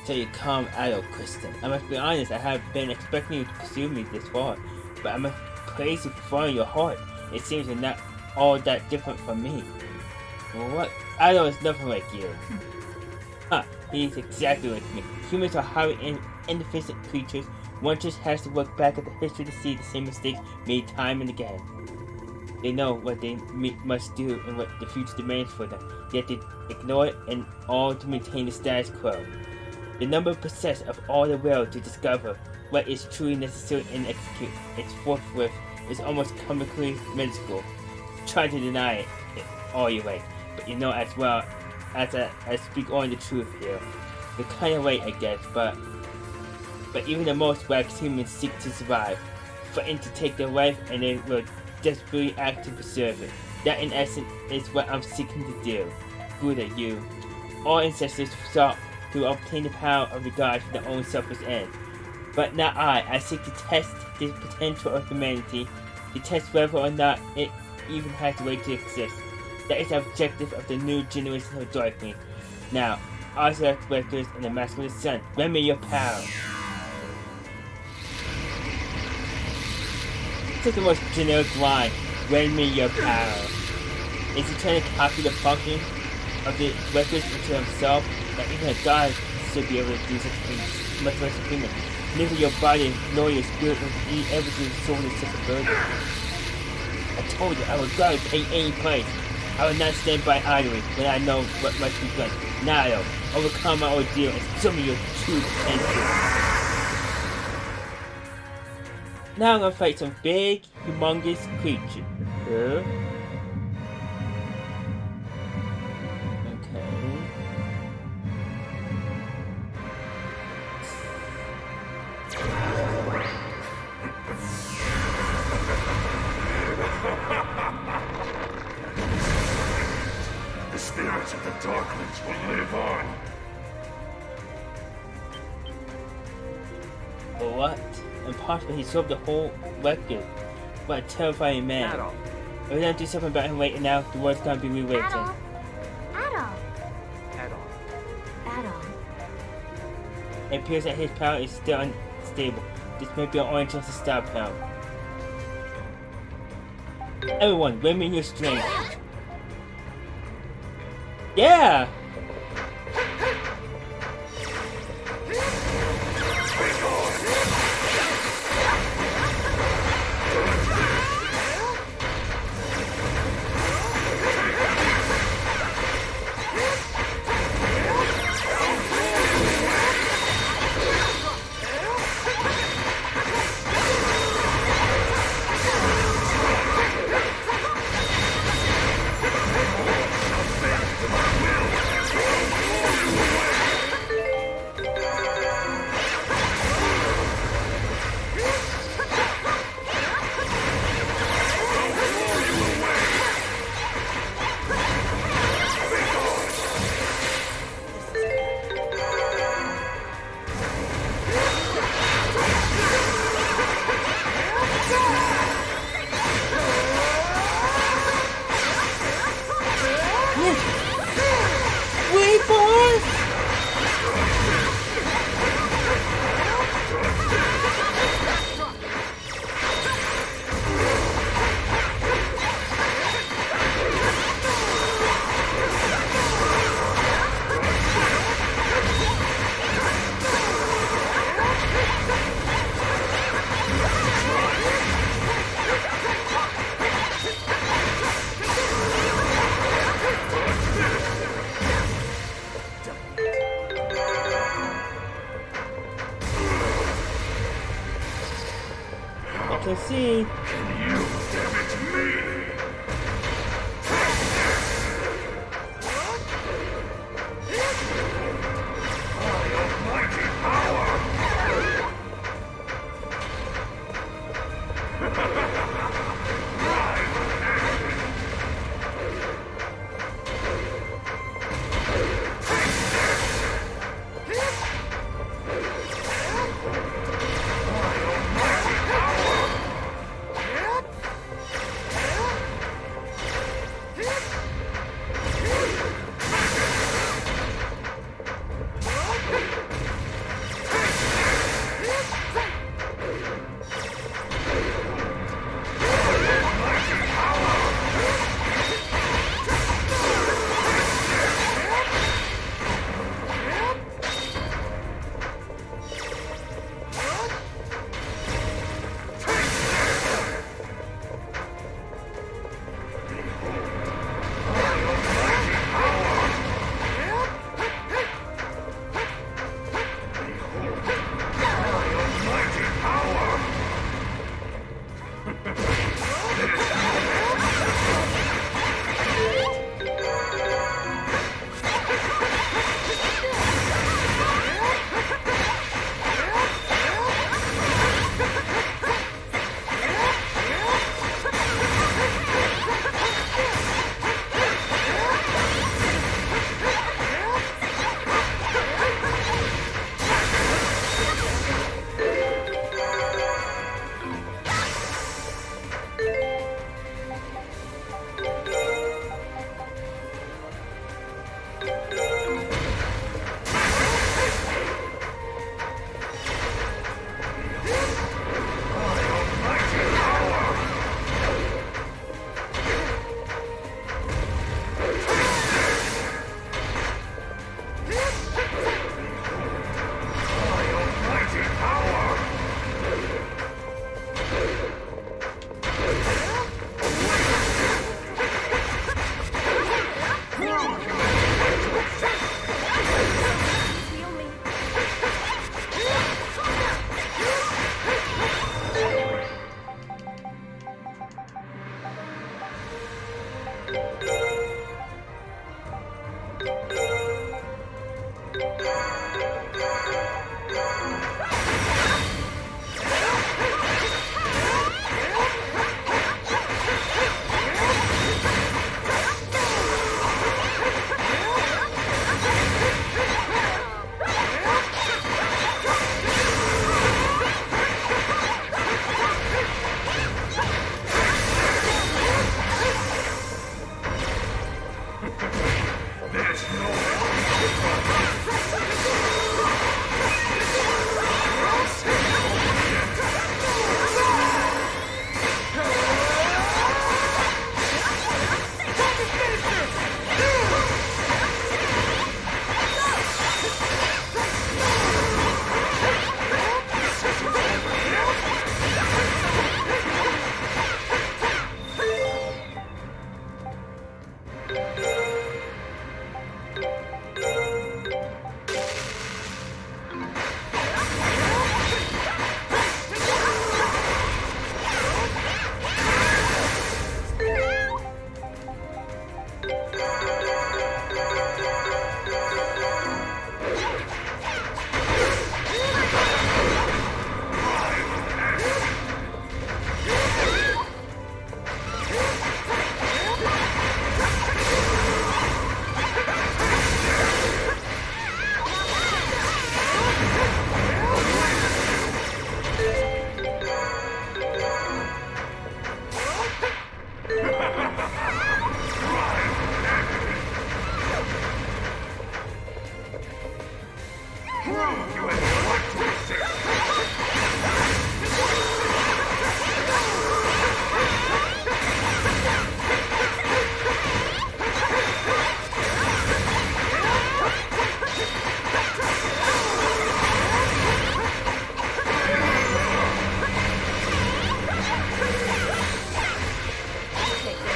So you come out of Kristen. I must be honest, I have been expecting you to pursue me this far, but I must praise you for following your heart. It seems you're not all that different from me. Well, what? Ado is nothing like you. Huh, he's exactly like me. Humans are highly inefficient creatures. One just has to look back at the history to see the same mistakes made time and again. They know what they must do and what the future demands for them, yet they ignore it and all to maintain the status quo. The number possessed of all the will to discover what is truly necessary and execute its forthwith is almost comically minuscule. Try to deny it all you like, but you know as well as I speak only the truth here. You're kind of right, I guess, but even the most wax humans seek to survive, threaten to take their life, and they will desperately act to preserve it. That in essence is what I'm seeking to do. Good at you. All ancestors sought to obtain the power of the gods for their own selfish ends. But not I. I seek to test the potential of humanity, to test whether or not it even has a way to exist. That is the objective of the new generation of Darkling. Now, Ozark Records and the Mask of the Sun, lend me your power. This is the most generic line. Lend me your power. Is he trying to copy the function of the records into himself? That even a god should be able to do such things, much less a human. Neither your body nor your spirit will be able to shoulder such a burden. I told you I would gladly pay any price. I will not stand by idly when I know what must be done. Now though, overcome my ordeal and show me your true potential. Now I'm gonna fight some big, humongous creature. Okay. Remnants of the Darklings will live on. But what? Impossible, he solved the whole record. What a terrifying man. Adolf. If we don't do something about him right now, the world's gonna be rewritten. Adolf. Adolf. Adolf. Adolf. It appears that his power is still unstable. This may be our only chance to stop him. Everyone, lend me your strength. Yeah! Wait, boss! I can see. You, damn it, me! Almighty power!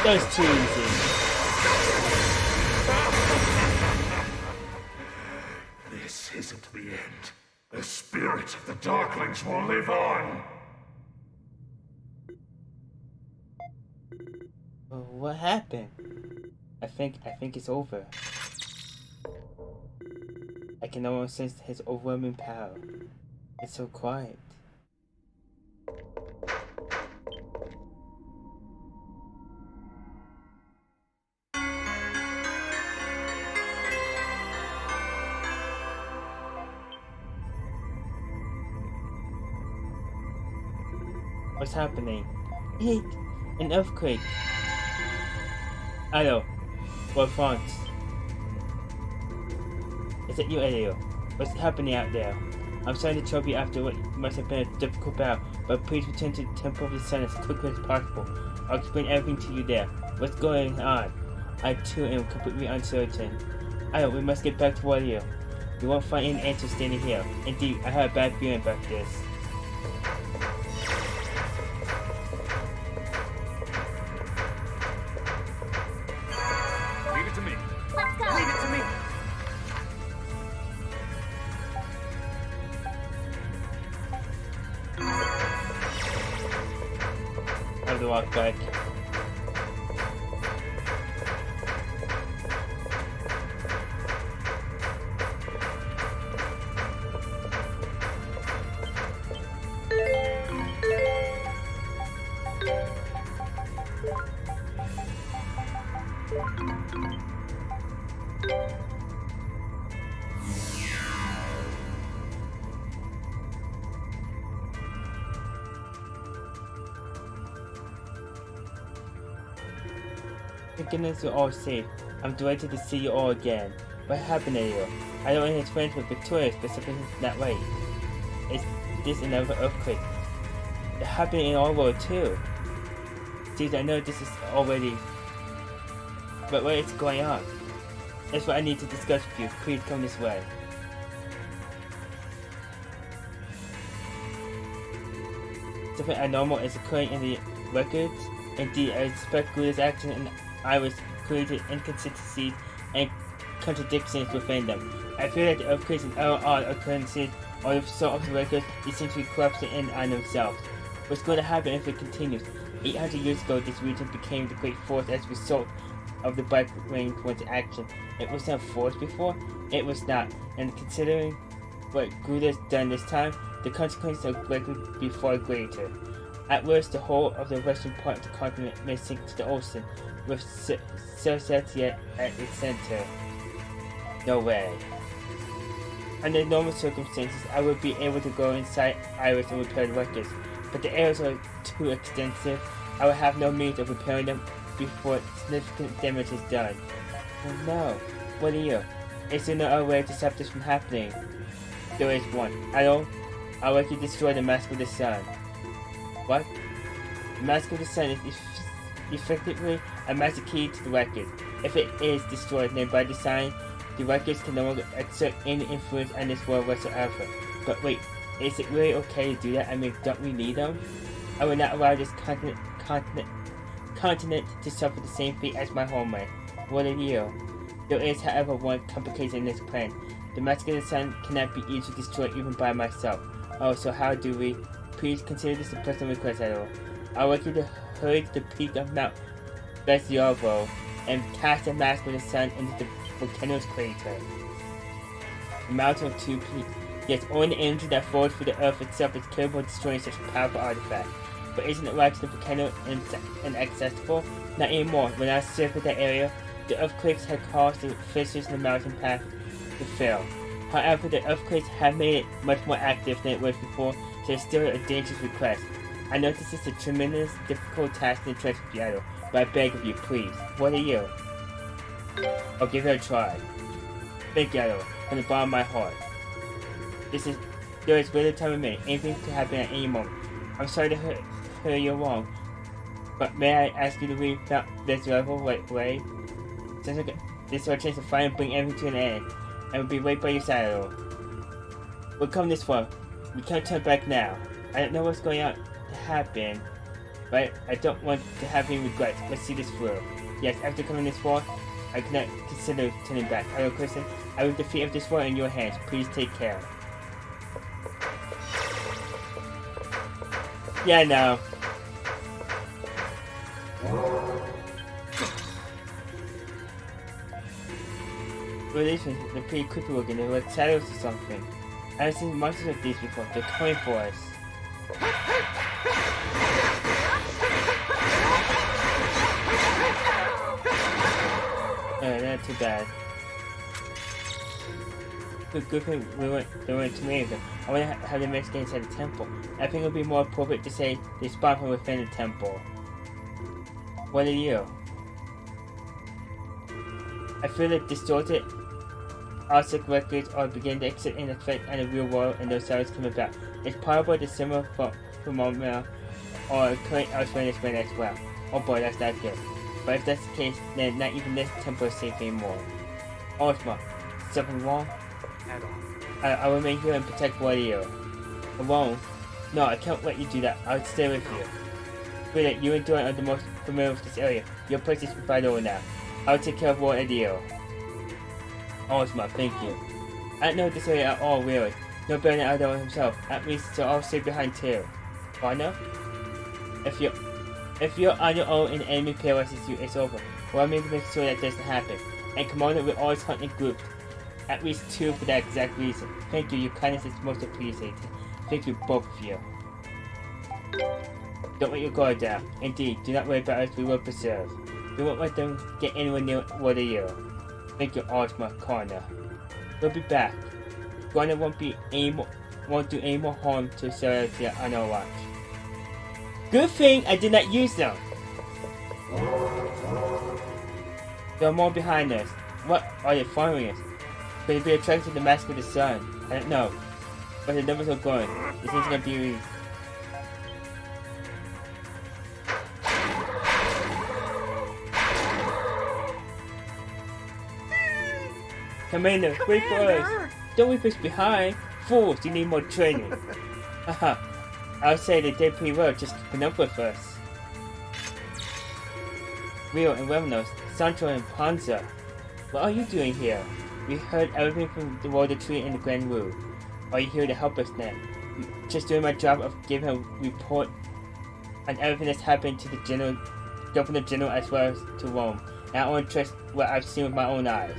That's too easy. This isn't the end. The spirits of the Darklings will live on. What happened? I think it's over. I can almost sense his overwhelming power. It's so quiet. What's happening? Heat! An earthquake! Hello. What fonts? Is it you, Elio? What's happening out there? I'm sorry to trouble you after what must have been a difficult battle, but please return to the Temple of the Sun as quickly as possible. I'll explain everything to you there. What's going on? I too am completely uncertain. Elio, we must get back to Wario. You won't find any answers standing here. Indeed, I have a bad feeling about this. Leave it to me. Let's go. Leave it to me. I have to walk back. Thank goodness you're all safe. I'm delighted to see you all again. What happened to you? I know his friends were victorious, but something's not right. Is this another earthquake? It happened in our world too. Jeez, I know this is already... But what is going on? That's what I need to discuss with you. Please come this way. Something abnormal is occurring in the records. Indeed, I suspect Guda's action and Iris created inconsistencies and contradictions within them. I feel that the earthquakes and other odd occurrences are the result of the records essentially collapsing in on themselves. What's going to happen if it continues? 800 years ago, this region became the Great Forest as a result of the Black Rain One's action. It was not forest before? It was not, and considering what Guda's done this time, the consequences are likely to be far greater. At worst, the whole of the western part of the continent may sink to the ocean, with Celceta at its center. No way. Under normal circumstances, I would be able to go inside Iris and repair the records, but the areas are too extensive. I would have no means of repairing them before significant damage is done. Oh no. What are you? Is there no other way to stop this from happening? There is one. I'll like you destroy the Mask of the Sun. What? The Mask of the Sun is effectively a master key to the record. If it is destroyed, then by design, the records can no longer exert any influence on this world whatsoever. But wait, is it really okay to do that? I mean, don't we need them? I will not allow this continent to suffer the same fate as my homeland. What are you? There is, however, one complication in this plan. The Mask of the Sun cannot be easily destroyed even by myself. Oh, so how do we? Please consider this a personal request at all. I want you to hurry to the peak of Mount Vesuvio and cast the Mask of the Sun into the volcano's crater. The mountain of two peaks. Yes, only the energy that flows through the earth itself is capable of destroying such a powerful artifact. But isn't it right to the volcano inaccessible? Not anymore. When I surfaced that area, the earthquakes had caused the fissures in the mountain path to fail. However, the earthquakes have made it much more active than it was before, so it's still a dangerous request. I know this is a tremendous, difficult task to entrust with you, but I beg of you, please. What are you? I'll give it a try. Thank you, from the bottom of my heart. There is little time remaining. Anything could happen at any moment. I'm sorry to hurt you wrong, but may I ask you to leave this level right away? This is our chance to finally bring everything to an end, and we'll be right by your side. We'll come this far. We can't turn back now. I don't know what's going on to happen. But I don't want to have any regrets. Let's see this through. Yes, after coming this far, I cannot consider turning back. Hello, Kristen. I will defeat of this war in your hands. Please take care. Yeah, no. Well, these ones, they're pretty creepy looking. They're like shadows or something. I haven't seen monsters like these before. They're coming for us. Not too bad. Good thing there weren't too many of them. I want to have them get inside the temple. I think it would be more appropriate to say they spawn from within the temple. What are you? I feel like distorted Arctic records are beginning to exit in effect in the real world and those sounds come about. It's probable the similar phenomena are occurring elsewhere in this world as well. Oh boy, that's not good. But if that's the case, then not even this temple is safe anymore. Ozma, something wrong? Head on. I'll remain here and protect Wario. Alone? No, I can't let you do that. I'll stay with you. But you and Doran are the most familiar with this area. Your place is vital now. I'll take care of Wario. Ozma, thank you. I don't know this area at all, really. No better than Ado himself. At least, so I'll stay behind too. Anna? If you're on your own and the enemy paralyzes you, it's over. Well, I need to make sure that doesn't happen. And Commander will always hunt in groups. At least 2 for that exact reason. Thank you, your kindness is most appreciated. Thank you, both of you. Don't let your guard down. Indeed, do not worry about us, we will preserve. We won't let them get anywhere near Wario. Thank you, Ozma, Connor. We'll be back. Connor won't do any more harm to Celceta on our watch. Good thing I did not use them. There are more behind us. What are they following us? Could it be attracted to the mask of the sun? I don't know. But the numbers are growing. This is gonna be released. Commander, wait for us! Don't leave us behind! Fools, you need more training! Haha, I'll say they did pretty well just keeping up with us. Rio and Revenos, Sancho and Panza, what are you doing here? We heard everything from the Water Tree and the Grand Roo. Are you here to help us then? Just doing my job of giving a report on everything that's happened to the Governor General as well as to Rome. And I only trust what I've seen with my own eyes.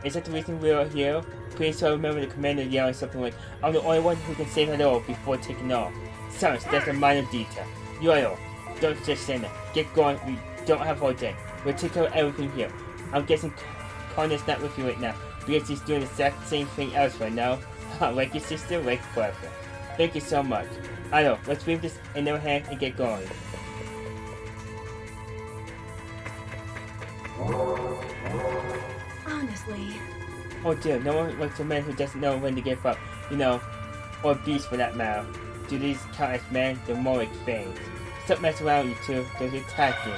Is that the reason we are here? Please so remember the commander yelling something like, I'm the only one who can save it all before taking off. Sounds, that's a minor detail. Yoyo, don't just stand there. Get going, we don't have all day. We'll take care of everything here. I'm guessing Connor's not with you right now, because he's doing the exact same thing elsewhere now. Like your sister, like forever. Thank you so much. I know, let's leave this in their hands and get going. Honestly. Oh dear, no one likes a man who doesn't know when to give up, you know, or beast for that matter. Do these count as men? They're more like things. Stop messing around, you two. They're attacking.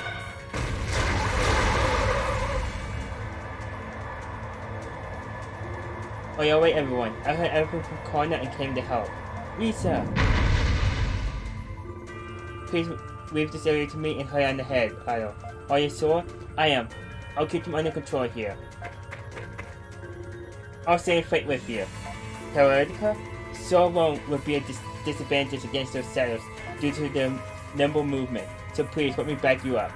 Oh yeah, wait everyone. I heard everything from Connor and came to help. Lisa! Please leave this area to me and hurry on ahead, Kyle. Are you sure? I am. I'll keep them under control here. I'll stay and fight with you. Herodica? So alone would be a disadvantage against those saddles due to their nimble movement. So please, let me back you up.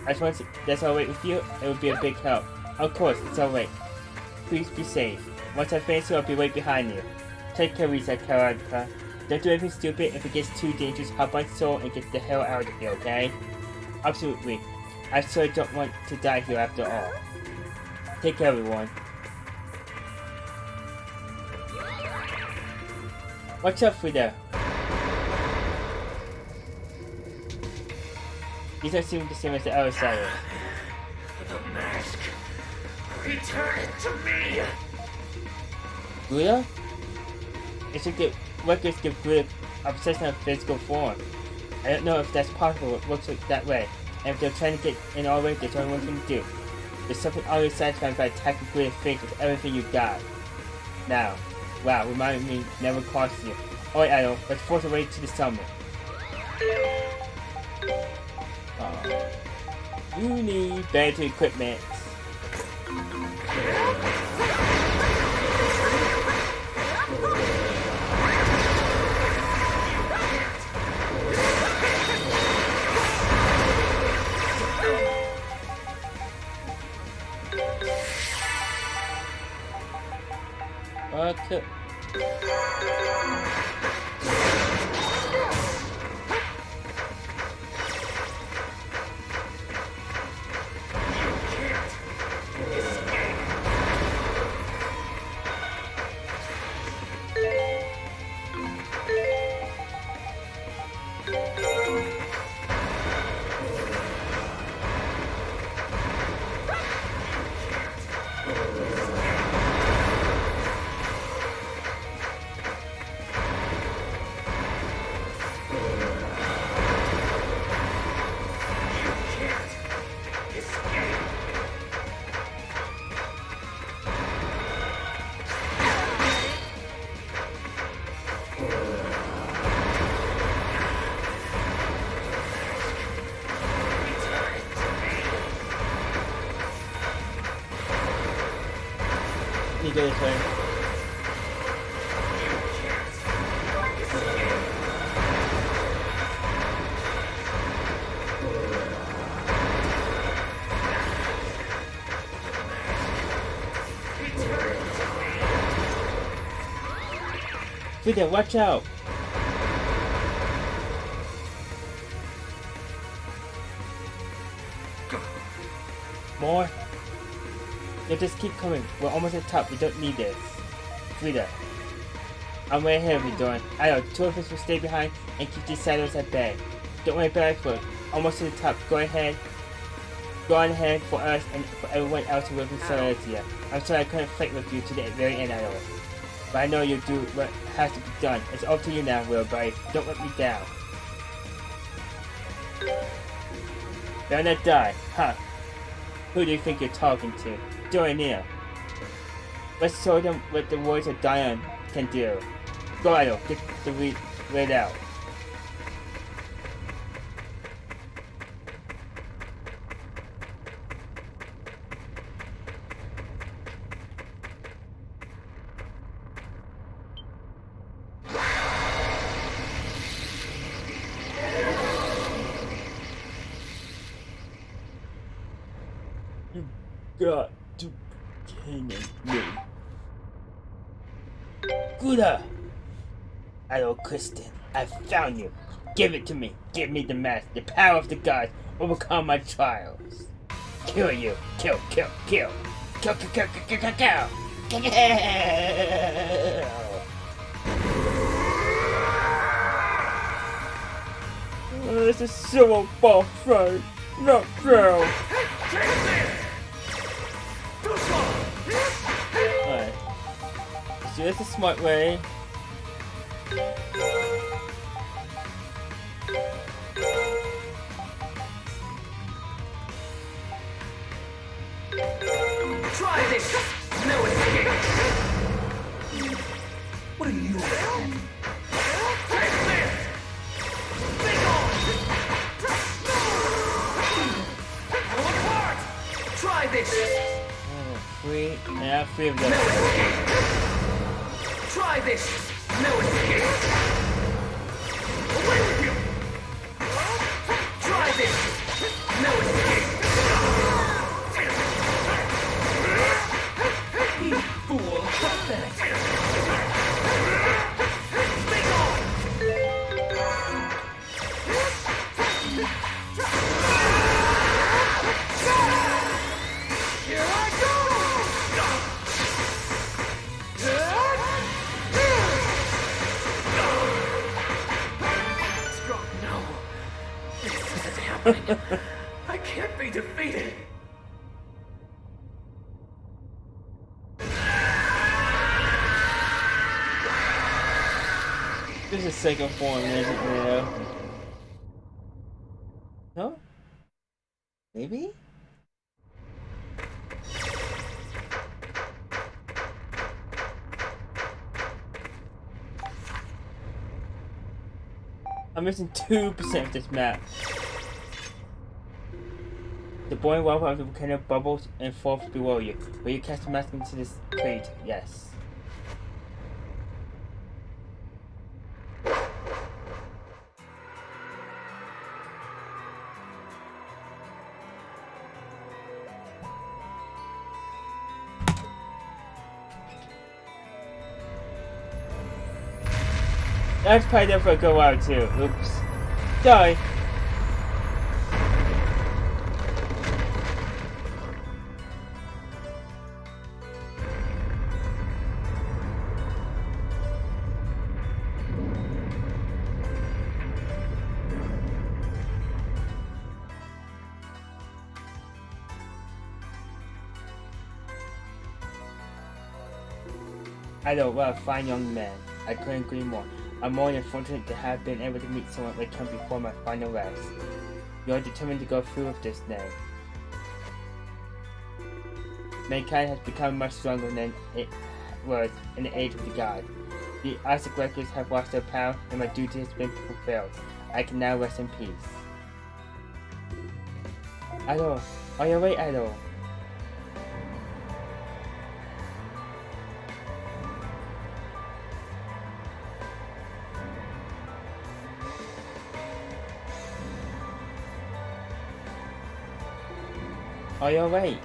As once that's alright with you, it would be a big help. Of course, it's alright. Please be safe. Once I finish you, I'll be right behind you. Take care, Lisa, Herodica. Don't do anything stupid. If it gets too dangerous, hop on Soul and get the hell out of here, okay? Absolutely. I sure don't want to die here after all. Take care, everyone. What's up, Frida? These don't seem the same as the outsiders. The mask. Return it to me. Buddha? It should get records give Buddha a possession of physical form. I don't know if that's possible, it looks like that way. And if they're trying to get in already, there's only one thing to do. There's something already satisfying by attacking Buddha's face with everything you got. Now, wow, reminded me never cost you. Alright, Idol, let's force our way to the summit. You need better equipment. Okay. You go this way. Frida, watch out! More? Yeah, just keep coming. We're almost at the top. We don't need this. Frida. I'm right here, we're doing. I know, two of us will stay behind and keep these saddles at bay. Don't worry about it, we're almost to the top. Go ahead. Go on ahead for us and for everyone else who lives in Celceta. I'm sorry I couldn't fight with you to the very end, I know. But I know you'll do what has to be done. It's up to you now, Will, buddy. Don't let me down. Better not die, huh? Who do you think you're talking to? Join in. Let's show them what the words of Diane can do. Go, Idol. Get the read out. Got to king me. Guda! Idol Kristen, I found you. Give it to me. Give me the mask. The power of the gods. Overcome my trials. Kill you. Kill, kill, kill. Kill, kill, kill, kill, kill, kill, kill. Kill. This is so boss fight. Not fair. Alright. So that's a smart way. Try this! No escape! What are you doing? Take this! Big on! Pull apart! Try this! Three. Yeah, three of them. No escape! Try this! No escape! Away with you! Try this! No escape! You fool! Pathetic! Big on! Here I go! No. This isn't happening. I can't be defeated. There's a second form, isn't there? No? Maybe? I'm missing 2% of this map. The boiling lava of the volcano bubbles and falls below you, where you cast a mask into this crater. Yes. That's probably there for a good while too. Oops. Sorry. I know, what a fine young man. I couldn't agree more. I'm more than fortunate to have been able to meet someone like him before my final rest. You're determined to go through with this now. Mankind has become much stronger than it was in the age of the gods. The Isaac records have lost their power, and my duty has been fulfilled. I can now rest in peace. Ado, are you awake, Ado? Are you alright?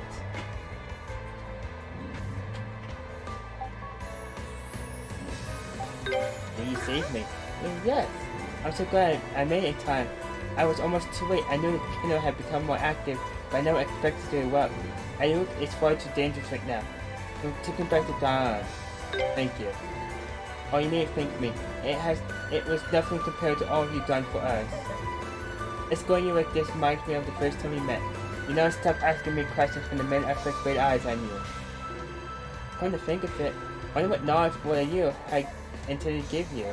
You saved me. Yes. I'm so glad I made it in time. I was almost too late. I knew the volcano had become more active, but I never expected it to erupt. I knew it's far too dangerous right now. I'm taking back the dawn. Thank you. Oh, you need to thank me. It was nothing compared to all you've done for us. It's going you like this reminds me of the first time we met. You never stopped asking me questions from the minute I first laid eyes on you. Come to think of it, I wonder what knowledge for you I intended to give you.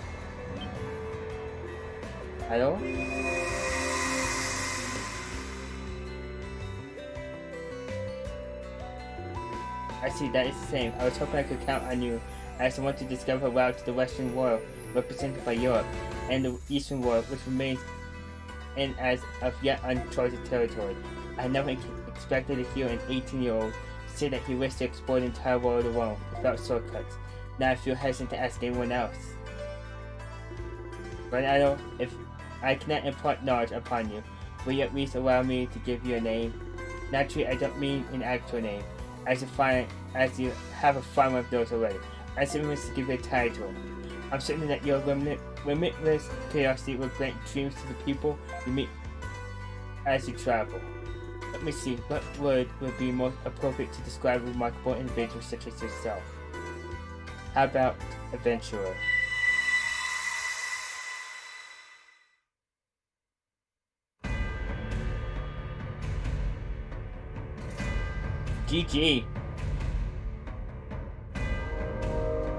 Hello? I see, that is the same. I was hoping I could count on you as I want to discover a route to the Western world, represented by Europe, and the Eastern world, which remains in as of yet uncharted territory. I never expected to hear an 18-year-old say that he wished to explore the entire world alone, without shortcuts. Now I feel hesitant to ask anyone else. But I know if I cannot impart knowledge upon you, will you at least allow me to give you a name? Naturally, I don't mean an actual name, as you have a fine one of those already. I simply wish to give you a title. I'm certain that your limitless curiosity will grant dreams to the people you meet as you travel. Let me see, what word would be most appropriate to describe a remarkable individual such as yourself? How about adventurer? GG.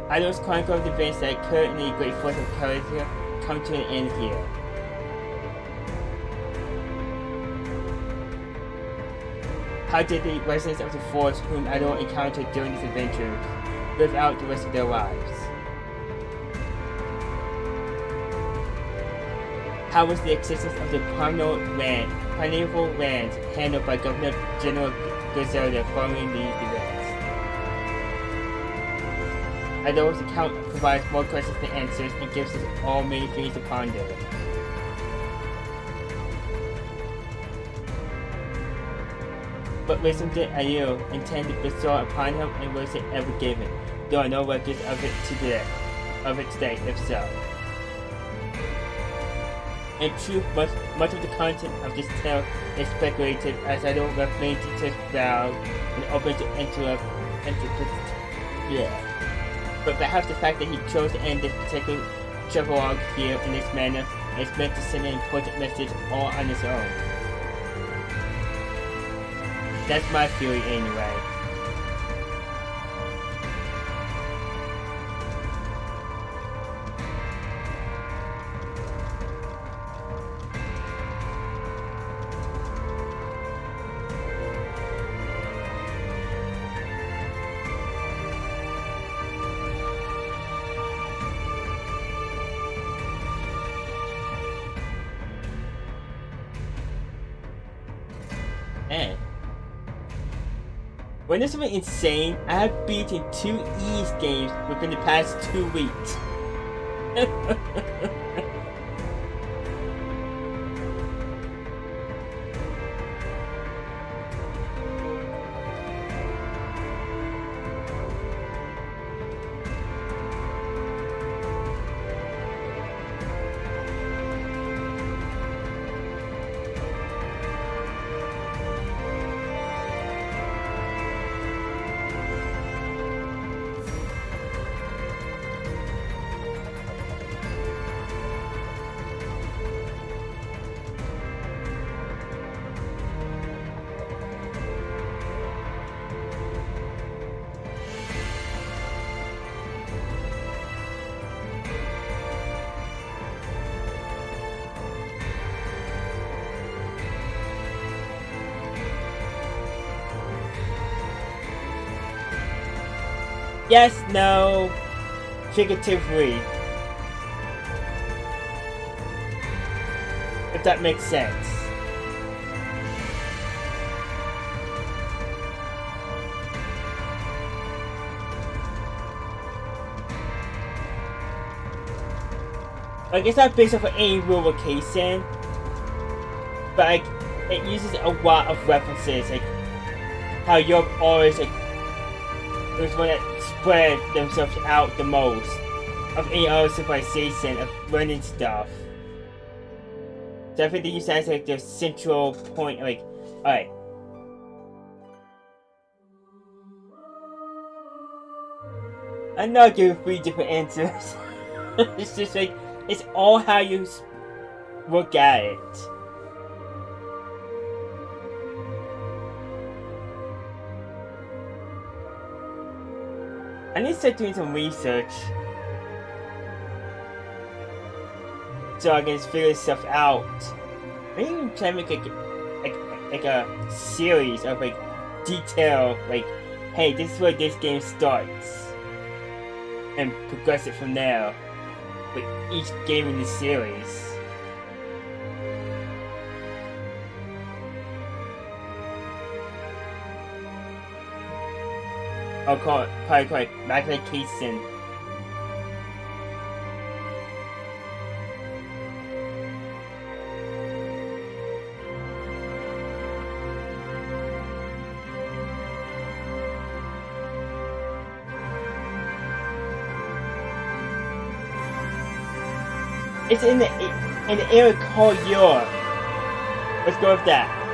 Idols chronicle of the events that occurred in the Great Force of Celceta come to an end here. How did the residents of the forest whom Idol encountered during these adventures live out the rest of their lives? How was the existence of the primeval lands handled by Governor General Celceta following these events? Idol's account provides more questions than answers and gives us all many things to ponder. What wisdom did Ayu intend to bestow upon him, and was it ever given? There are no records of it today, if so. In truth, much of the content of this tale is speculative, as I don't left many details proud and open to interpretation. But perhaps the fact that he chose to end this particular travelogue here in this manner is meant to send an important message all on its own. That's my theory anyway. Eh. When there's something insane, I have beaten 2 E's games within the past 2 weeks. Yes, no, figuratively. If that makes sense. Like, it's not based off of any real location, but like, it uses a lot of references, like how Europe always like was one that spread themselves out the most of any other civilization of learning stuff. So I think they use that as like their central point, like, alright. I'm not giving 3 different answers. It's just like, it's all how you look at it. I need to start doing some research so I can figure this stuff out. Maybe even try to make like a series of like detail, like, hey, this is where this game starts, and progress it from there with each game in the series. I'll probably call it magnification. It's in the area called Europe. Let's go with that.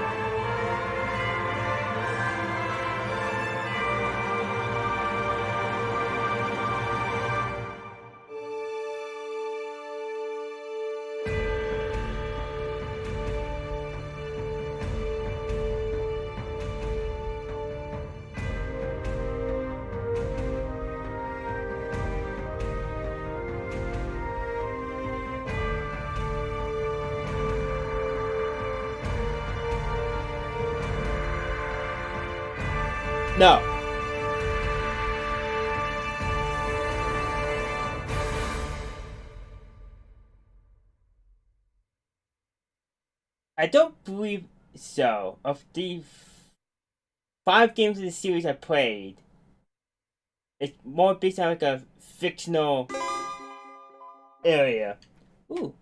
No. I don't believe so. Of the 5 games in the series I played, it's more based on like a fictional area. Ooh.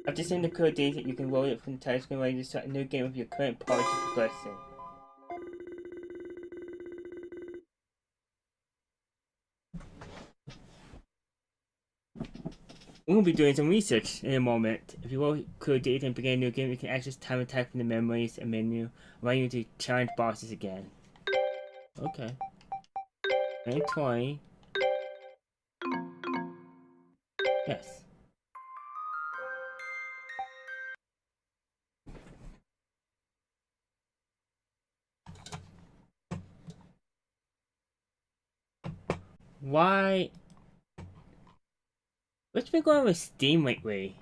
After seeing the code data, you can roll it from the title screen while you start a new game with your current party progressing. We'll be doing some research in a moment. If you roll code data and begin a new game, you can access time attack from the memories and menu, allowing you to challenge bosses again. Okay. 920. Yes. Why? What's been going on with Steam lately?